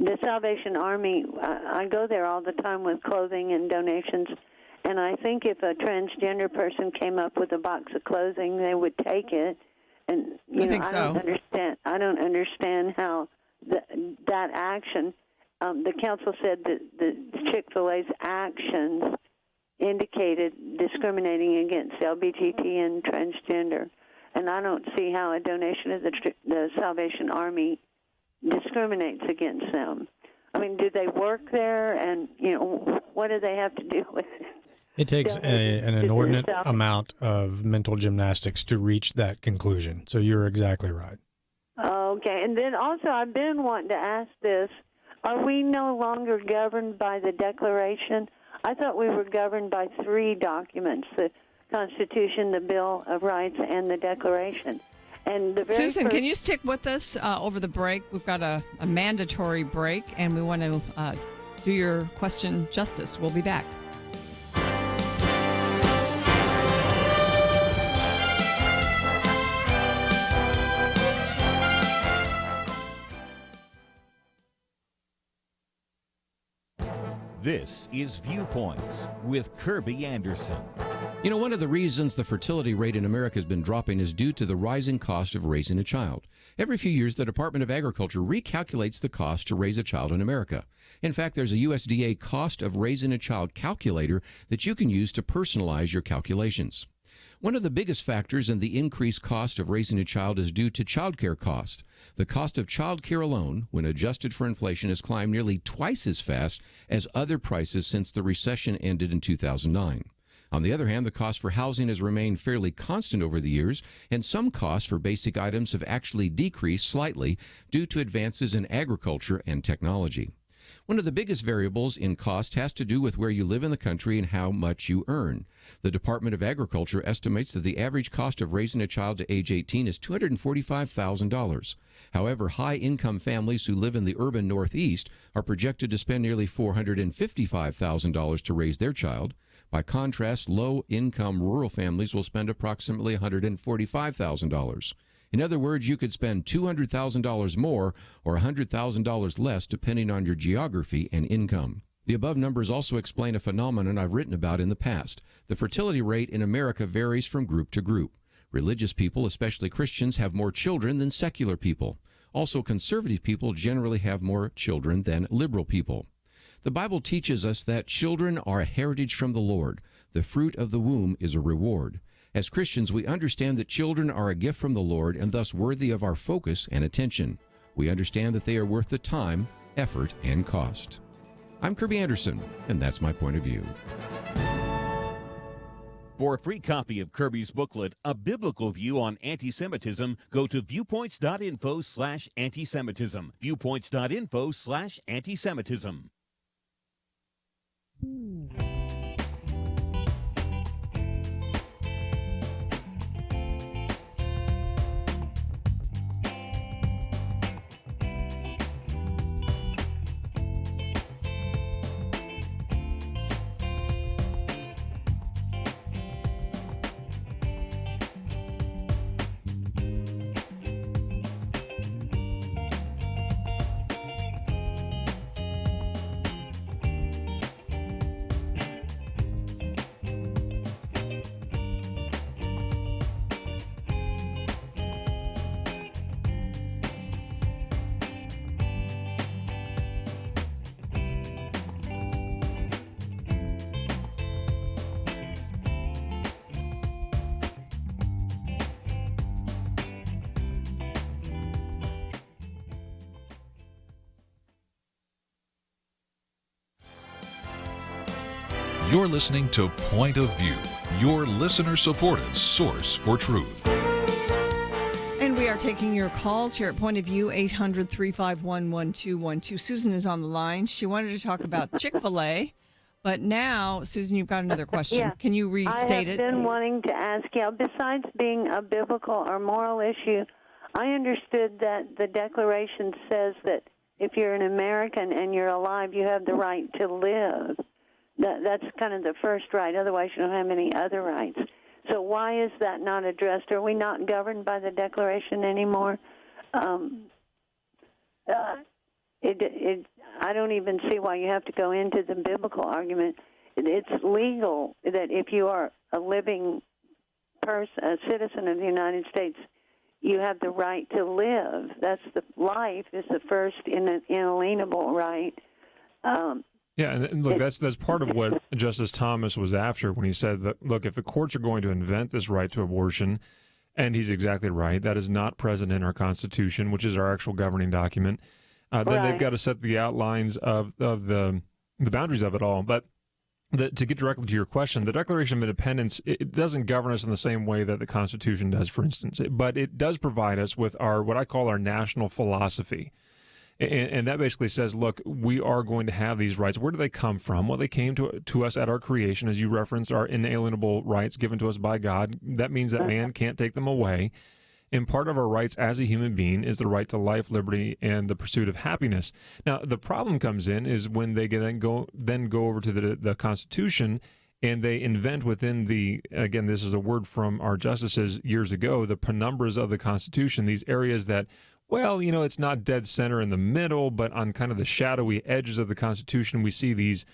The Salvation Army, I go there all the time with clothing and donations, and I think if a transgender person came up with a box of clothing, they would take it. And I think so. I don't understand how that action. The council said that the Chick-fil-A's actions indicated discriminating against LGBT and transgender, and I don't see how a donation of the Salvation Army discriminates against them. I mean, do they work there, and what do they have to do with it? It takes an inordinate amount of mental gymnastics to reach that conclusion. So you're exactly right. Okay, and then also I've been wanting to ask this. Are we no longer governed by the Declaration? I thought we were governed by 3 documents, the Constitution, the Bill of Rights, and the Declaration. And Susan, can you stick with us over the break? We've got a mandatory break, and we want to do your question justice. We'll be back. This is Viewpoints with Kirby Anderson. You know, one of the reasons the fertility rate in America has been dropping is due to the rising cost of raising a child. Every few years, the Department of Agriculture recalculates the cost to raise a child in America. In fact, there's a USDA cost of raising a child calculator that you can use to personalize your calculations. One of the biggest factors in the increased cost of raising a child is due to child care costs. The cost of child care alone, when adjusted for inflation, has climbed nearly twice as fast as other prices since the recession ended in 2009. On the other hand, the cost for housing has remained fairly constant over the years, and some costs for basic items have actually decreased slightly due to advances in agriculture and technology. One of the biggest variables in cost has to do with where you live in the country and how much you earn. The Department of Agriculture estimates that the average cost of raising a child to age 18 is $245,000. However, high-income families who live in the urban Northeast are projected to spend nearly $455,000 to raise their child. By contrast, low-income rural families will spend approximately $145,000. In other words, you could spend $200,000 more or $100,000 less depending on your geography and income. The above numbers also explain a phenomenon I've written about in the past. The fertility rate in America varies from group to group. Religious people, especially Christians, have more children than secular people. Also, conservative people generally have more children than liberal people. The Bible teaches us that children are a heritage from the Lord. The fruit of the womb is a reward. As Christians, we understand that children are a gift from the Lord and thus worthy of our focus and attention. We understand that they are worth the time, effort, and cost. I'm Kirby Anderson, and that's my point of view. For a free copy of Kirby's booklet, A Biblical View on Anti-Semitism, go to viewpoints.info/antisemitism. Viewpoints.info/antisemitism. You're listening to Point of View, your listener-supported source for truth. And we are taking your calls here at Point of View, 800-351-1212. Susan is on the line. She wanted to talk about Chick-fil-A, but now, Susan, you've got another question. Yeah. Can you restate it? I have been wanting to ask you, besides being a biblical or moral issue, I understood that the Declaration says that if you're an American and you're alive, you have the right to live. That's kind of the first right. Otherwise, you don't have any other rights. So why is that not addressed? Are we not governed by the Declaration anymore? I don't even see why you have to go into the biblical argument. It's legal that if you are a living person, a citizen of the United States, you have the right to live. That's the life is the first inalienable right. Yeah, and look, that's part of what Justice Thomas was after when he said that, look, if the courts are going to invent this right to abortion, and he's exactly right, that is not present in our Constitution, which is our actual governing document, then they've got to set the outlines of the boundaries of it all. But to get directly to your question, the Declaration of Independence, it doesn't govern us in the same way that the Constitution does, for instance, but it does provide us with what I call our national philosophy. And that basically says, look, we are going to have these rights. Where do they come from? Well, they came to us at our creation, as you referenced, our inalienable rights given to us by God. That means that man can't take them away. And part of our rights as a human being is the right to life, liberty, and the pursuit of happiness. Now, the problem comes in is when they then go over to the Constitution, and they invent within again, this is a word from our justices years ago, the penumbras of the Constitution, these areas that Well, it's not dead center in the middle, but on kind of the shadowy edges of the Constitution, we see these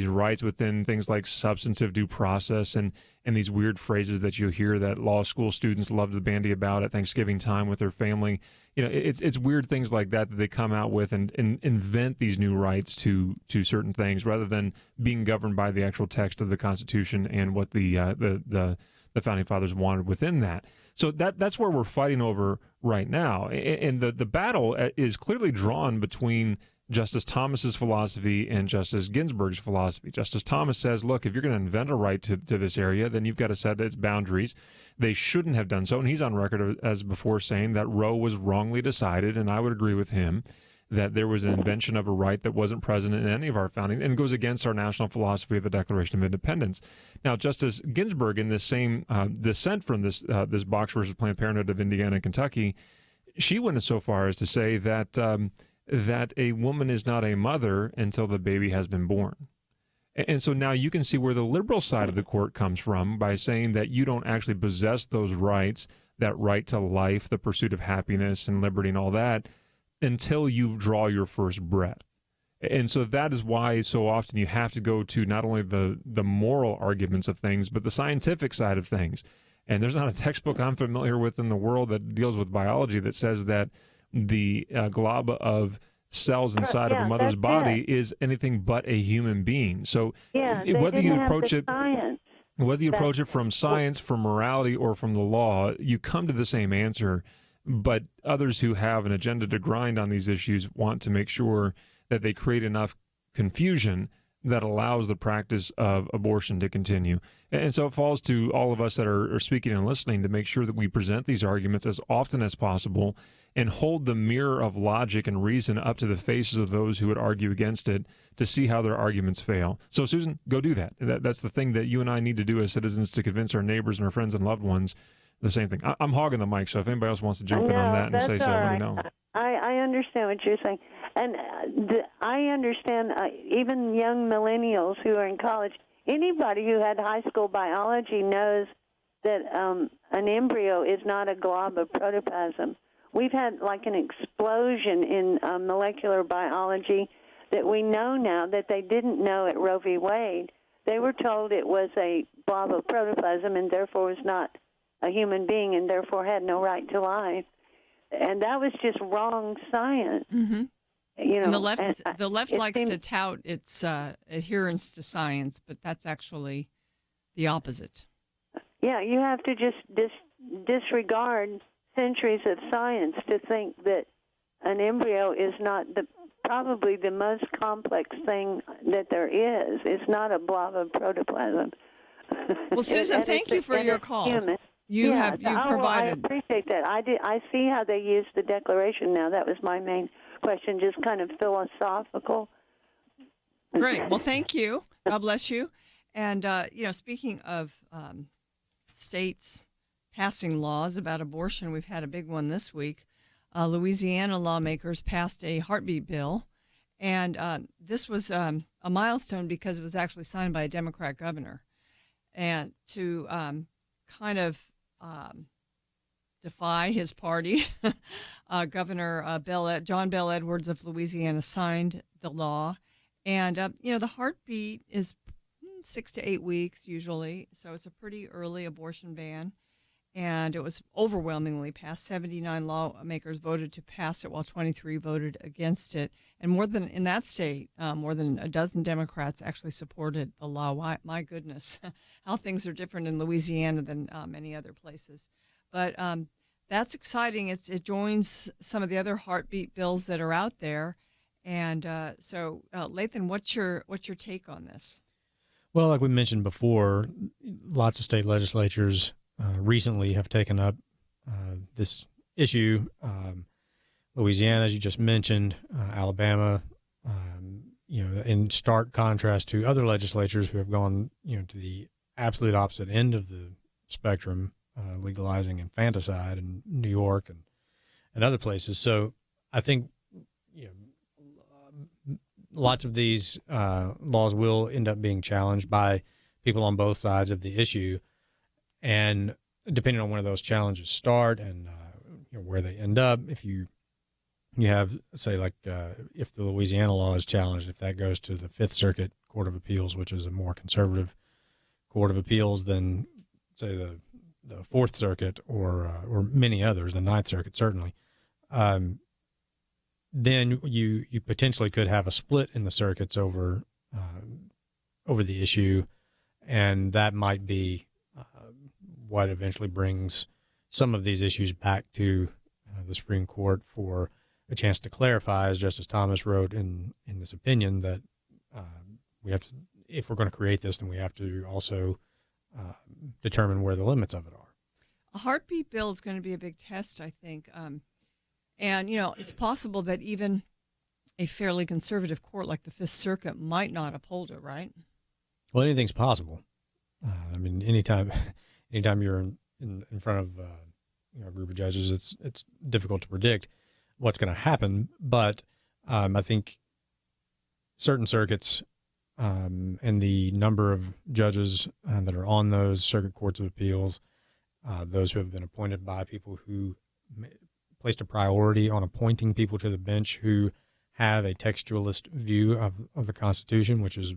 rights within things like substantive due process and these weird phrases that you hear that law school students love to bandy about at Thanksgiving time with their family. It's weird things like that they come out with and invent these new rights to certain things rather than being governed by the actual text of the Constitution and what the Founding Fathers wanted within that. So that's where we're fighting over right now. And the battle is clearly drawn between Justice Thomas's philosophy and Justice Ginsburg's philosophy. Justice Thomas says, look, if you're going to invent a right to this area, then you've got to set its boundaries. They shouldn't have done so. And he's on record as before saying that Roe was wrongly decided, and I would agree with him that there was an invention of a right that wasn't present in any of our founding and goes against our national philosophy of the Declaration of Independence. Now, Justice Ginsburg, in this same dissent from this Box versus Planned Parenthood of Indiana and Kentucky, she went so far as to say that that a woman is not a mother until the baby has been born. And so now you can see where the liberal side of the court comes from by saying that you don't actually possess those rights, that right to life, the pursuit of happiness and liberty and all that, until you draw your first breath. And so that is why so often you have to go to not only the moral arguments of things, but the scientific side of things. And there's not a textbook I'm familiar with in the world that deals with biology that says that the glob of cells inside of a mother's body is anything but a human being. So whether you approach it from science, from morality, or from the law, you come to the same answer. But others who have an agenda to grind on these issues want to make sure that they create enough confusion that allows the practice of abortion to continue. And so it falls to all of us that are speaking and listening to make sure that we present these arguments as often as possible and hold the mirror of logic and reason up to the faces of those who would argue against it to see how their arguments fail. So, Susan, go do that. That's the thing that you and I need to do as citizens to convince our neighbors and our friends and loved ones the same thing. I'm hogging the mic, so if anybody else wants to jump in on that and say so, let me know. I understand what you're saying. And I understand even young millennials who are in college, anybody who had high school biology knows that an embryo is not a glob of protoplasm. We've had like an explosion in molecular biology that we know now that they didn't know at Roe v. Wade. They were told it was a blob of protoplasm and therefore was not a human being and therefore had no right to life. And that was just wrong science. Mm-hmm. And the left likes to tout its adherence to science, but that's actually the opposite. Yeah, you have to just disregard centuries of science to think that an embryo is not probably the most complex thing that there is. It's not a blob of protoplasm. Well, Susan, thank you for your call. Human. You've I provided. appreciate that. I see how they use the Declaration now. That was my main question, just kind of philosophical. Great. Well, thank you. God bless you. And, speaking of states passing laws about abortion, we've had a big one this week. Louisiana lawmakers passed a heartbeat bill. And this was a milestone because it was actually signed by a Democrat governor. And to kind of defy his party, Governor John Bel Edwards of Louisiana signed the law. And, the heartbeat is 6 to 8 weeks usually, so it's a pretty early abortion ban. And it was overwhelmingly passed. 79 lawmakers voted to pass it, while 23 voted against it. And in that state, more than a dozen Democrats actually supported the law. Why, my goodness, how things are different in Louisiana than many other places. But that's exciting. It joins some of the other heartbeat bills that are out there. And so, Lathan, what's your take on this? Well, like we mentioned before, lots of state legislatures recently have taken up this issue. Louisiana, as you just mentioned, Alabama, in stark contrast to other legislatures who have gone, to the absolute opposite end of the spectrum, legalizing infanticide in New York and other places. So I think, lots of these laws will end up being challenged by people on both sides of the issue. And depending on where those challenges start and where they end up, if you you have, say, like if the Louisiana law is challenged, if that goes to the Fifth Circuit Court of Appeals, which is a more conservative Court of Appeals than, say, the Fourth Circuit or many others, the Ninth Circuit certainly, then you potentially could have a split in the circuits over the issue, and that might be what eventually brings some of these issues back to the Supreme Court for a chance to clarify, as Justice Thomas wrote in this opinion, that we have to, if we're going to create this, then we have to also determine where the limits of it are. A heartbeat bill is going to be a big test, I think. And, it's possible that even a fairly conservative court like the Fifth Circuit might not uphold it, right? Well, anything's possible. I mean, anytime you're in front of a group of judges, it's difficult to predict what's going to happen. But I think certain circuits and the number of judges that are on those circuit courts of appeals, those who have been appointed by people who placed a priority on appointing people to the bench who have a textualist view of the Constitution, which is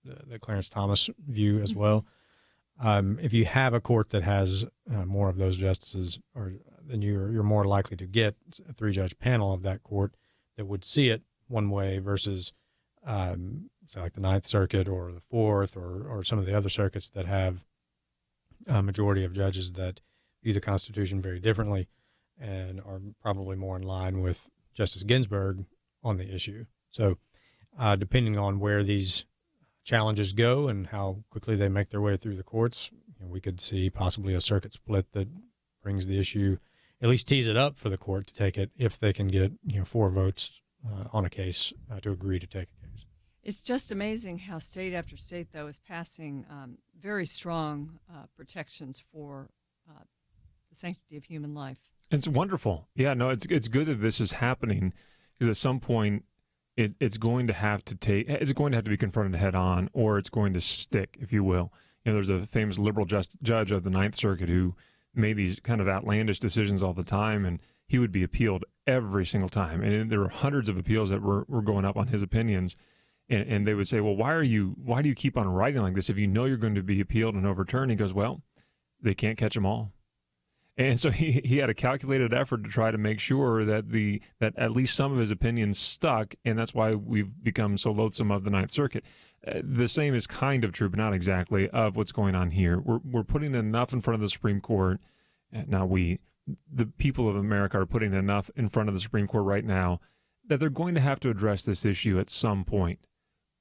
the Clarence Thomas view as well. If you have a court that has more of those justices, then you're more likely to get a three-judge panel of that court that would see it one way versus, say, like the Ninth Circuit or the Fourth or some of the other circuits that have a majority of judges that view the Constitution very differently and are probably more in line with Justice Ginsburg on the issue. So depending on where these challenges go and how quickly they make their way through the courts, we could see possibly a circuit split that brings the issue, at least tees it up for the court to take it if they can get 4 votes on a case to agree to take a case. It's just amazing how state after state, though, is passing very strong protections for the sanctity of human life. It's wonderful. Yeah, no, it's good that this is happening, because at some point it's going to have to be confronted head on, or it's going to stick, if you will. There's a famous liberal judge of the Ninth Circuit who made these kind of outlandish decisions all the time, and he would be appealed every single time. And there were hundreds of appeals that were going up on his opinions, and they would say, well, why do you keep on writing like this if you know you're going to be appealed and overturned? He goes, well, they can't catch them all. And so he had a calculated effort to try to make sure that that at least some of his opinions stuck, and that's why we've become so loathsome of the Ninth Circuit. The same is kind of true, but not exactly, of what's going on here. We're putting enough in front of the Supreme Court. Now the people of America, are putting enough in front of the Supreme Court right now that they're going to have to address this issue at some point.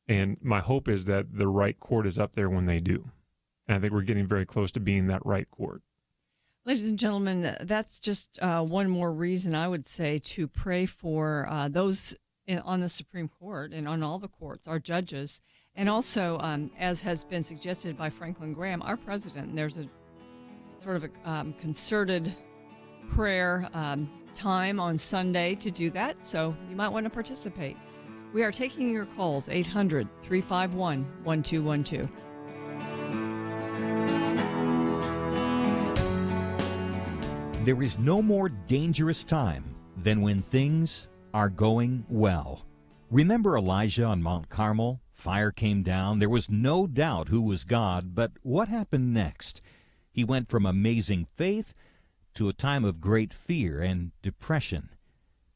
And my hope is that the right court is up there when they do. And I think we're getting very close to being that right court. Ladies and gentlemen, that's just one more reason, I would say, to pray for those on the Supreme Court and on all the courts, our judges, and also, as has been suggested by Franklin Graham, our president. And there's a sort of a concerted prayer time on Sunday to do that, so you might want to participate. We are taking your calls, 800-351-1212. There is no more dangerous time than when things are going well. Remember Elijah on Mount Carmel? Fire came down. There was no doubt who was God, but what happened next? He went from amazing faith to a time of great fear and depression.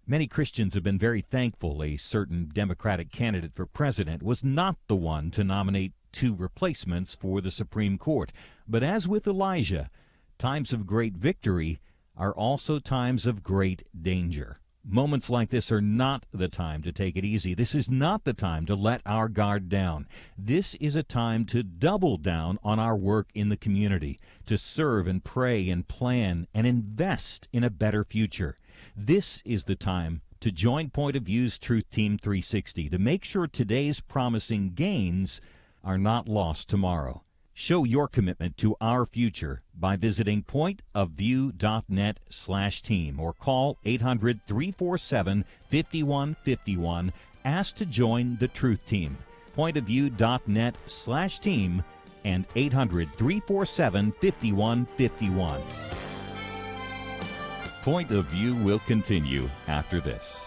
Many Christians have been very thankful a certain Democratic candidate for president was not the one to nominate 2 replacements for the Supreme Court. But as with Elijah, times of great victory are also times of great danger. Moments like this are not the time to take it easy. This is not the time to let our guard down. This is a time to double down on our work in the community, to serve and pray and plan and invest in a better future. This is the time to join Point of View's Truth Team 360 to make sure today's promising gains are not lost tomorrow. Show your commitment to our future by visiting pointofview.net/team or call 800-347-5151. Ask to join the Truth Team. Pointofview.net/team and 800-347-5151. Point of View will continue after this.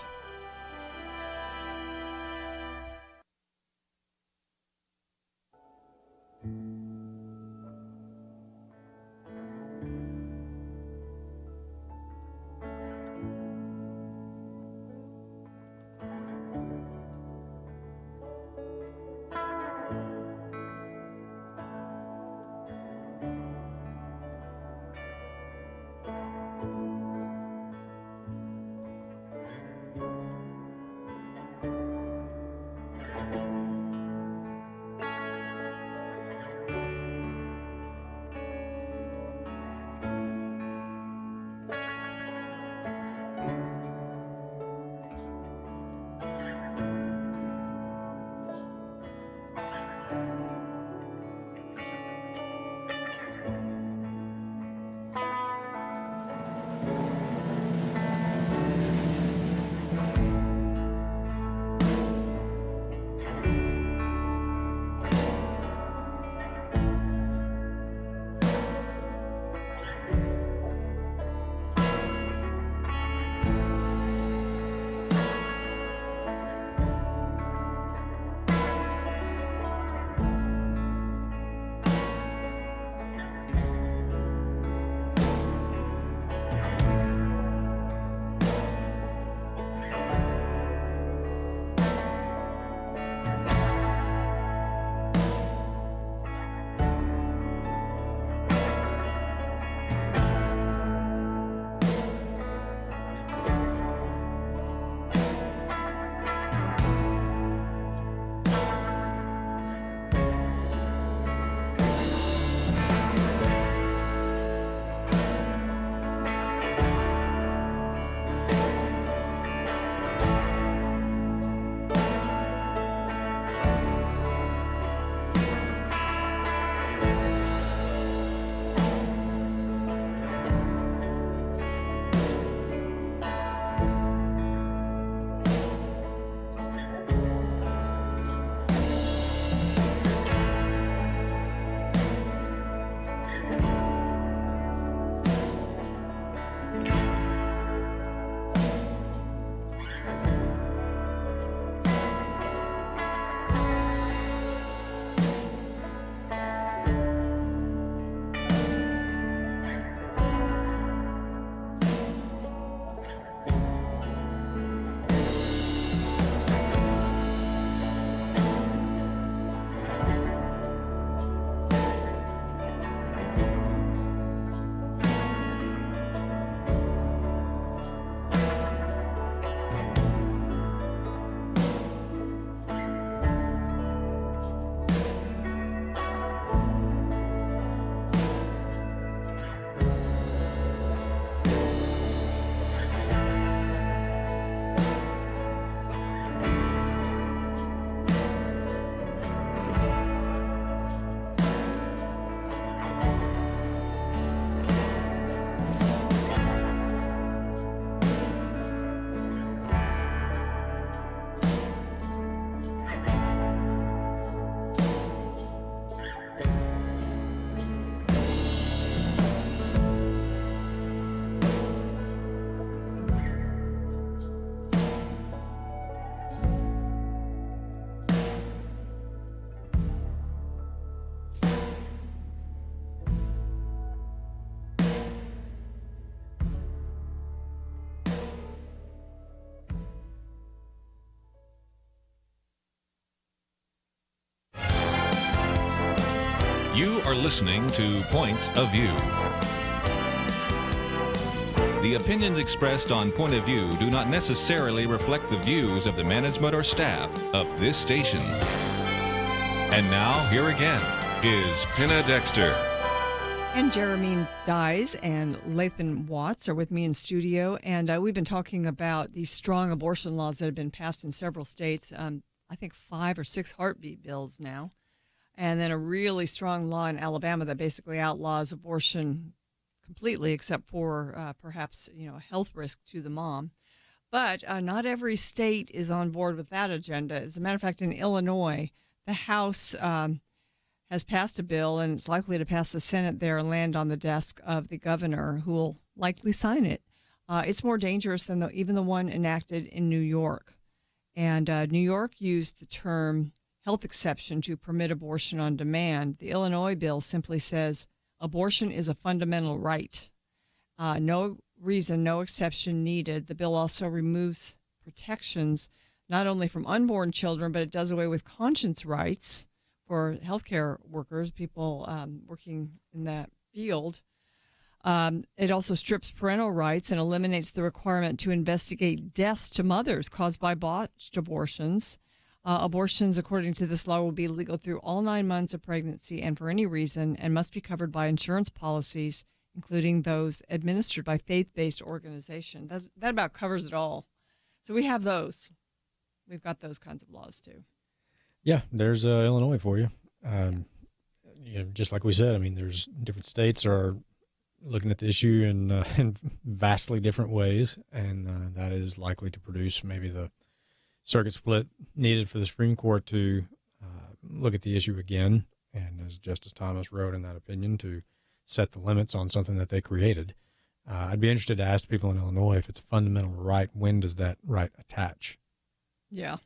You are listening to Point of View. The opinions expressed on Point of View do not necessarily reflect the views of the management or staff of this station. And now, here again, is Penna Dexter. And Jeremy Dyes and Lathan Watts are with me in studio. And we've been talking about these strong abortion laws that have been passed in several states. I think 5 or 6 heartbeat bills now. And then a really strong law in Alabama that basically outlaws abortion completely, except for perhaps a health risk to the mom. But not every state is on board with that agenda. As a matter of fact, in Illinois, the House has passed a bill, and it's likely to pass the Senate there and land on the desk of the governor, who will likely sign it, It's more dangerous than even the one enacted in New York. And New York used the term health exception to permit abortion on demand. The Illinois bill simply says abortion is a fundamental right. No reason, no exception needed. The bill also removes protections not only from unborn children, but it does away with conscience rights for healthcare workers, people working in that field. It also strips parental rights and eliminates the requirement to investigate deaths to mothers caused by botched abortions. Abortions, according to this law, will be legal through all 9 months of pregnancy and for any reason, and must be covered by insurance policies, including those administered by faith-based organizations. That about covers it all. So we have those. We've got those kinds of laws too. Yeah, there's Illinois for you. Just like we said, I mean, there's different states are looking at the issue in vastly different ways, and that is likely to produce maybe the circuit split needed for the Supreme Court to look at the issue again, and as Justice Thomas wrote in that opinion, to set the limits on something that they created. I'd be interested to ask people in Illinois if it's a fundamental right, when does that right attach? Yeah.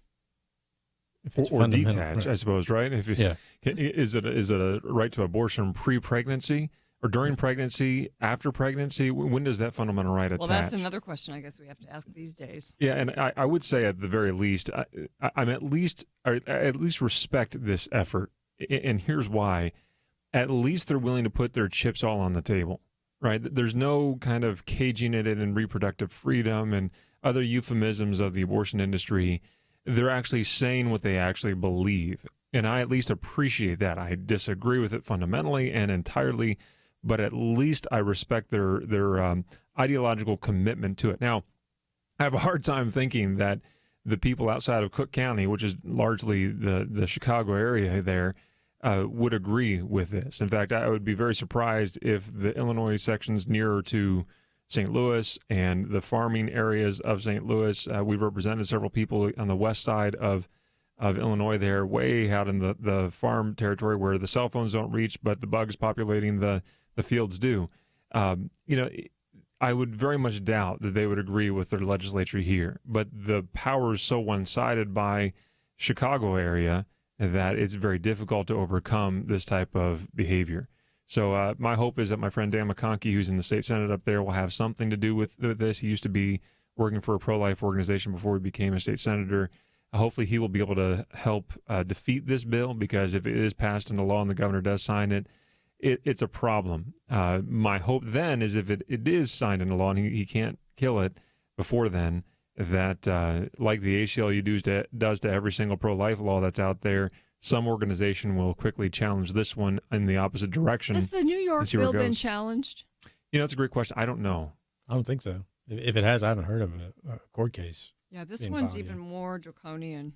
Or detach, right. I suppose, right? Yeah. Is it a right to abortion pre-pregnancy or during pregnancy, after pregnancy? When does that fundamental right attach? Well, that's another question I guess we have to ask these days. Yeah, and I would say at the very least, I at least respect this effort, and here's why. At least they're willing to put their chips all on the table, right? There's no kind of caging it in reproductive freedom and other euphemisms of the abortion industry. They're actually saying what they actually believe, and I at least appreciate that. I disagree with it fundamentally and entirely, but at least I respect their ideological commitment to it. Now, I have a hard time thinking that the people outside of Cook County, which is largely the Chicago area there, would agree with this. In fact, I would be very surprised if the Illinois sections nearer to St. Louis and the farming areas of St. Louis, we've represented several people on the west side of Illinois there, way out in the farm territory where the cell phones don't reach, but the bugs populating the fields do. I would very much doubt that they would agree with their legislature here, but the power is so one-sided by Chicago area that it's very difficult to overcome this type of behavior. So my hope is that my friend Dan McConkey, who's in the state senate up there, will have something to do with this. He used to be working for a pro-life organization before he became a state senator. Hopefully he will be able to help defeat this bill, because if it is passed into law and the governor does sign it, it's a problem. My hope then is if it is signed into law and he can't kill it before then, that like the ACLU does to every single pro-life law that's out there, some organization will quickly challenge this one in the opposite direction. Has the New York bill been challenged? That's a great question. I don't know. I don't think so. If it has, I haven't heard of a court case. Yeah, this one's even more draconian.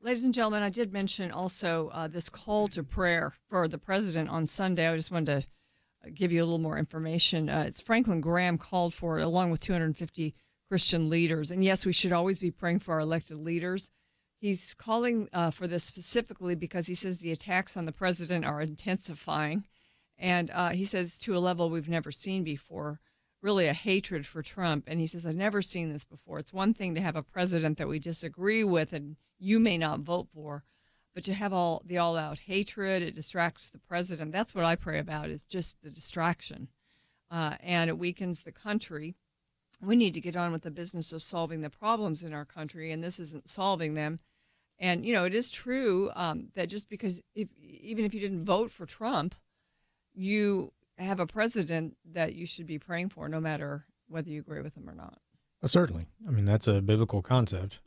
Ladies and gentlemen, I did mention also this call to prayer for the president on Sunday. I just wanted to give you a little more information. It's Franklin Graham called for it, along with 250 Christian leaders. And yes, we should always be praying for our elected leaders. He's calling for this specifically because he says the attacks on the president are intensifying. And he says to a level we've never seen before, really a hatred for Trump. And he says, I've never seen this before. It's one thing to have a president that we disagree with and you may not vote for, but to have the all-out hatred, it distracts the president. That's what I pray about, is just the distraction. And it weakens the country. We need to get on with the business of solving the problems in our country, and this isn't solving them. And, it is true that just because even if you didn't vote for Trump, you have a president that you should be praying for, no matter whether you agree with him or not. Certainly. I mean, that's a biblical concept,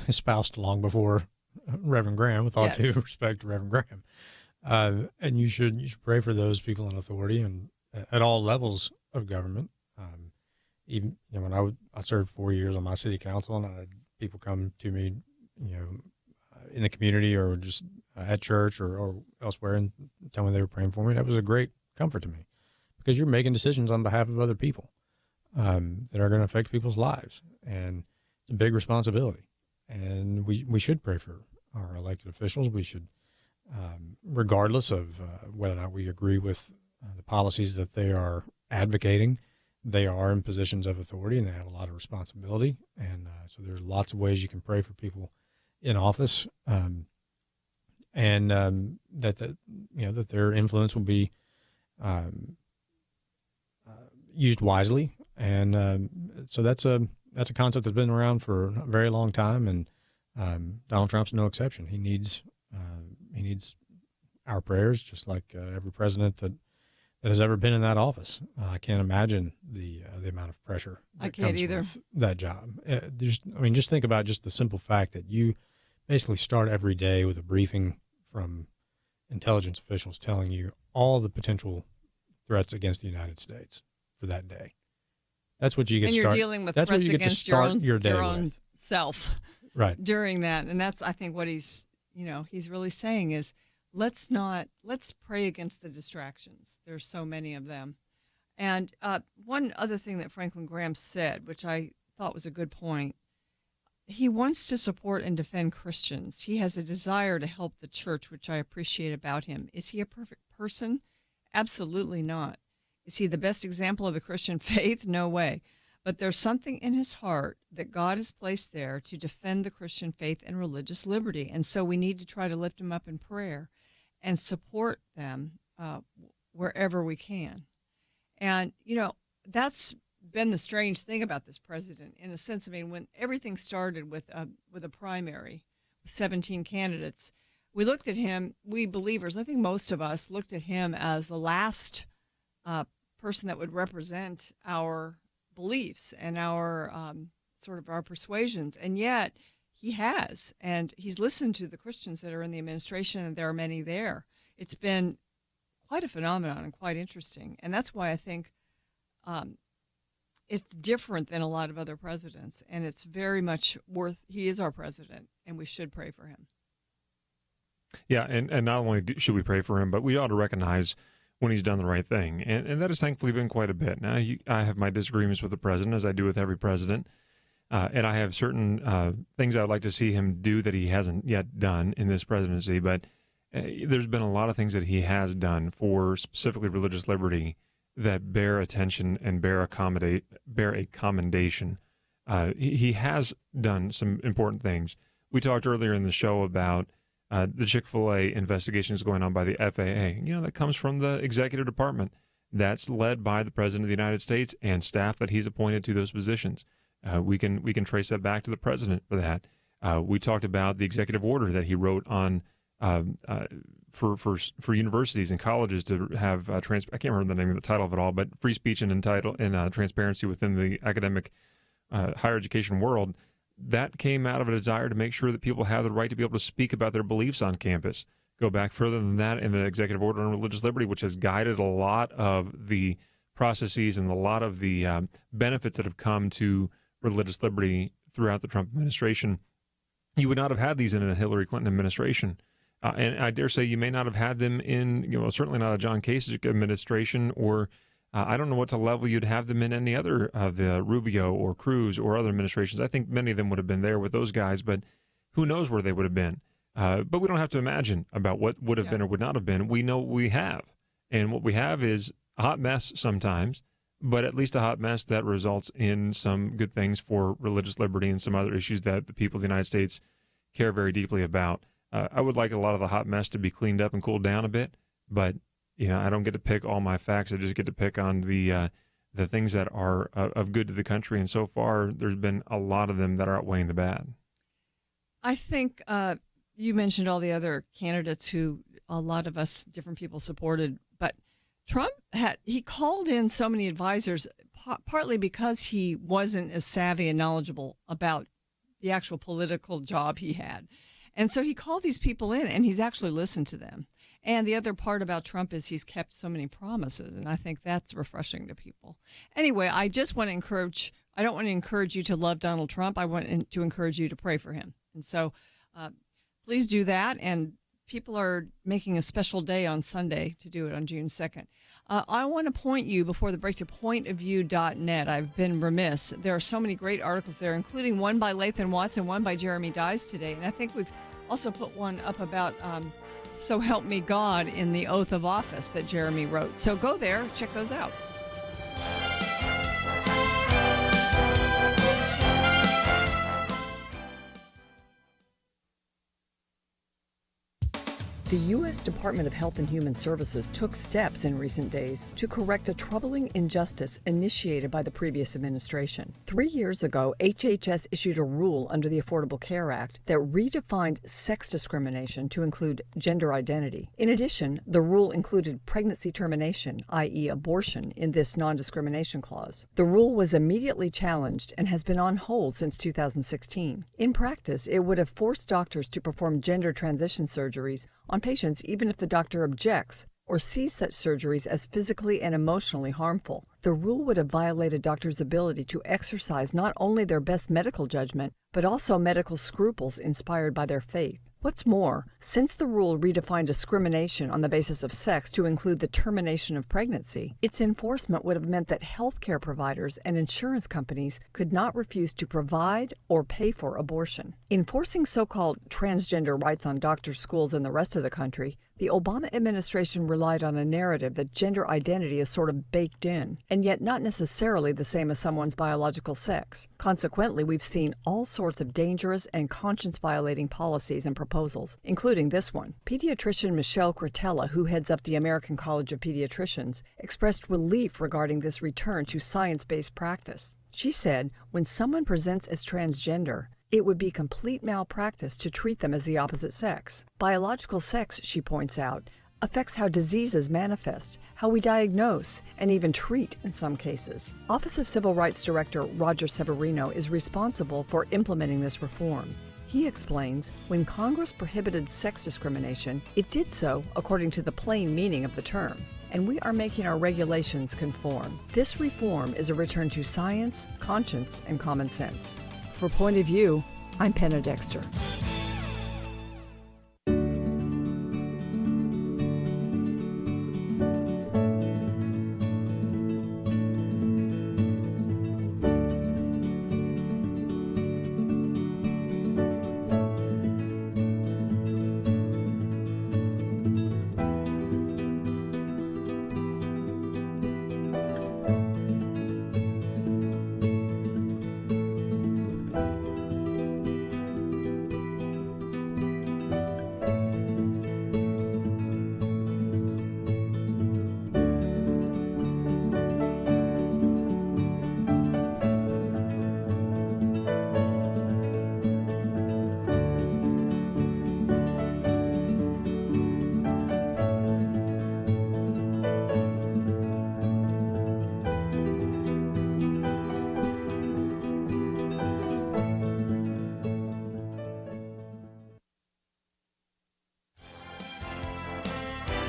espoused long before Reverend Graham, with all due respect to Reverend Graham. And you should pray for those people in authority and at all levels of government. Even when I served 4 years on my city council, and I had people come to me, in the community or just at church or elsewhere and tell me they were praying for me. That was a great comfort to me, because you're making decisions on behalf of other people that are going to affect people's lives, and it's a big responsibility. And we should pray for our elected officials. We should, regardless of whether or not we agree with the policies that they are advocating. they are in positions of authority and they have a lot of responsibility. And so there's lots of ways you can pray for people in office, and that their influence will be used wisely. And so that's a concept that's been around for a very long time, and Donald Trump's no exception. He needs our prayers, just like every president that has ever been in that office. I can't imagine the amount of pressure that I can't comes either. with that job. Just think about just the simple fact that you basically start every day with a briefing from intelligence officials telling you all the potential threats against the United States for that day. That's what you get. And you're dealing with that's threats what you get against to start your day own with. self, right? During that, and that's I think what he's really saying is let's pray against the distractions. There's so many of them. And one other thing that Franklin Graham said, which I thought was a good point, he wants to support and defend Christians. He has a desire to help the church, which I appreciate about him. Is he a perfect person? Absolutely not. Is he the best example of the Christian faith? No way. But there's something in his heart that God has placed there to defend the Christian faith and religious liberty. And so we need to try to lift him up in prayer and support them wherever we can. And, that's been the strange thing about this president, in a sense. I mean, when everything started with a primary with 17 candidates, we looked at him, we believers, I think most of us looked at him as the last person that would represent our beliefs and our sort of our persuasions. And yet he has, and he's listened to the Christians that are in the administration, and there are many there. It's been quite a phenomenon and quite interesting. And that's why I think it's different than a lot of other presidents, and it's very much he is our president, and we should pray for him. Yeah, and not only should we pray for him, but we ought to recognize when he's done the right thing. And that has thankfully been quite a bit. Now, I have my disagreements with the president, as I do with every president, and I have certain things I'd like to see him do that he hasn't yet done in this presidency, but there's been a lot of things that he has done for specifically religious liberty that bear attention and bear a commendation. He has done some important things. We talked earlier in the show about the Chick-fil-A investigations going on by the FAA. That comes from the executive department. That's led by the President of the United States and staff that he's appointed to those positions. We can trace that back to the president for that. We talked about the executive order that he wrote on for universities and colleges to have I can't remember the name of the title of it all, but free speech and transparency within the academic higher education world. That came out of a desire to make sure that people have the right to be able to speak about their beliefs on campus. Go back further than that in the executive order on religious liberty, which has guided a lot of the processes and a lot of the benefits that have come to religious liberty throughout the Trump administration. You would not have had these in a Hillary Clinton administration. And I dare say you may not have had them in, certainly not a John Kasich administration, or I don't know what level you'd have them in any other of the Rubio or Cruz or other administrations. I think many of them would have been there with those guys, but who knows where they would have been. But we don't have to imagine about what would have been or would not have been. We know what we have. And what we have is a hot mess sometimes, but at least a hot mess that results in some good things for religious liberty and some other issues that the people of the United States care very deeply about. I would like a lot of the hot mess to be cleaned up and cooled down a bit, but I don't get to pick all my facts. I just get to pick on the things that are of good to the country. And so far, there's been a lot of them that are outweighing the bad. I think you mentioned all the other candidates who a lot of us different people supported, but Trump he called in so many advisors, partly because he wasn't as savvy and knowledgeable about the actual political job he had. And so he called these people in, and he's actually listened to them. And the other part about Trump is he's kept so many promises, and I think that's refreshing to people. Anyway, I don't want to encourage you to love Donald Trump. I want to encourage you to pray for him. And so please do that. And people are making a special day on Sunday to do it on June 2nd. I want to point you before the break to pointofview.net. I've been remiss. There are so many great articles there, including one by Lathan Watson, one by Jeremy Dies today. And I think we've also put one up about So Help Me God in the Oath of Office that Jeremy wrote. So go there, check those out. The U.S. Department of Health and Human Services took steps in recent days to correct a troubling injustice initiated by the previous administration. 3 years ago, HHS issued a rule under the Affordable Care Act that redefined sex discrimination to include gender identity. In addition, the rule included pregnancy termination, i.e. abortion, in this non-discrimination clause. The rule was immediately challenged and has been on hold since 2016. In practice, it would have forced doctors to perform gender transition surgeries on patients even if the doctor objects or sees such surgeries as physically and emotionally harmful. The rule would have violated doctors' ability to exercise not only their best medical judgment, but also medical scruples inspired by their faith. What's more, since the rule redefined discrimination on the basis of sex to include the termination of pregnancy, its enforcement would have meant that healthcare providers and insurance companies could not refuse to provide or pay for abortion. Enforcing so-called transgender rights on doctors, schools, and the rest of the country, the Obama administration relied on a narrative that gender identity is sort of baked in, and yet not necessarily the same as someone's biological sex. Consequently, we've seen all sorts of dangerous and conscience-violating policies and proposals, including this one. Pediatrician Michelle Cretella, who heads up the American College of Pediatricians, expressed relief regarding this return to science-based practice. She said, when someone presents as transgender, it would be complete malpractice to treat them as the opposite sex. Biological sex, she points out, affects how diseases manifest, how we diagnose, and even treat in some cases. Office of Civil Rights Director Roger Severino is responsible for implementing this reform. He explains, when Congress prohibited sex discrimination, it did so according to the plain meaning of the term, and we are making our regulations conform. This reform is a return to science, conscience, and common sense. For Point of View, I'm Penna Dexter.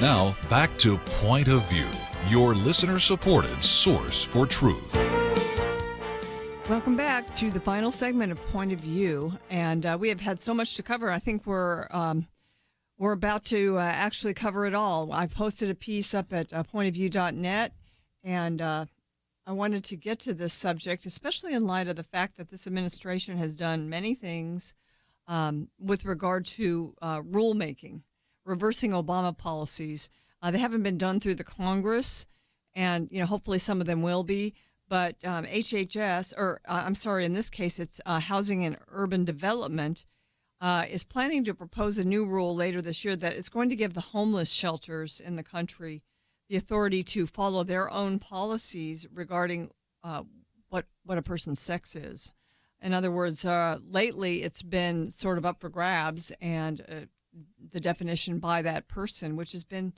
Now, back to Point of View, your listener-supported source for truth. Welcome back to the final segment of Point of View, and we have had so much to cover. I think we're about to actually cover it all. I posted a piece up at pointofview.net, and I wanted to get to this subject, especially in light of the fact that this administration has done many things with regard to rulemaking, reversing Obama policies. They haven't been done through the Congress, and hopefully some of them will be. But HHS, in this case, it's Housing and Urban Development, is planning to propose a new rule later this year that is going to give the homeless shelters in the country the authority to follow their own policies regarding what a person's sex is. In other words, lately it's been sort of up for grabs, and the definition by that person, which has been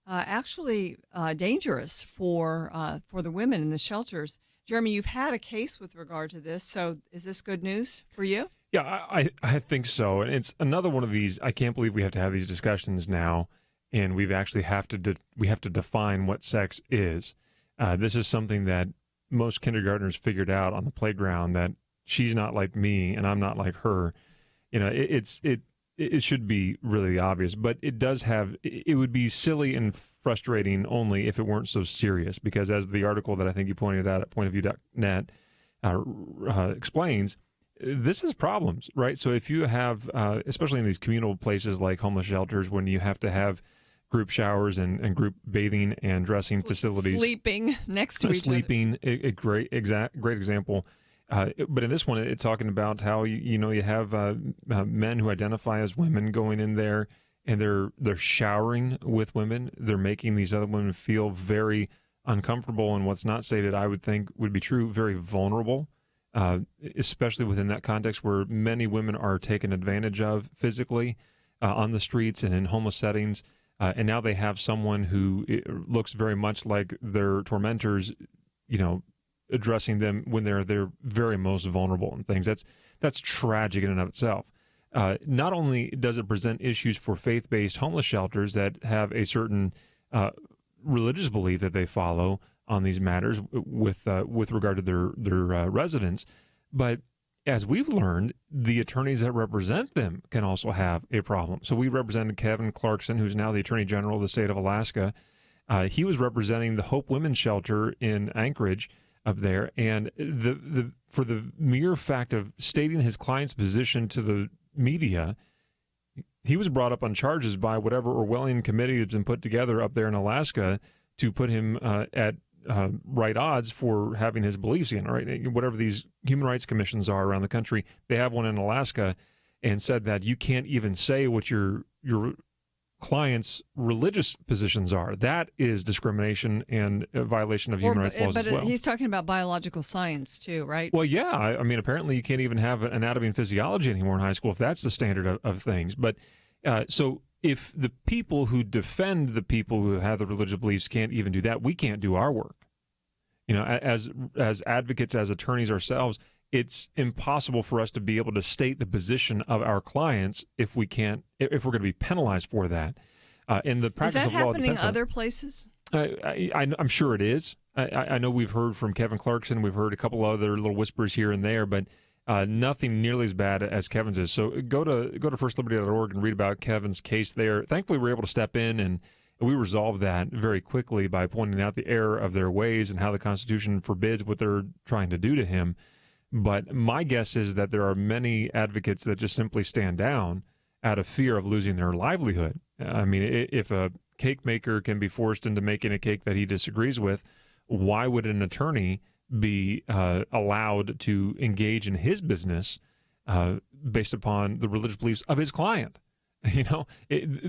actually dangerous for the women in the shelters. Jeremy, you've had a case with regard to this, so is this good news for you? Yeah, I think so. And it's another one of these, I can't believe we have to have these discussions now, and we have to define what sex is. This is something that most kindergartners figured out on the playground, that she's not like me and I'm not like her. It should be really obvious, but it would be silly and frustrating only if it weren't so serious, because as the article that I think you pointed out at pointofview.net explains, this is problems, right? So if you have, especially in these communal places like homeless shelters, when you have to have group showers and group bathing and dressing facilities. Sleeping next to each other. A great example. But in this one, it's talking about how you have men who identify as women going in there and they're showering with women. They're making these other women feel very uncomfortable, and what's not stated, I would think would be true, very vulnerable, especially within that context where many women are taken advantage of physically on the streets and in homeless settings. And now they have someone who looks very much like their tormentors, addressing them when they're very most vulnerable and things. That's tragic in and of itself. Not only does it present issues for faith-based homeless shelters that have a certain religious belief that they follow on these matters with regard to their residents, but as we've learned, the attorneys that represent them can also have a problem. So we represented Kevin Clarkson, who's now the Attorney General of the state of Alaska. He was representing the Hope Women's Shelter in Anchorage up there, and for the mere fact of stating his client's position to the media, he was brought up on charges by whatever Orwellian committee that's been put together up there in Alaska to put him at right odds for having his beliefs in, right? Whatever these human rights commissions are around the country, they have one in Alaska, and said that you can't even say what your client's religious positions are. That is discrimination and a violation of human rights laws as well. But he's talking about biological science too, right? Well, yeah. I mean, apparently you can't even have anatomy and physiology anymore in high school if that's the standard of things. But so if the people who defend the people who have the religious beliefs can't even do that, we can't do our work. As advocates, as attorneys ourselves, it's impossible for us to be able to state the position of our clients if we're going to be penalized for that. In the practice of law, is that happening other places? I'm sure it is. I know we've heard from Kevin Clarkson. We've heard a couple other little whispers here and there, but nothing nearly as bad as Kevin's is. So go to firstliberty.org and read about Kevin's case there. Thankfully, we were able to step in and we resolved that very quickly by pointing out the error of their ways and how the Constitution forbids what they're trying to do to him. But my guess is that there are many advocates that just simply stand down out of fear of losing their livelihood. I mean, if a cake maker can be forced into making a cake that he disagrees with, why would an attorney be allowed to engage in his business based upon the religious beliefs of his client?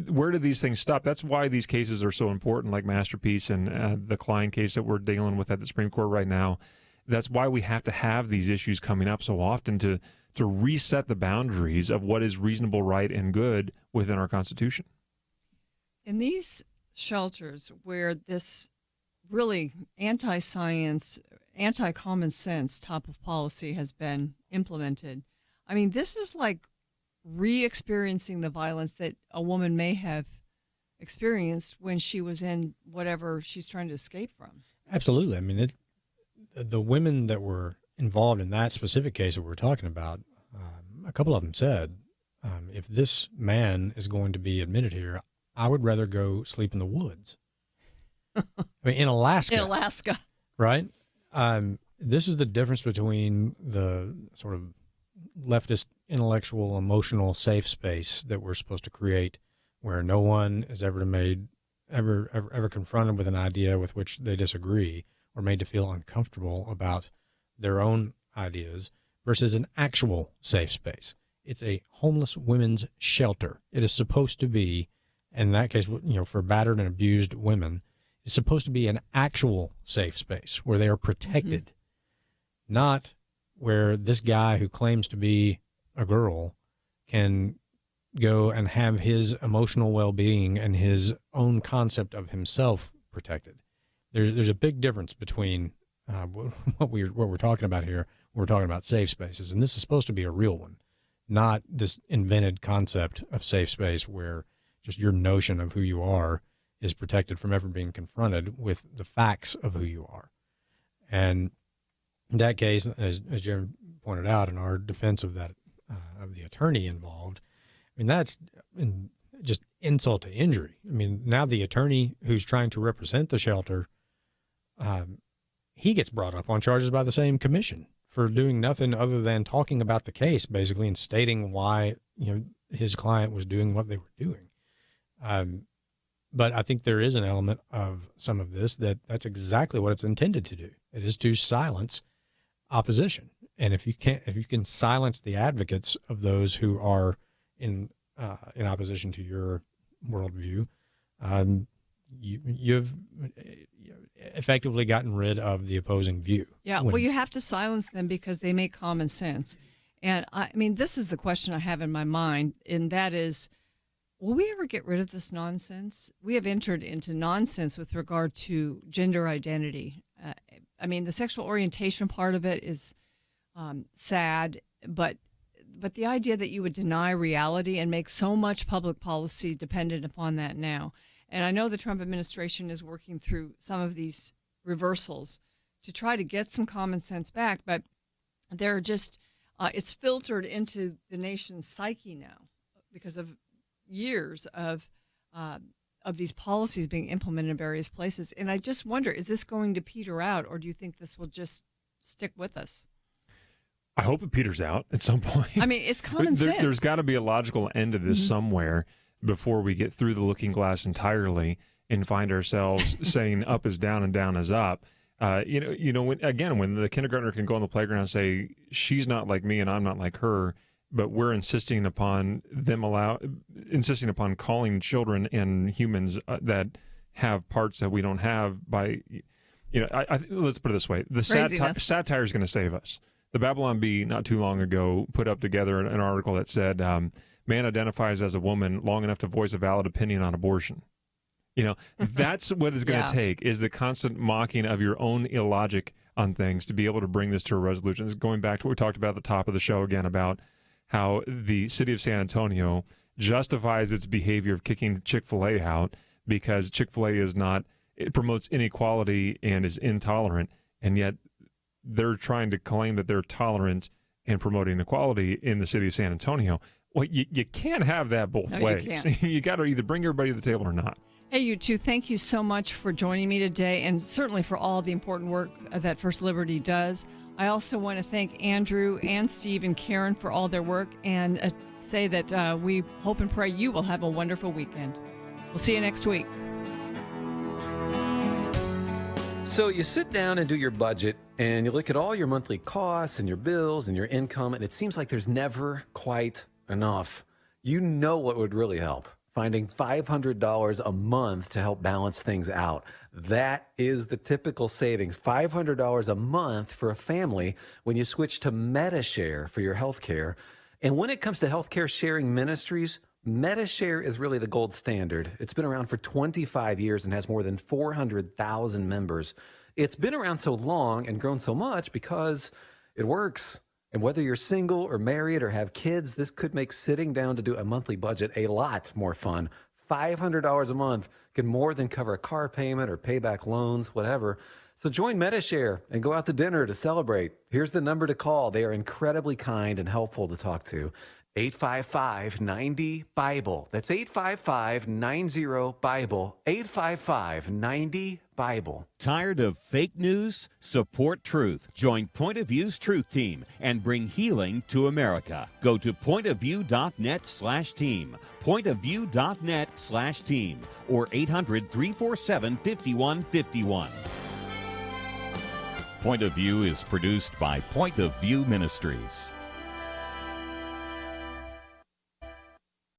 Where do these things stop? That's why these cases are so important, like Masterpiece and the Klein case that we're dealing with at the Supreme Court right now. That's why we have to have these issues coming up so often to reset the boundaries of what is reasonable, right, and good within our Constitution. In these shelters where this really anti-science, anti-common sense type of policy has been implemented, I mean, this is like re-experiencing the violence that a woman may have experienced when she was in whatever she's trying to escape from. Absolutely. I mean, the women that were involved in that specific case that we're talking about, a couple of them said, if this man is going to be admitted here, I would rather go sleep in the woods. I mean, in Alaska. In Alaska. Right? This is the difference between the sort of leftist, intellectual, emotional safe space that we're supposed to create, where no one is ever confronted with an idea with which they disagree or made to feel uncomfortable about their own ideas, versus an actual safe space. It's a homeless women's shelter. It is supposed to be, in that case, for battered and abused women, it's supposed to be an actual safe space where they are protected, not where this guy who claims to be a girl can go and have his emotional well-being and his own concept of himself protected. There's a big difference between what we're talking about here. We're talking about safe spaces, and this is supposed to be a real one, not this invented concept of safe space where just your notion of who you are is protected from ever being confronted with the facts of who you are. And in that case, as Jeremy pointed out in our defense of that, of the attorney involved, I mean, that's just insult to injury. I mean, now the attorney who's trying to represent the shelter, he gets brought up on charges by the same commission for doing nothing other than talking about the case, basically, and stating why his client was doing what they were doing. But I think there is an element of some of this that's exactly what it's intended to do. It is to silence opposition. And if you can silence the advocates of those who are in opposition to your worldview, you've effectively gotten rid of the opposing view. Yeah, well, you have to silence them because they make common sense. And I mean, this is the question I have in my mind, and that is, will we ever get rid of this nonsense? We have entered into nonsense with regard to gender identity. I mean, the sexual orientation part of it is sad, but the idea that you would deny reality and make so much public policy dependent upon that now. And I know the Trump administration is working through some of these reversals to try to get some common sense back, but they're just, it's filtered into the nation's psyche now because of years of these policies being implemented in various places. And I just wonder, is this going to peter out, or do you think this will just stick with us? I hope it peters out at some point. I mean, it's common sense. There's got to be a logical end to this somewhere before we get through the looking glass entirely and find ourselves saying up is down and down is up. When the kindergartner can go on the playground and say, she's not like me and I'm not like her, but we're insisting upon calling children and humans that have parts that we don't have by, let's put it this way. The satire is going to save us. The Babylon Bee not too long ago put up together an article that said, man identifies as a woman long enough to voice a valid opinion on abortion. That's what it's going to take, is the constant mocking of your own illogic on things to be able to bring this to a resolution. It's going back to what we talked about at the top of the show again about how the city of San Antonio justifies its behavior of kicking Chick-fil-A out because Chick-fil-A it promotes inequality and is intolerant, and yet they're trying to claim that they're tolerant and promoting equality in the city of San Antonio. Well, you can't have that both ways. You got to either bring everybody to the table or not. Hey, you two, thank you so much for joining me today, and certainly for all the important work that First Liberty does. I also want to thank Andrew and Steve and Karen for all their work, and say that we hope and pray you will have a wonderful weekend. We'll see you next week. So you sit down and do your budget, and you look at all your monthly costs and your bills and your income, and it seems like there's never quite enough. You know what would really help? Finding $500 a month to help balance things out. That is the typical savings, $500 a month for a family when you switch to MediShare for your health care. And when it comes to healthcare sharing ministries, MediShare is really the gold standard. It's been around for 25 years and has more than 400,000 members. It's been around so long and grown so much because it works. And whether you're single or married or have kids, this could make sitting down to do a monthly budget a lot more fun. $500 a month can more than cover a car payment or pay back loans, whatever. So join MediShare and go out to dinner to celebrate. Here's the number to call. They are incredibly kind and helpful to talk to. 855-90-BIBLE. That's 855-90-BIBLE. 855-90-BIBLE. Tired of fake news? Support truth. Join Point of View's Truth Team and bring healing to America. Go to pointofview.net/team. Pointofview.net/team. Or 800-347-5151. Point of View is produced by Point of View Ministries.